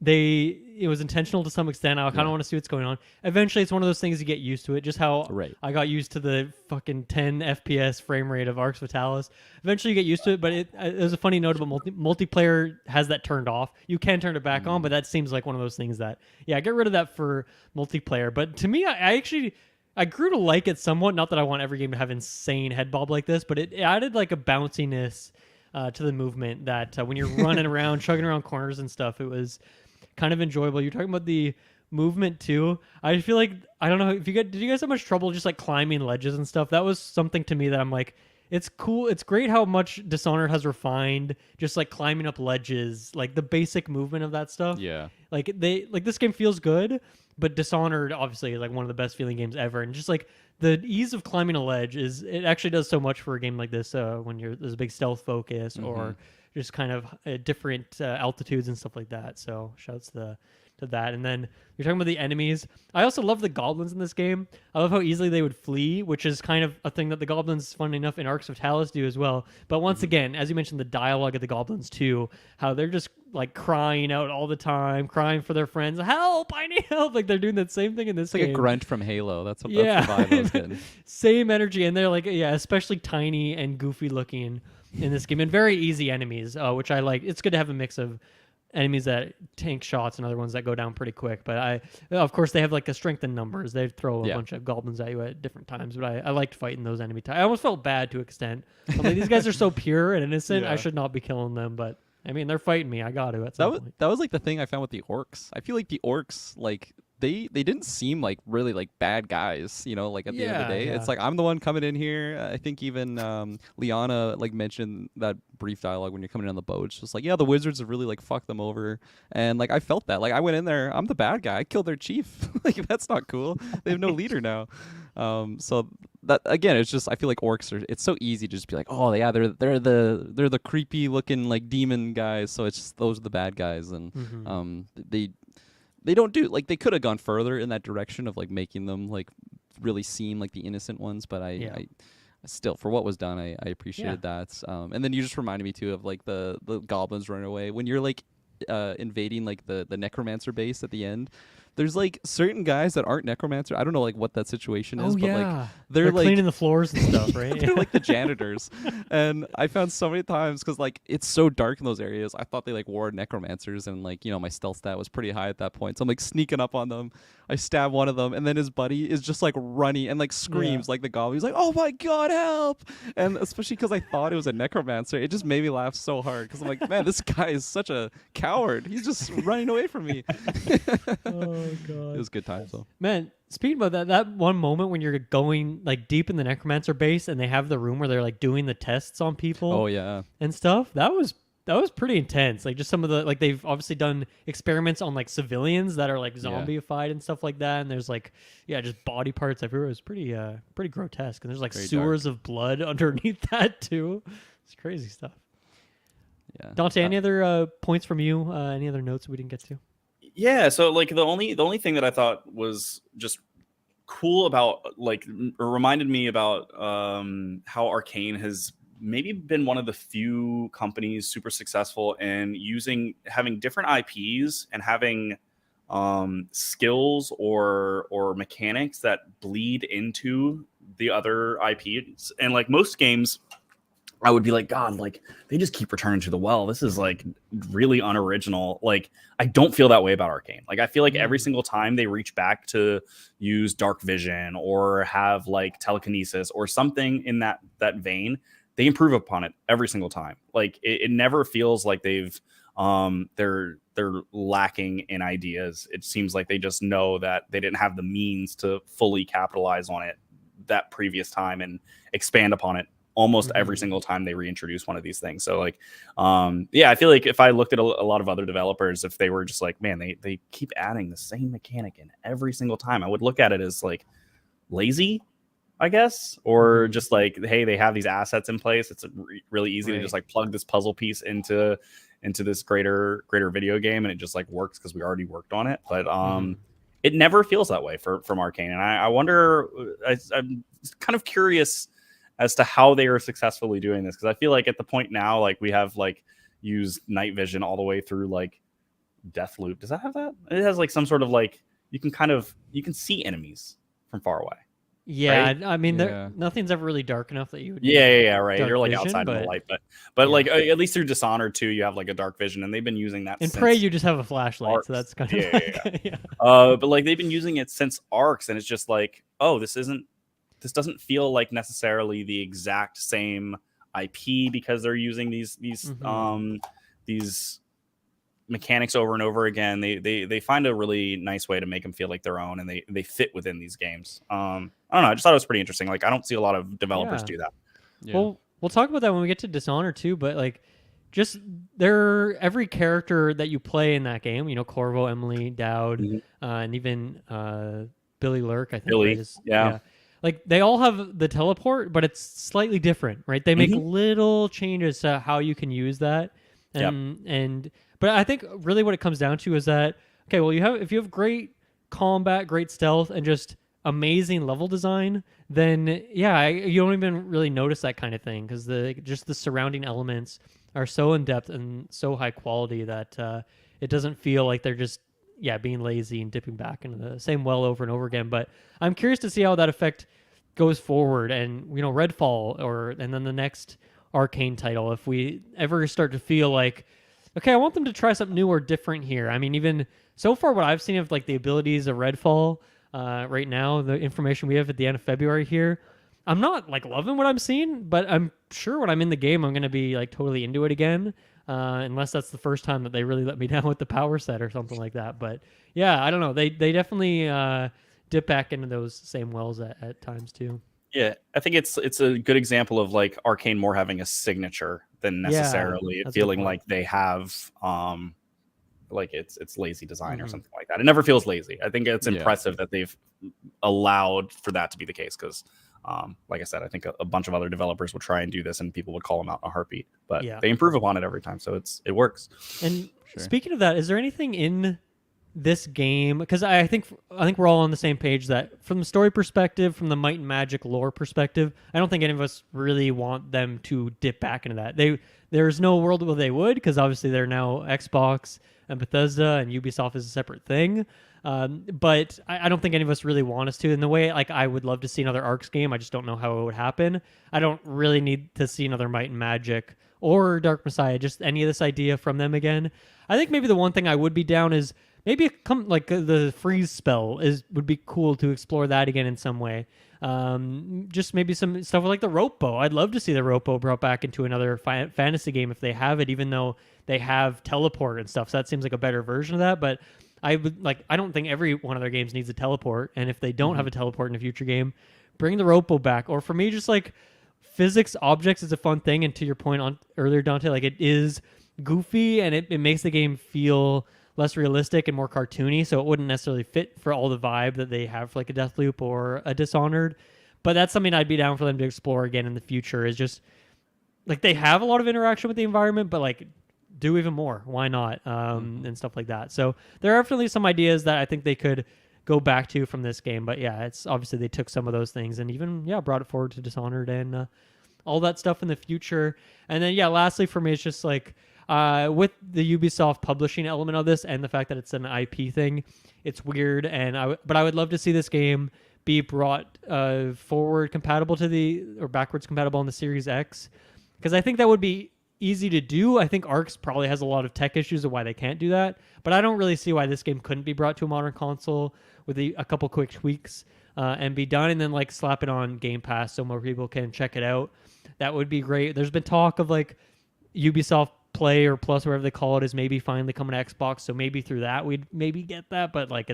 It was intentional to some extent. I kind of want to see what's going on. Eventually, it's one of those things you get used to it. Just how I got used to the fucking 10 FPS frame rate of Arx Fatalis. Eventually, you get used to it. But it was a funny note about multiplayer has that turned off. You can turn it back on, but that seems like one of those things that get rid of that for multiplayer. But to me, I grew to like it somewhat. Not that I want every game to have insane head bob like this, but it added like a bounciness to the movement that when you're running around, chugging around corners and stuff, it was kind of enjoyable. You're talking about the movement too. I feel like I don't know if did you guys have much trouble just like climbing ledges and stuff? That was something to me that I'm like, it's cool. It's great how much Dishonored has refined just like climbing up ledges, like the basic movement of that stuff. Yeah. Like this game feels good, but Dishonored obviously is like one of the best feeling games ever. And just like the ease of climbing a ledge it actually does so much for a game like this when there's a big stealth focus or just kind of different altitudes and stuff like that. So shouts to that. And then you're talking about the enemies. I also love the goblins in this game. I love how easily they would flee, which is kind of a thing that the goblins, funny enough, in Arx Fatalis do as well. But once again, as you mentioned, the dialogue of the goblins too, how they're just like crying out all the time, crying for their friends. Help! I need help! Like they're doing that same thing in this game. It's like a grunt from Halo. That's the vibe I was getting. Same energy. And they're like, especially tiny and goofy looking in this game, and very easy enemies, which I like. It's good to have a mix of enemies that tank shots and other ones that go down pretty quick. But of course, they have like a strength in numbers. They throw a bunch of goblins at you at different times. But I liked fighting those enemy types. I almost felt bad to an extent. I'm like, these guys are so pure and innocent. I should not be killing them. But I mean, they're fighting me. I got to at some point. That was like the thing I found with the orcs. I feel like the orcs, like they didn't seem like really like bad guys, like at the end of the day. It's like I'm the one coming in here. I think even Liana like mentioned that brief dialogue when you're coming in on the boat. It's just like, the wizards have really like fucked them over. And like I felt that. Like I went in there, I'm the bad guy. I killed their chief. Like that's not cool. They have no leader now. So that again, it's just I feel like orcs it's so easy to just be like, oh yeah, they're the creepy looking like demon guys. So it's just those are the bad guys, and they don't do like they could have gone further in that direction of like making them like really seem like the innocent ones. But I still, for what was done, I appreciated that. And then you just reminded me too of like the goblins running away when you're like invading like the necromancer base at the end. There's like certain guys that aren't necromancer. I don't know like what that situation is, but like they're like cleaning the floors and stuff, right? They're like the janitors. And I found so many times because like it's so dark in those areas. I thought they like wore necromancers, and like my stealth stat was pretty high at that point. So I'm like sneaking up on them. I stab one of them, and then his buddy is just like running and like screams like the goblin. He's like, "Oh my god, help!" And especially because I thought it was a necromancer, it just made me laugh so hard because I'm like, man, this guy is such a coward. He's just running away from me. Oh god, it was good times though. Man, speaking about that one moment when you're going like deep in the necromancer base and they have the room where they're like doing the tests on people. Oh yeah, and stuff. That was pretty intense. Like just some of the like they've obviously done experiments on like civilians that are like zombified and stuff like that. And there's like just body parts everywhere. It was pretty grotesque. And there's like very sewers of blood underneath that too. It's crazy stuff. Yeah. Dante, any other points from you? Any other notes we didn't get to? Yeah, so like the only thing that I thought was just cool about like or reminded me about how Arkane has maybe been one of the few companies super successful in having different IPs and having skills or mechanics that bleed into the other IPs. And like most games, I would be like, God, like they just keep returning to the well. This is like really unoriginal. Like I don't feel that way about Arkane. Like I feel like every single time they reach back to use dark vision or have like telekinesis or something in that vein, they improve upon it every single time. Like it never feels like they're lacking in ideas. It seems like they just know that they didn't have the means to fully capitalize on it that previous time and expand upon it almost every single time they reintroduce one of these things. So like, I feel like if I looked at a lot of other developers, if they were just like, man, they keep adding the same mechanic in every single time, I would look at it as like lazy, I guess, or just like, hey, they have these assets in place. It's really easy to just like plug this puzzle piece into this greater video game, and it just like works because we already worked on it. But it never feels that way from Arkane, and I wonder. I'm kind of curious as to how they are successfully doing this, because I feel like at the point now, like we have like used night vision all the way through like Deathloop. Does that have that? It has like some sort of like you can see enemies from far away. Yeah, right? I mean, nothing's ever really dark enough that you would. Yeah, right. Dark You're like vision, outside in the light, but like at least through Dishonored 2, you have like a dark vision, and they've been using that. In since Prey, you just have a flashlight, Arx. so that's kind of yeah. But like they've been using it since Arx, and it's just like, oh, this doesn't feel like necessarily the exact same IP, because they're using these mechanics over and over again. They find a really nice way to make them feel like their own, and they fit within these games. I don't know. I just thought it was pretty interesting. Like I don't see a lot of developers do that. Yeah. Well, we'll talk about that when we get to Dishonored too. But like, just every character that you play in that game, you know, Corvo, Emily, Dowd, and even Billy Lurk, I think. Billy, right, yeah. Like they all have the teleport, but it's slightly different, right? They make little changes to how you can use that, but I think really what it comes down to is that, okay, well, if you have great combat, great stealth, and just amazing level design, then you don't even really notice that kind of thing, because the surrounding elements are so in depth and so high quality that it doesn't feel like they're just being lazy and dipping back into the same well over and over again. But I'm curious to see how that effect goes forward, and you know, Redfall and then the next Arkane title, if we ever start to feel like, okay, I want them to try something new or different here. I mean, even so far, what I've seen of like the abilities of Redfall right now, the information we have at the end of February here, I'm not like loving what I'm seeing, but I'm sure when I'm in the game, I'm going to be like totally into it again, unless that's the first time that they really let me down with the power set or something like that. But yeah, I don't know. They definitely dip back into those same wells at times too. Yeah, I think it's a good example of like Arkane more having a signature than necessarily it feeling like they have like it's lazy design or something like that. It never feels lazy. I think it's impressive that they've allowed for that to be the case, because like I said, I think a bunch of other developers would try and do this and people would call them out in a heartbeat, but they improve upon it every time, so it works. And speaking of that, is there anything in this game, because I think we're all on the same page that from the story perspective, from the Might and Magic lore perspective, I don't think any of us really want them to dip back into that. There's no world where they would, because obviously they're now Xbox and Bethesda, and Ubisoft is a separate thing. But I don't think any of us really want us to. In the way, like, I would love to see another Arx game, I just don't know how it would happen. I don't really need to see another Might and Magic or Dark Messiah, just any of this idea from them again. I think maybe the one thing I would be down is maybe the freeze spell would be cool to explore that again in some way. Just maybe some stuff like the rope bow. I'd love to see the rope bow brought back into another fantasy game if they have it, even though they have teleport and stuff. So that seems like a better version of that. But I don't think every one of their games needs a teleport. And if they don't have a teleport in a future game, bring the rope bow back. Or for me, just like physics objects is a fun thing. And to your point on earlier, Dante, like it is goofy and it makes the game feel less realistic and more cartoony, so it wouldn't necessarily fit for all the vibe that they have for like a Deathloop or a Dishonored. But that's something I'd be down for them to explore again in the future, is just like they have a lot of interaction with the environment, but like do even more. Why not? And stuff like that. So there are definitely some ideas that I think they could go back to from this game. But yeah, it's obviously they took some of those things and even brought it forward to Dishonored and all that stuff in the future. And then lastly for me, it's just like with the Ubisoft publishing element of this and the fact that it's an IP thing, it's weird. But I would love to see this game be brought forward compatible or backwards compatible on the Series X, because I think that would be easy to do. I think Arx probably has a lot of tech issues of why they can't do that, but I don't really see why this game couldn't be brought to a modern console with a couple quick tweaks and be done, and then like slap it on Game Pass so more people can check it out. that would be great. There's been talk of like Ubisoft Play or Plus, whatever they call it, is maybe finally coming to Xbox. So maybe through that we'd maybe get that. But like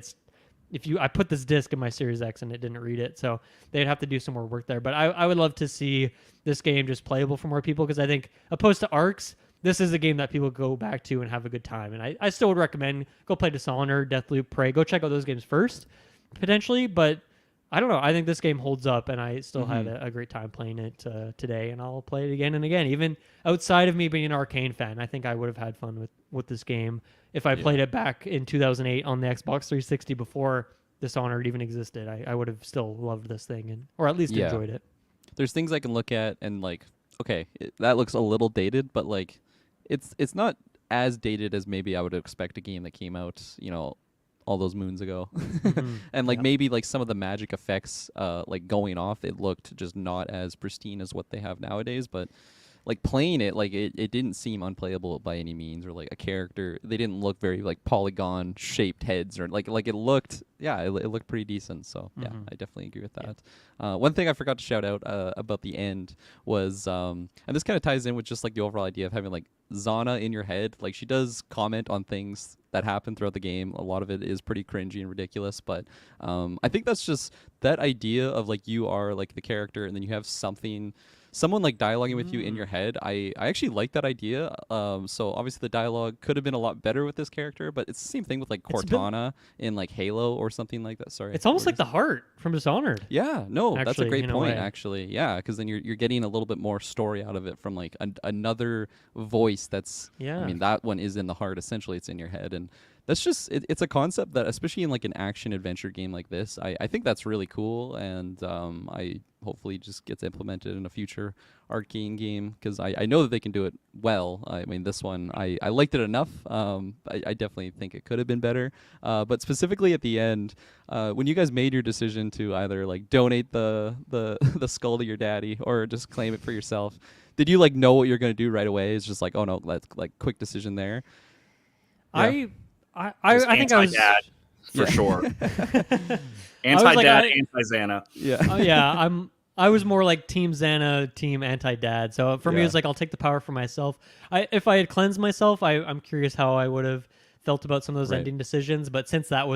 I put this disc in my Series X and it didn't read it, so they'd have to do some more work there. But I would love to see this game just playable for more people, because I think opposed to Arx, this is a game that people go back to and have a good time. And I still would recommend go play Dishonored, Deathloop, Prey. Go check out those games first, potentially. But I don't know. I think this game holds up, and I still had a great time playing it today, and I'll play it again and again. Even outside of me being an Arkane fan, I think I would have had fun with this game if I played it back in 2008 on the Xbox 360 before Dishonored even existed. I would have still loved this thing, or at least enjoyed it. There's things I can look at and like, okay, that looks a little dated, but like, it's not as dated as maybe I would expect a game that came out, all those moons ago. And like maybe like some of the magic effects like going off, it looked just not as pristine as what they have nowadays, but like playing it, like it didn't seem unplayable by any means, or like a character, they didn't look very like polygon shaped heads, or like it looked, it looked pretty decent. So yeah, I definitely agree with that. One thing I forgot to shout out about the end was, and this kind of ties in with just like the overall idea of having like Zana in your head. Like she does comment on things that happen throughout the game. A lot of it is pretty cringy and ridiculous, but I think that's just that idea of like you are like the character, and then you have someone like dialoguing with you in your head. I actually like that idea. So obviously the dialogue could have been a lot better with this character, but it's the same thing with like Cortana in like Halo or something like that. Sorry, it's almost like the heart from Dishonored. Yeah, no, actually, that's a great point. Actually, yeah, because then you're getting a little bit more story out of it from like another voice. That's I mean, that one is in the heart. Essentially, it's in your head, and that's just it's a concept that, especially in like an action adventure game like this, I think that's really cool, and I hopefully just gets implemented in a future Arkane game, because I know that they can do it well. I mean, this one I liked it enough. I definitely think it could have been better, but specifically at the end, when you guys made your decision to either like donate the the skull to your daddy or just claim it for yourself, did you like know what you're going to do right away? It's just like, oh no, let's like quick decision there. Yeah. I think I was dad for sure. Anti-dad, like, anti-Xana. Yeah. I was more like Team Xana, Team Anti-Dad. So for me, it's like I'll take the power for myself. If I had cleansed myself, I'm curious how I would have felt about some of those ending decisions. But since I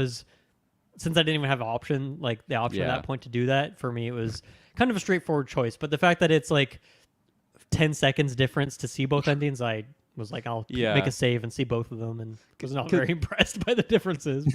didn't even have the option at that point to do that, for me it was kind of a straightforward choice. But the fact that it's like 10 seconds difference to see both endings, I was like, I'll make a save and see both of them, and was not very impressed by the differences.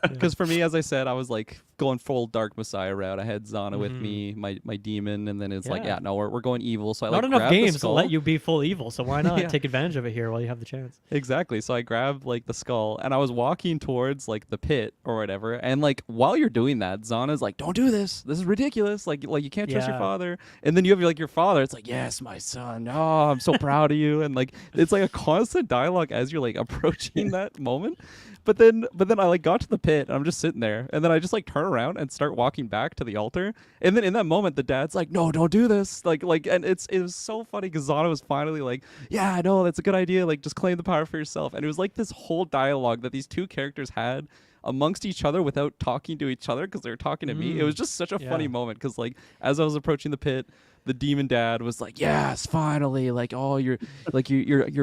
Because for me, as I said, I was like going full Dark Messiah route. I had Zana with me, my demon, and then it's like, no, we're going evil. So I not like enough games to let you be full evil, so why not take advantage of it here while you have the chance? Exactly. So I grabbed like the skull, and I was walking towards like the pit or whatever, and like while you're doing that, Zana's like, "Don't do this. This is ridiculous. Like you can't trust your father." And then you have like your father. It's like, "Yes, my son. Oh, I'm so proud of you." And like it's like a constant dialogue as you're like approaching that moment. But then I like got to the pit, and I'm just sitting there, and then I just like turn around and start walking back to the altar. And then in that moment, the dad's like, "No, don't do this." Like, and it was so funny because Zana was finally like, "Yeah, I know, that's a good idea. Like, just claim the power for yourself." And it was like this whole dialogue that these two characters had amongst each other without talking to each other, because they were talking to me. It was just such a funny moment, because like as I was approaching the pit, the demon dad was like, "Yes, finally! Like, oh, you're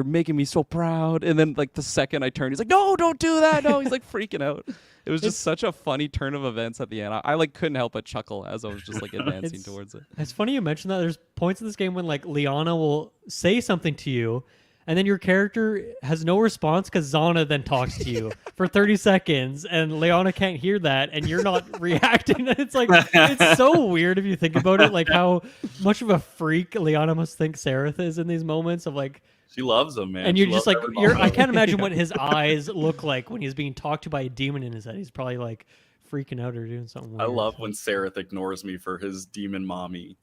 making me so proud." And then like the second I turned, he's like, "No, don't do that!" No, he's like freaking out. It was just such a funny turn of events at the end. I like couldn't help but chuckle as I was just like advancing towards it. It's funny you mentioned that. There's points in this game when like Liana will say something to you, and then your character has no response because Zana then talks to you for 30 seconds, and Liana can't hear that, and you're not reacting. It's like, it's so weird if you think about it, like how much of a freak Liana must think Seraph is in these moments of like, she loves him, man. And you're just like, I can't imagine what his eyes look like when he's being talked to by a demon in his head. He's probably like freaking out or doing something weird. I love when Seraph ignores me for his demon mommy.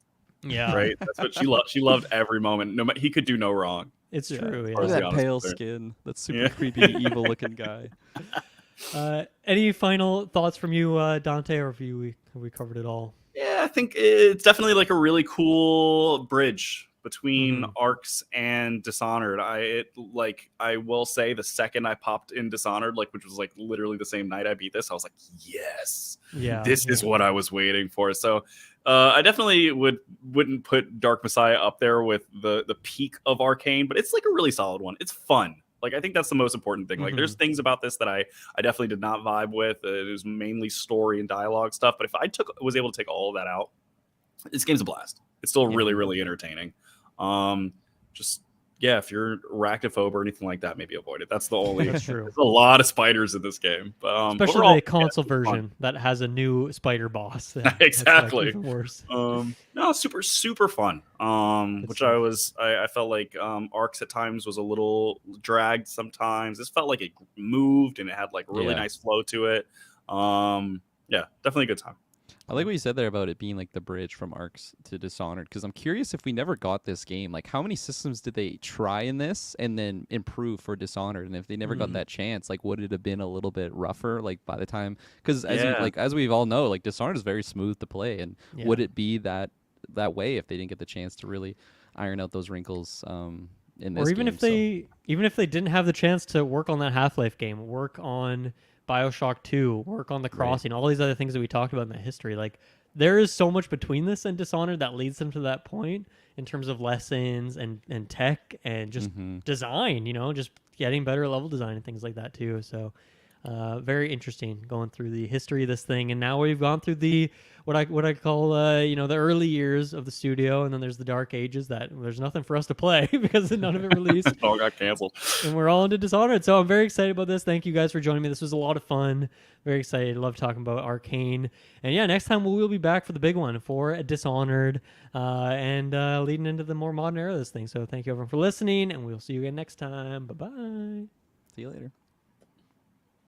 Yeah. Right? That's what she loved. She loved every moment. No, he could do no wrong. It's true. Yeah. Look at that pale skin. That super creepy, evil looking guy. Any final thoughts from you, Dante, or have we covered it all? Yeah, I think it's definitely like a really cool bridge between Arx and Dishonored. I will say the second I popped in Dishonored, like which was like literally the same night I beat this, I was like, yes, this is what I was waiting for. So I definitely wouldn't put Dark Messiah up there with the peak of Arcane, but it's like a really solid one. It's fun. Like, I think that's the most important thing. Like, there's things about this that I definitely did not vibe with. It was mainly story and dialogue stuff. But if I was able to take all of that out, this game's a blast. It's still really, really entertaining. Just yeah, if you're arachnophobe or anything like that, maybe avoid it. That's the only. That's true. There's a lot of spiders in this game, but especially overall, the console yeah, it's fun. version that has a new spider boss. That's Exactly. like even worse. No, super fun. Which stuff. I felt like Arx at times was a little dragged sometimes. This felt like it moved and it had like really nice flow to it. Yeah, definitely a good time. I like what you said there about it being like the bridge from Arx to Dishonored, because I'm curious if we never got this game, like how many systems did they try in this and then improve for Dishonored? And if they never got that chance, like would it have been a little bit rougher like by the time? Because as we all know, like Dishonored is very smooth to play, and would it be that way if they didn't get the chance to really iron out those wrinkles in this or even game? if they didn't have the chance to work on that Half-Life game, work on BioShock 2, work on The Crossing, all these other things that we talked about in the history. Like, there is so much between this and Dishonored that leads them to that point in terms of lessons and tech and just design, just getting better level design and things like that too. So very interesting going through the history of this thing. And now we've gone through the what I call the early years of the studio, and then there's the dark ages that there's nothing for us to play because none of it released. It all got canceled. And we're all into Dishonored. So I'm very excited about this. Thank you guys for joining me. This was a lot of fun. Very excited. Love talking about Arcane. And yeah, next time we'll be back for the big one for Dishonored and leading into the more modern era of this thing. So thank you everyone for listening, and we'll see you again next time. Bye-bye. See you later.